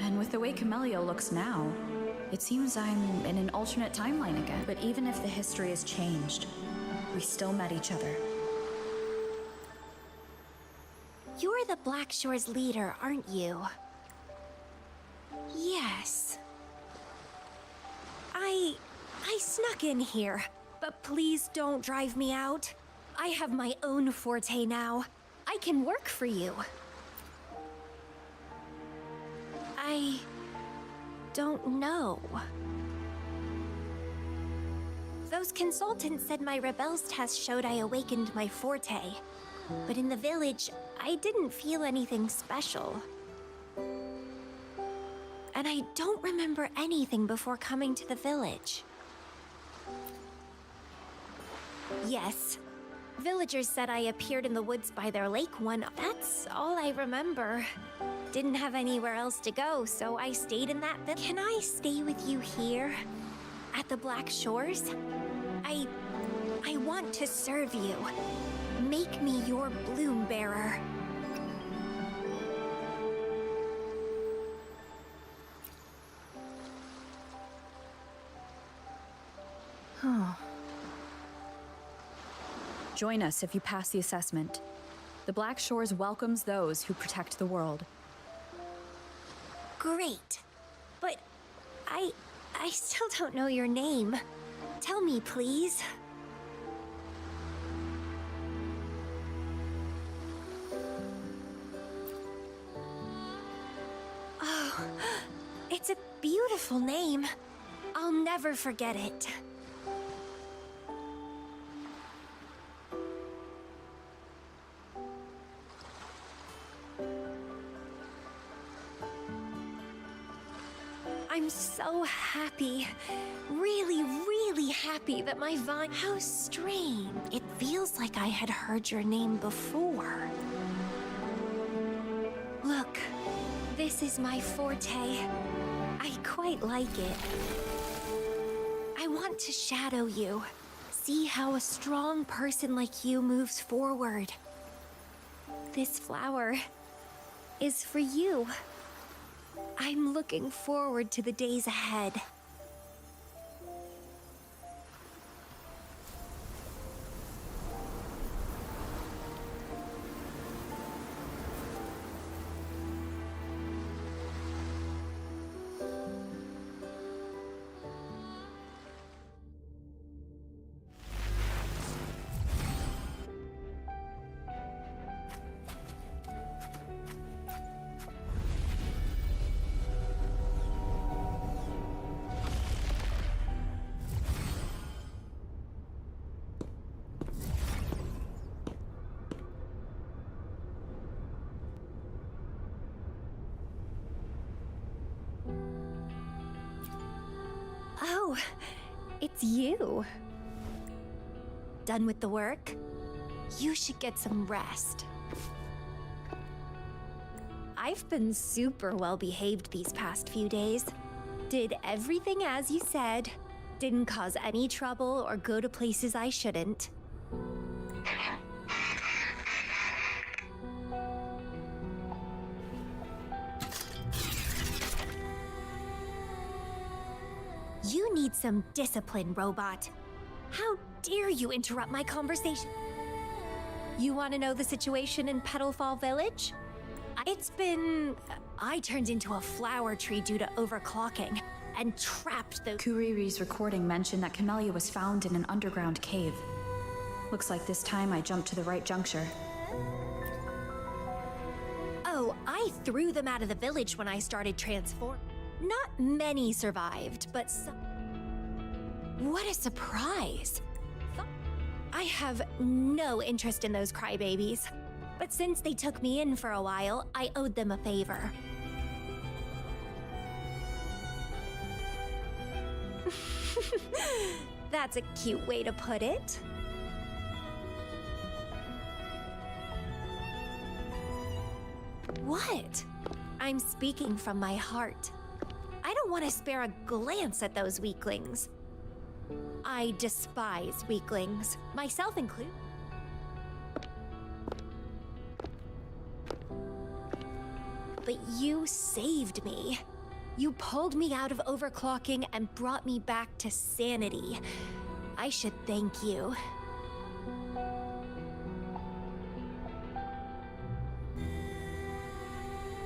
And with the way Camellia looks now, it seems I'm in an alternate timeline again. But even if the history has changed, we still met each other. You're the Black Shores leader, aren't you? Yes. I snuck in here, but please don't drive me out. I have my own forte now. I can work for you. I don't know. Those consultants said my rebels test showed I awakened my forte. But in the village, I didn't feel anything special. And I don't remember anything before coming to the village. Yes, villagers said I appeared in the woods by their lake That's all I remember. Didn't have anywhere else to go, so I stayed in that village. Can I stay with you here? At the Black Shores? I want to serve you. Make me your bloom bearer. Join us if you pass the assessment. The Black Shores welcomes those who protect the world. Great. But I still don't know your name. Tell me, please. Oh, it's a beautiful name. I'll never forget it. I'm so happy. Really, really happy that my vine... How strange. It feels like I had heard your name before. Look, this is my forte. I quite like it. I want to shadow you. See how a strong person like you moves forward. This flower is for you. I'm looking forward to the days ahead. Oh, it's you. Done with the work? You should get some rest. I've been super well behaved these past few days. Did everything as you said. Didn't cause any trouble or go to places I shouldn't. You need some discipline, robot. How dare you interrupt my conversation? You want to know the situation in Petalfall Village? It's been... I turned into a flower tree due to overclocking and trapped the... Kuriri's recording mentioned that Camellia was found in an underground cave. Looks like this time I jumped to the right juncture. Oh, I threw them out of the village when I started transforming. Not many survived, but some... What a surprise! I have no interest in those crybabies. But since they took me in for a while, I owed them a favor. That's a cute way to put it. What? I'm speaking from my heart. I don't want to spare a glance at those weaklings. I despise weaklings, myself included. But you saved me. You pulled me out of overclocking and brought me back to sanity. I should thank you.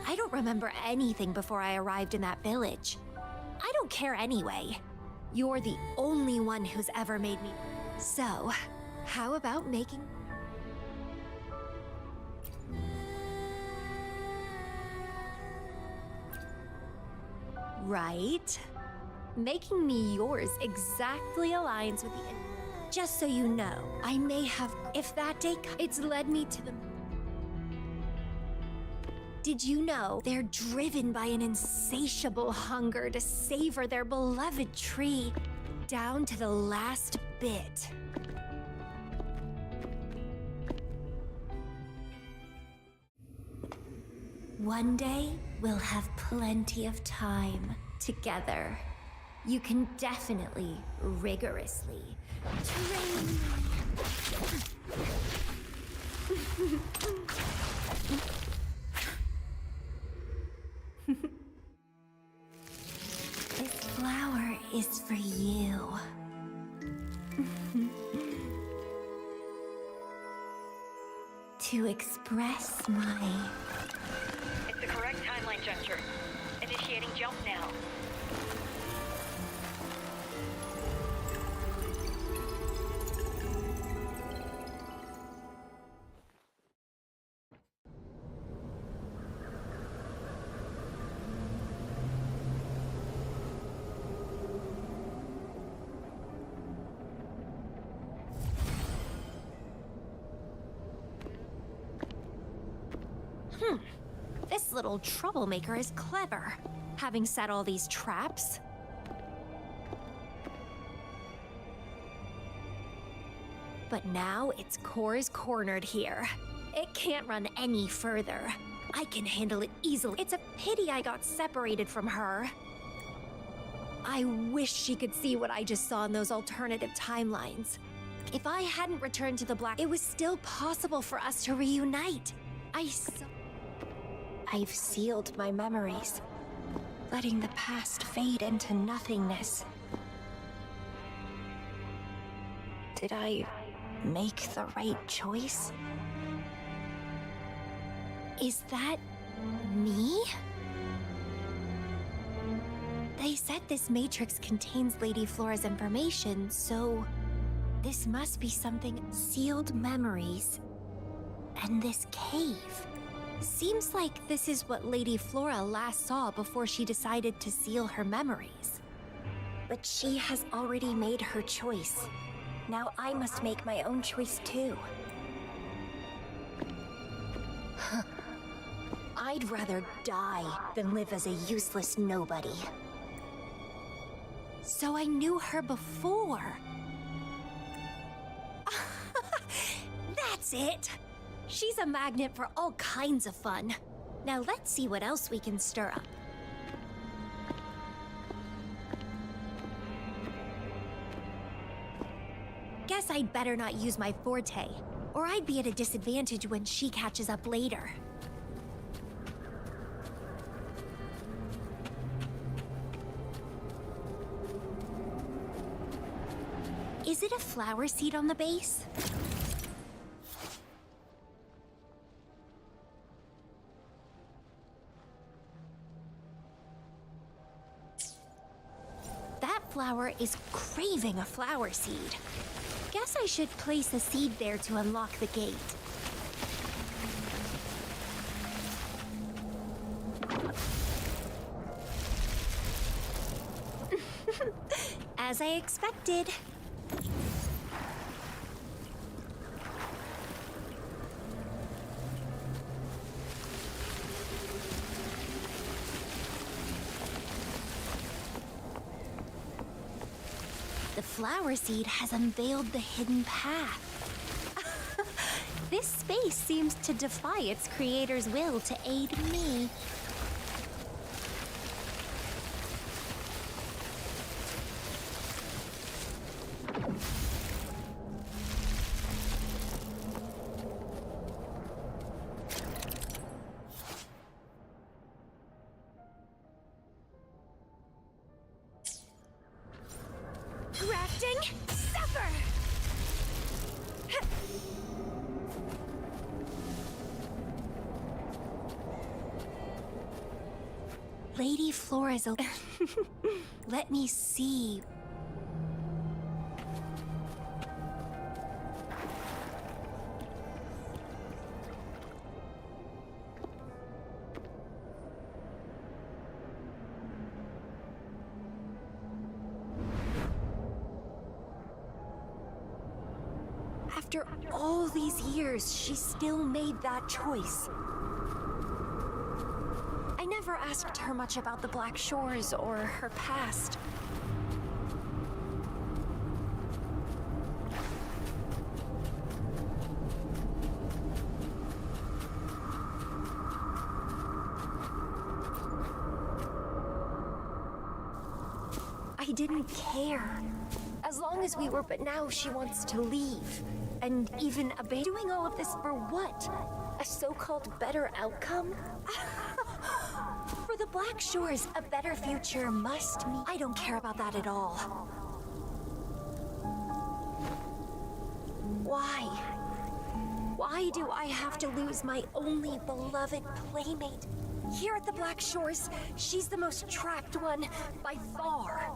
I don't remember anything before I arrived in that village. I don't care anyway. You're the only one who's ever made me... So, how about making... Right. Making me yours exactly aligns with the... Just so you know, I may have... If that day... It's led me to the... Did you know they're driven by an insatiable hunger to savor their beloved tree down to the last bit? One day, we'll have plenty of time together. You can definitely, rigorously train me. This flower is for you. To express my... It's the correct timeline juncture. Initiating jump now. This little troublemaker is clever, having set all these traps. But now its core is cornered here. It can't run any further. I can handle it easily. It's a pity I got separated from her. I wish she could see what I just saw in those alternative timelines. If I hadn't returned to the Black, it was still possible for us to reunite. I've sealed my memories, letting the past fade into nothingness. Did I make the right choice? Is that me? They said this matrix contains Lady Flora's information, so this must be something. Sealed memories and this cave. Seems like this is what Lady Flora last saw before she decided to seal her memories. But she has already made her choice. Now I must make my own choice too. I'd rather die than live as a useless nobody. So I knew her before. That's it! She's a magnet for all kinds of fun. Now let's see what else we can stir up. Guess I'd better not use my forte, or I'd be at a disadvantage when she catches up later. Is it a flower seed on the base? That flower is craving a flower seed. Guess I should place a seed there to unlock the gate. As I expected. The flower seed has unveiled the hidden path. This space seems to defy its creator's will to aid me. Crafting, suffer! Lady Flora's a... Let me see. After all these years, she still made that choice. I never asked her much about the Black Shores or her past. I didn't care. As long as we were, but now she wants to leave. And even doing all of this for what? A so-called better outcome? For the Black Shores, a better future must mean... I don't care about that at all. Why? Why do I have to lose my only beloved playmate? Here at the Black Shores, she's the most trapped one by far.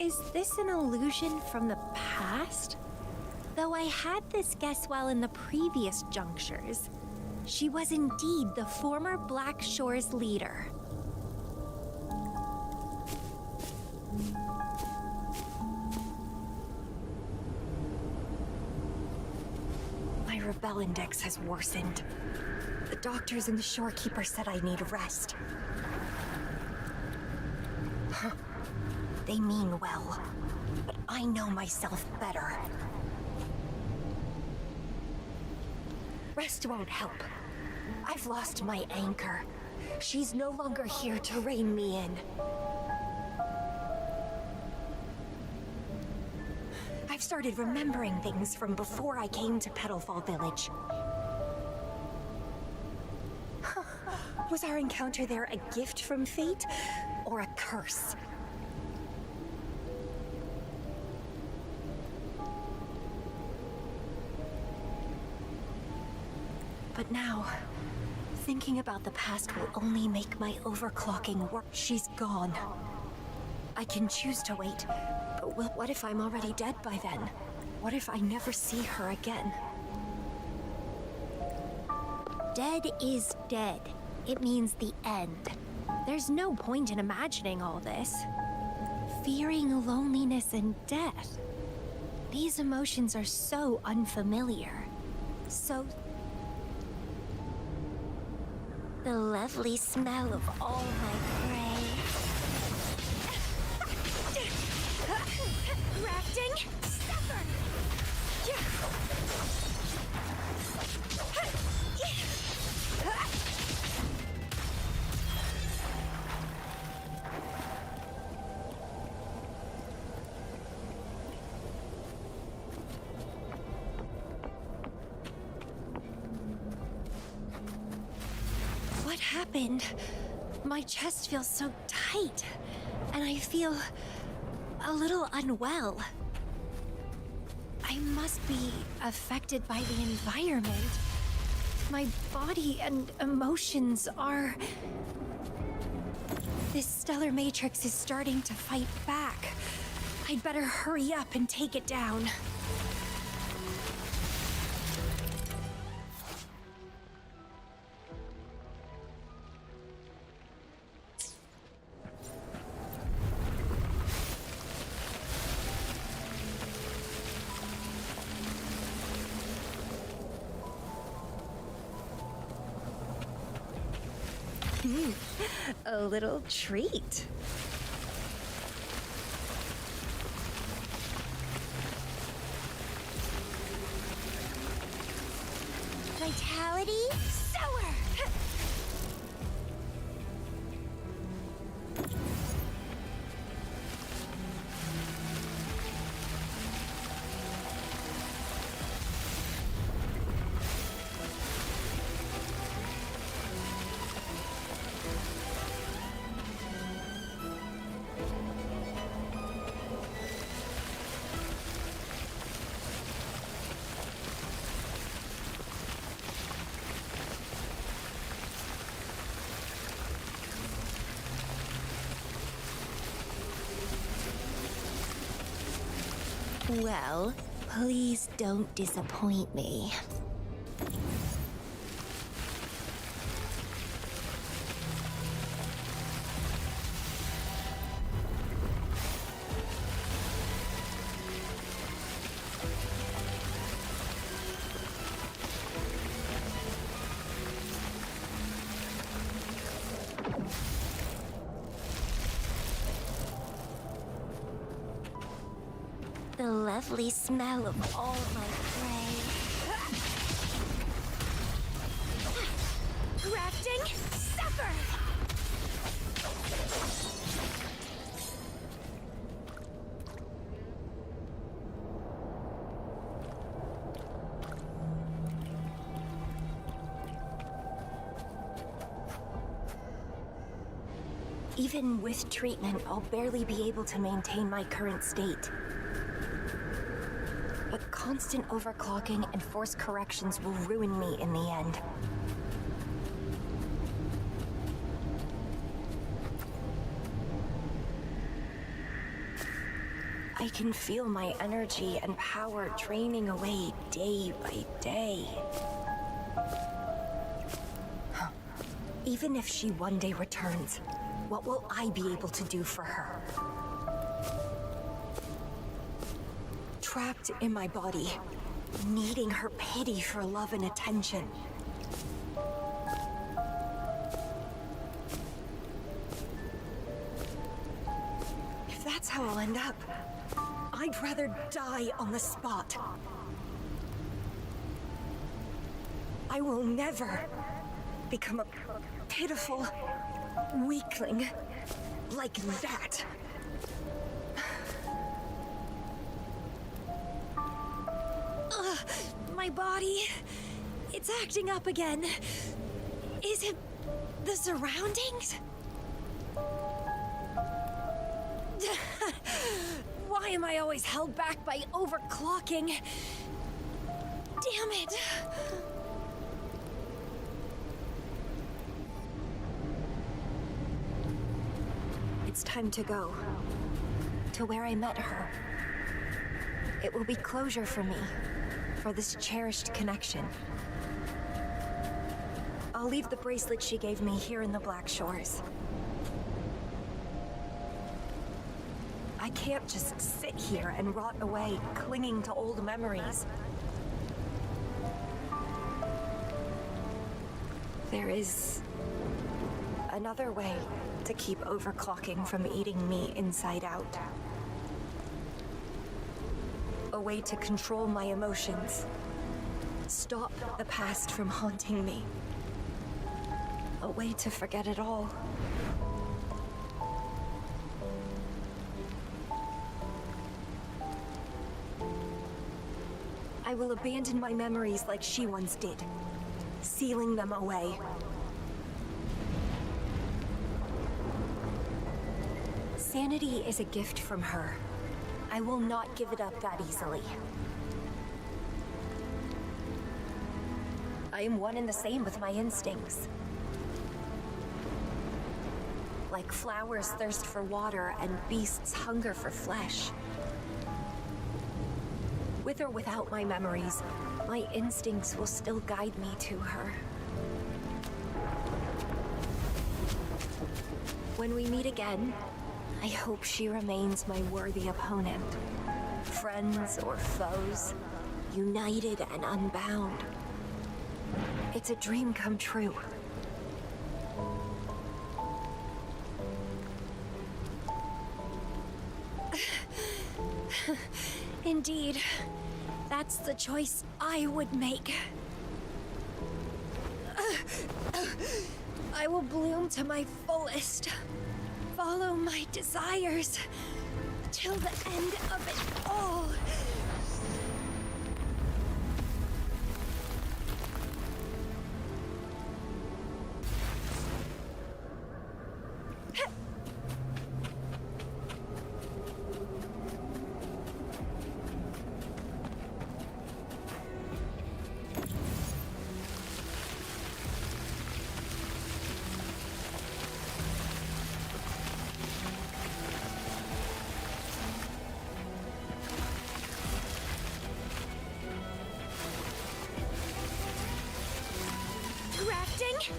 Is this an illusion from the past? Though I had this guess while in the previous junctures, she was indeed the former Black Shores leader. My rebel index has worsened. The doctors and the shorekeeper said I need rest. They mean well, but I know myself better. Rest won't help. I've lost my anchor. She's no longer here to rein me in. I've started remembering things from before I came to Petalfall Village. Was our encounter there a gift from fate or a curse? But now, thinking about the past will only make my overclocking work. She's gone. I can choose to wait, but what if I'm already dead by then? What if I never see her again? Dead is dead. It means the end. There's no point in imagining all this. Fearing loneliness and death. These emotions are so unfamiliar. So... The lovely smell of all my prey. Rafting? Suffer! What happened? My chest feels so tight, and I feel a little unwell. I must be affected by the environment. My body and emotions are... This stellar matrix is starting to fight back. I'd better hurry up and take it down. A little treat. Vitality sour. Well, please don't disappoint me. The lovely smell of all my prey. Rafting? Suffer! Even with treatment, I'll barely be able to maintain my current state. But constant overclocking and forced corrections will ruin me in the end. I can feel my energy and power draining away day by day. Even if she one day returns, what will I be able to do for her? Trapped in my body, needing her pity for love and attention. If that's how I'll end up, I'd rather die on the spot. I will never become a pitiful weakling like that. My body, it's acting up again. Is it the surroundings? Why am I always held back by overclocking? Damn it! It's time to go. To where I met her. It will be closure for me. For this cherished connection. I'll leave the bracelet she gave me here in the Black Shores. I can't just sit here and rot away, clinging to old memories. There is Another way to keep overclocking from eating me inside out. A way to control my emotions. Stop the past from haunting me. A way to forget it all. I will abandon my memories like she once did, sealing them away. Sanity is a gift from her. I will not give it up that easily. I am one and the same with my instincts. Like flowers thirst for water and beasts hunger for flesh. With or without my memories, my instincts will still guide me to her. When we meet again, I hope she remains my worthy opponent. Friends or foes, united and unbound. It's a dream come true. Indeed, that's the choice I would make. I will bloom to my fullest. Follow my desires till the end of it all.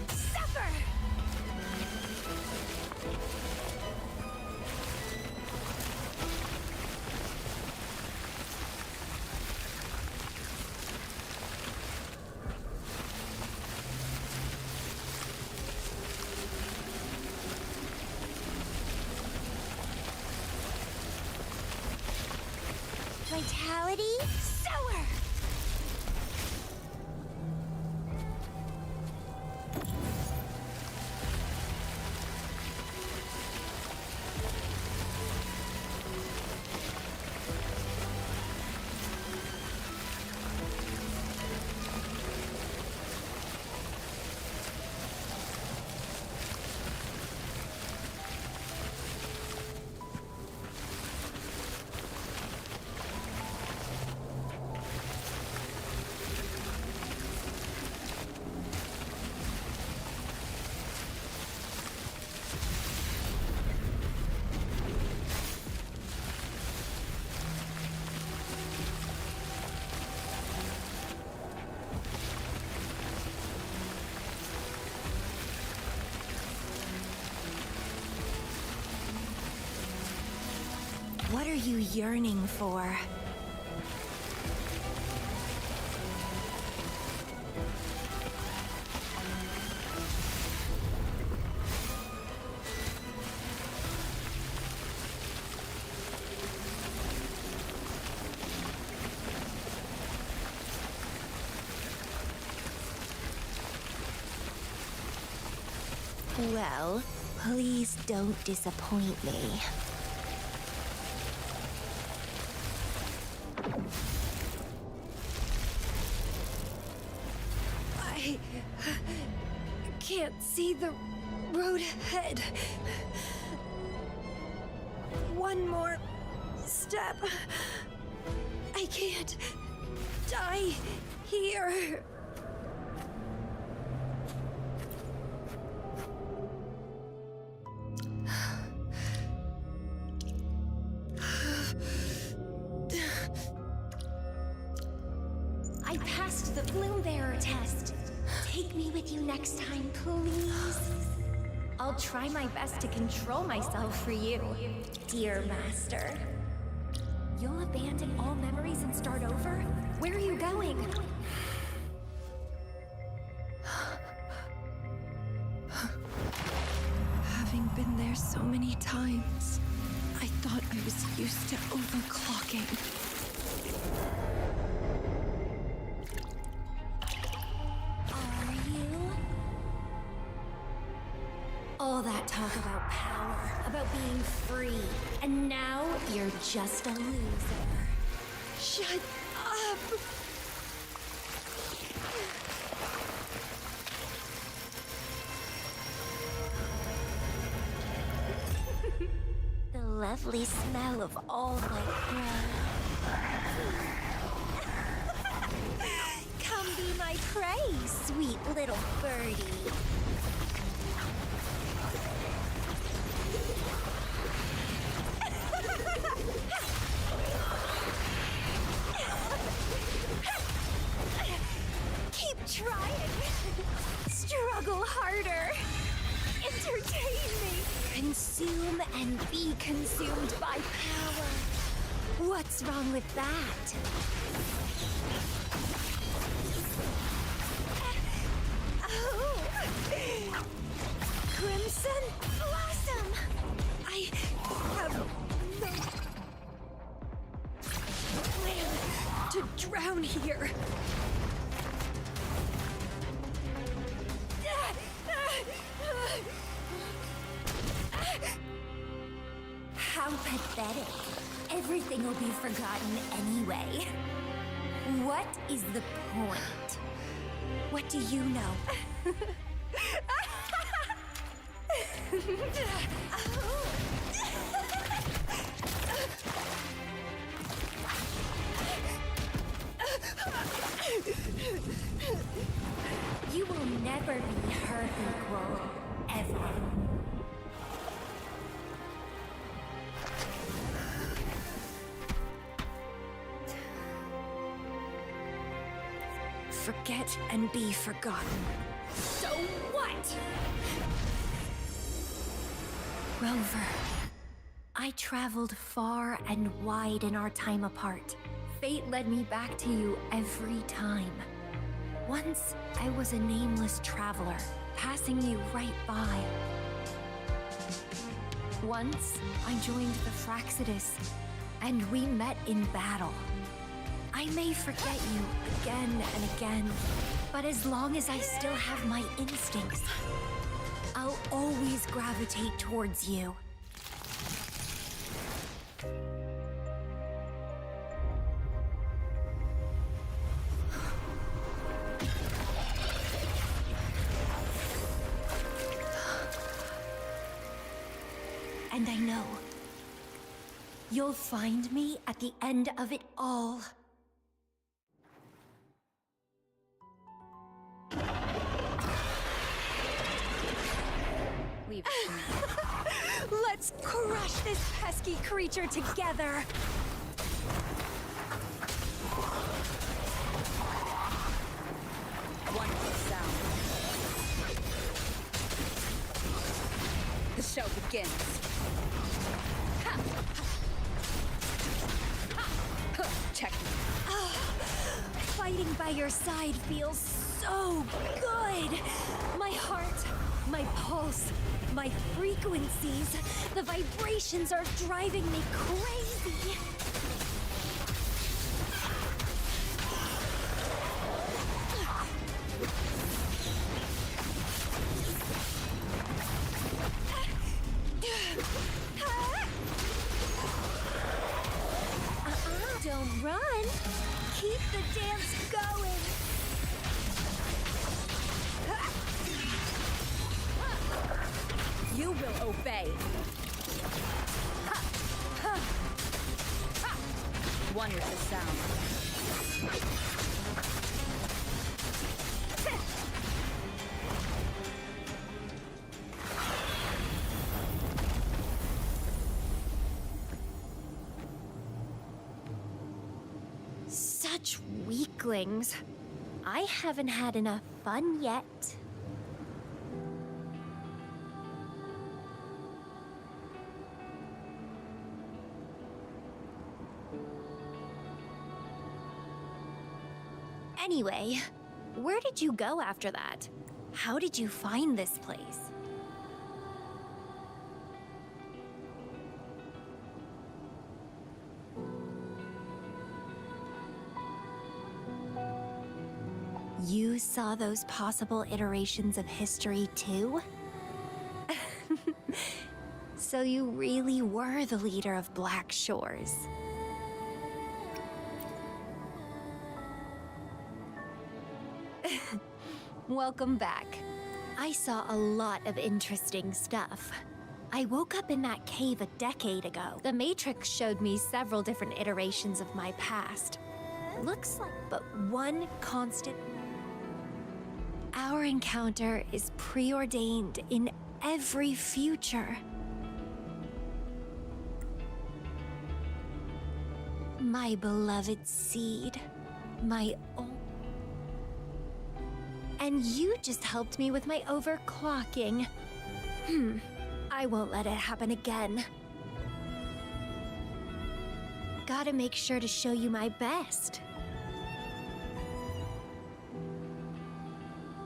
Suffer! Vitality, sour! What are you yearning for? Well, please don't disappoint me. I can't see the road ahead. One more step. I can't die here. I passed the Bloom Bearer test. Take me with you next time, please. I'll try my best to control myself for you, dear master. You'll abandon all memories and start over? Where are you going? been there so many times. I thought I was used to overclocking. Are you? All that talk about power, about being free, and now you're just a loser. Shut up! The lovely smell of all my prey. Come be my prey, sweet little birdie. Keep trying. Struggle harder. Entertain me. Consume and be consumed by power. What's wrong with that? Oh! Crimson Blossom! I have no plan to drown here. How pathetic. Everything will be forgotten anyway. What is the point? What do you know? You will never be her equal, ever. Forget and be forgotten. So what? Rover, I traveled far and wide in our time apart. Fate led me back to you every time. Once, I was a nameless traveler, passing you right by. Once, I joined the Fraxidus, and we met in battle. I may forget you again and again, but as long as I still have my instincts, I'll always gravitate towards you. And I know you'll find me at the end of it all. Leave it to me. Let's crush this pesky creature together. Wonderful sound. The show begins. Ha! Ha! Ha! Check me. Fighting by your side feels so good. My heart, my pulse, my frequencies, the vibrations are driving me crazy. Don't run. Keep the dance going. You will obey. Ha! Ha! Ha! Wonderful sound. Such weaklings. I haven't had enough fun yet. Anyway, where did you go after that? How did you find this place? saw those possible iterations of history too? So you really were the leader of Black Shores. Welcome back. I saw a lot of interesting stuff. I woke up in that cave a decade ago. The Matrix showed me several different iterations of my past. Looks like but one constant. Our encounter is preordained in every future. My beloved seed, my own. And you just helped me with my overclocking. I won't let it happen again. Gotta make sure to show you my best.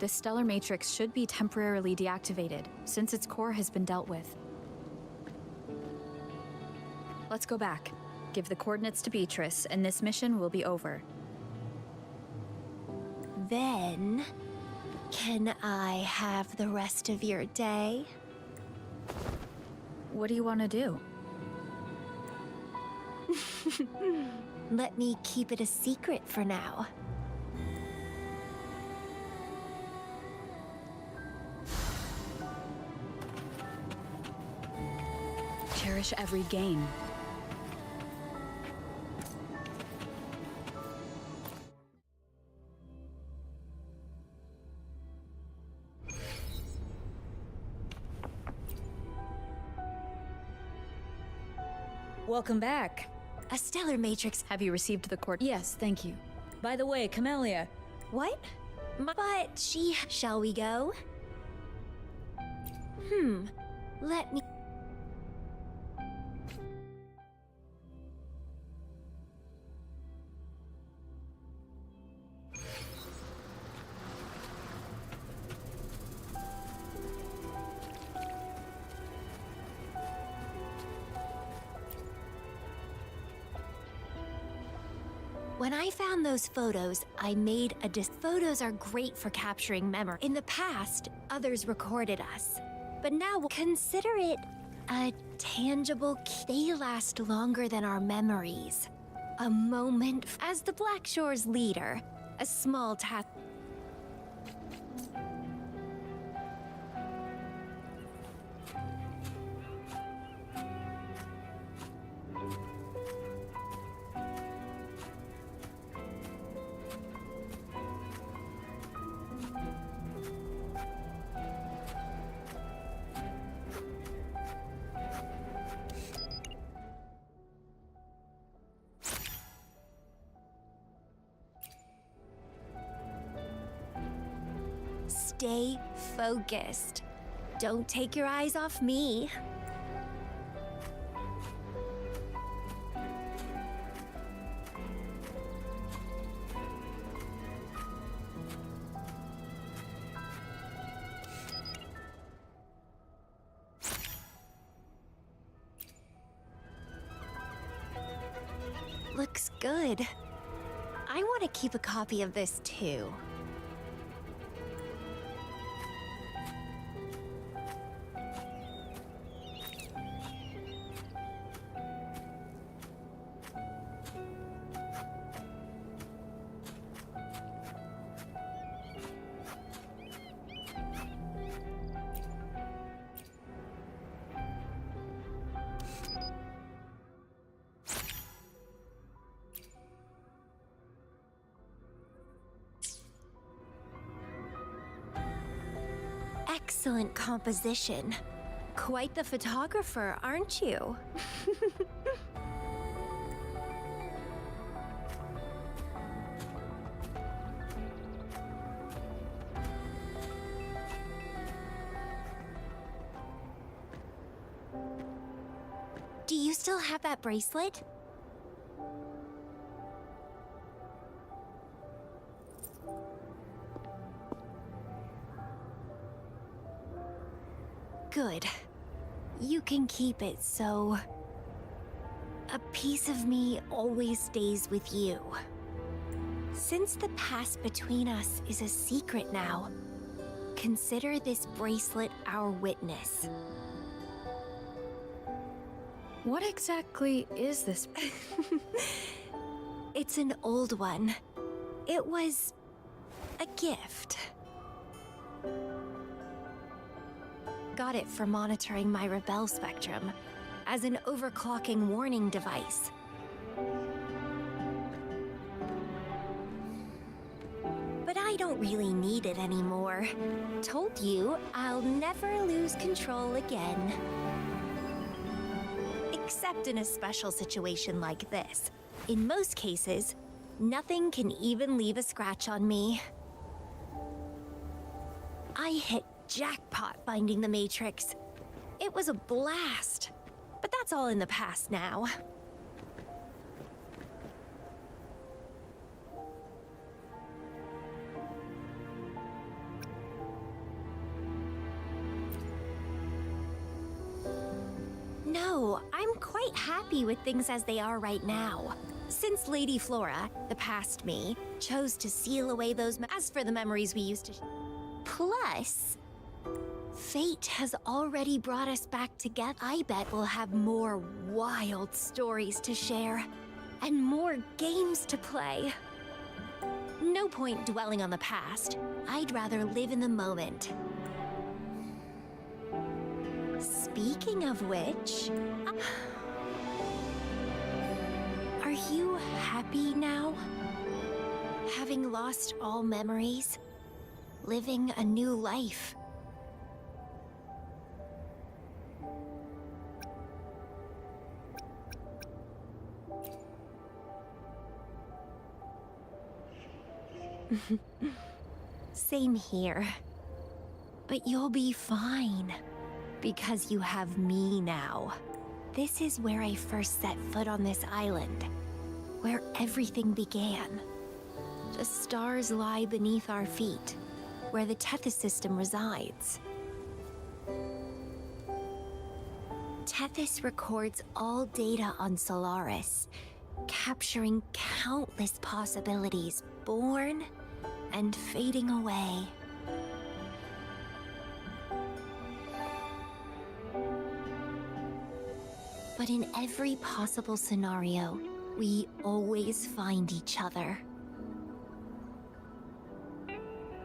The stellar matrix should be temporarily deactivated, since its core has been dealt with. Let's go back. Give the coordinates to Beatrice, and this mission will be over. Then, can I have the rest of your day? What do you want to do? Let me keep it a secret for now. Cherish every gain. Welcome back. A stellar matrix. Have you received the cord? Yes, thank you. By the way, Camellia. What? But she... Shall we go? Let me... When I found those photos, I made a Photos are great for capturing memory. In the past, others recorded us. But now, consider it a tangible key. They last longer than our memories. A moment as the Black Shores leader. A small task. Stay focused. Don't take your eyes off me. Looks good. I want to keep a copy of this too. Excellent composition. Quite the photographer, aren't you? Do you still have that bracelet? Good. You can keep it, so... a piece of me always stays with you. Since the past between us is a secret now, consider this bracelet our witness. What exactly is this? It's an old one. It was a gift. Got it for monitoring my rebel spectrum as an overclocking warning device. But I don't really need it anymore. Told you, I'll never lose control again. Except in a special situation like this. In most cases, nothing can even leave a scratch on me. I hit jackpot finding the Matrix. It was a blast. But that's all in the past now. No, I'm quite happy with things as they are right now. Since Lady Flora, the past me, chose to seal away those as for the memories we used to Plus, fate has already brought us back together. I bet we'll have more wild stories to share, and more games to play. No point dwelling on the past. I'd rather live in the moment. Speaking of which, are you happy now? Having lost all memories, living a new life. Same here. But you'll be fine. Because you have me now. This is where I first set foot on this island. Where everything began. The stars lie beneath our feet. Where the Tethys system resides. Tethys records all data on Solaris, capturing countless possibilities born and fading away. But in every possible scenario, we always find each other.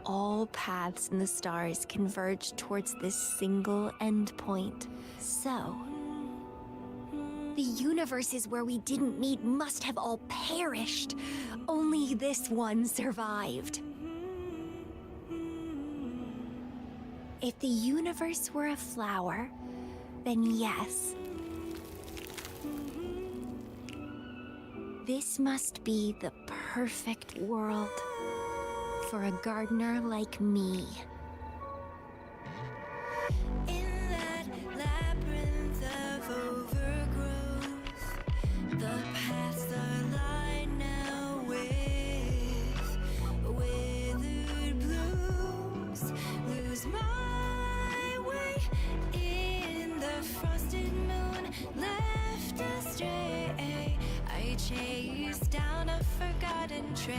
All paths in the stars converge towards this single endpoint. So, the universes where we didn't meet must have all perished. Only this one survived. If the universe were a flower, then yes. This must be the perfect world for a gardener like me. In that labyrinth of overgrowth, the paths are lined now with withered blooms. Lose my way in the frosted moon, left astray. I chase down a forgotten trail.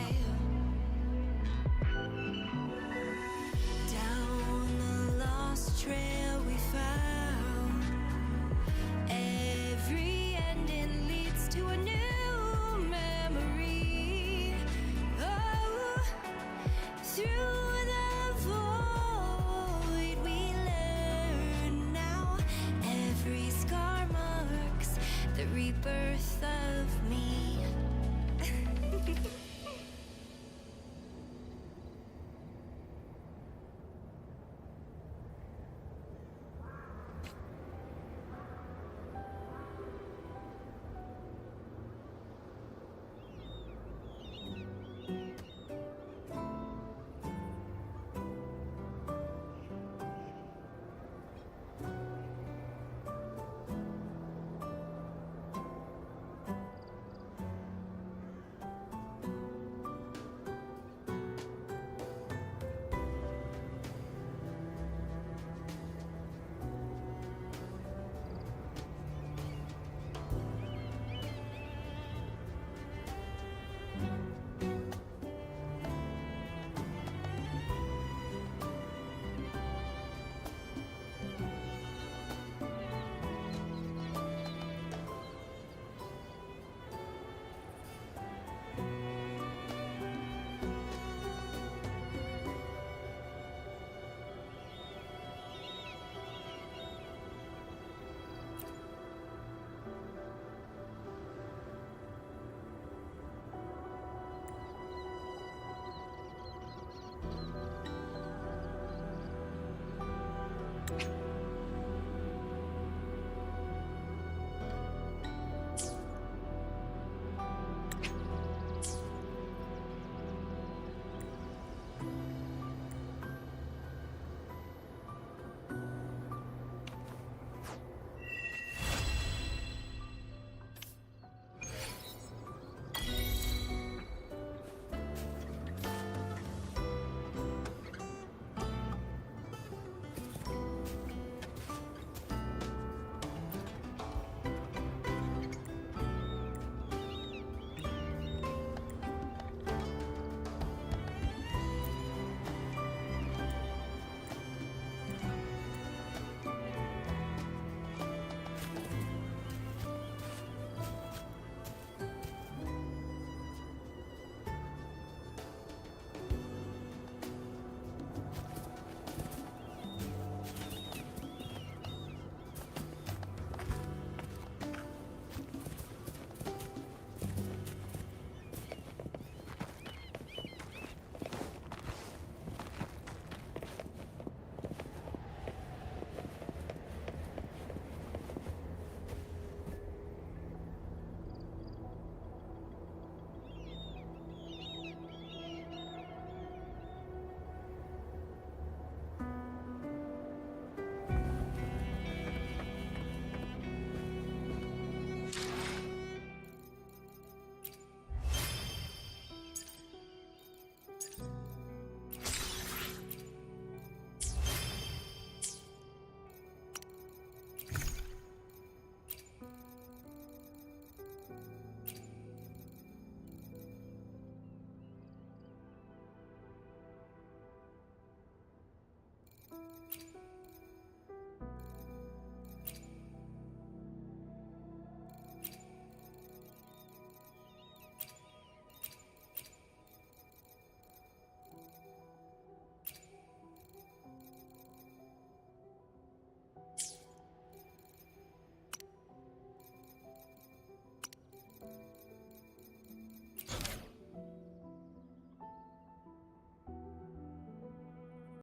Down the lost trail we found. Every ending leads to a new memory. Oh, through the void we learn now. Every scar marks the rebirth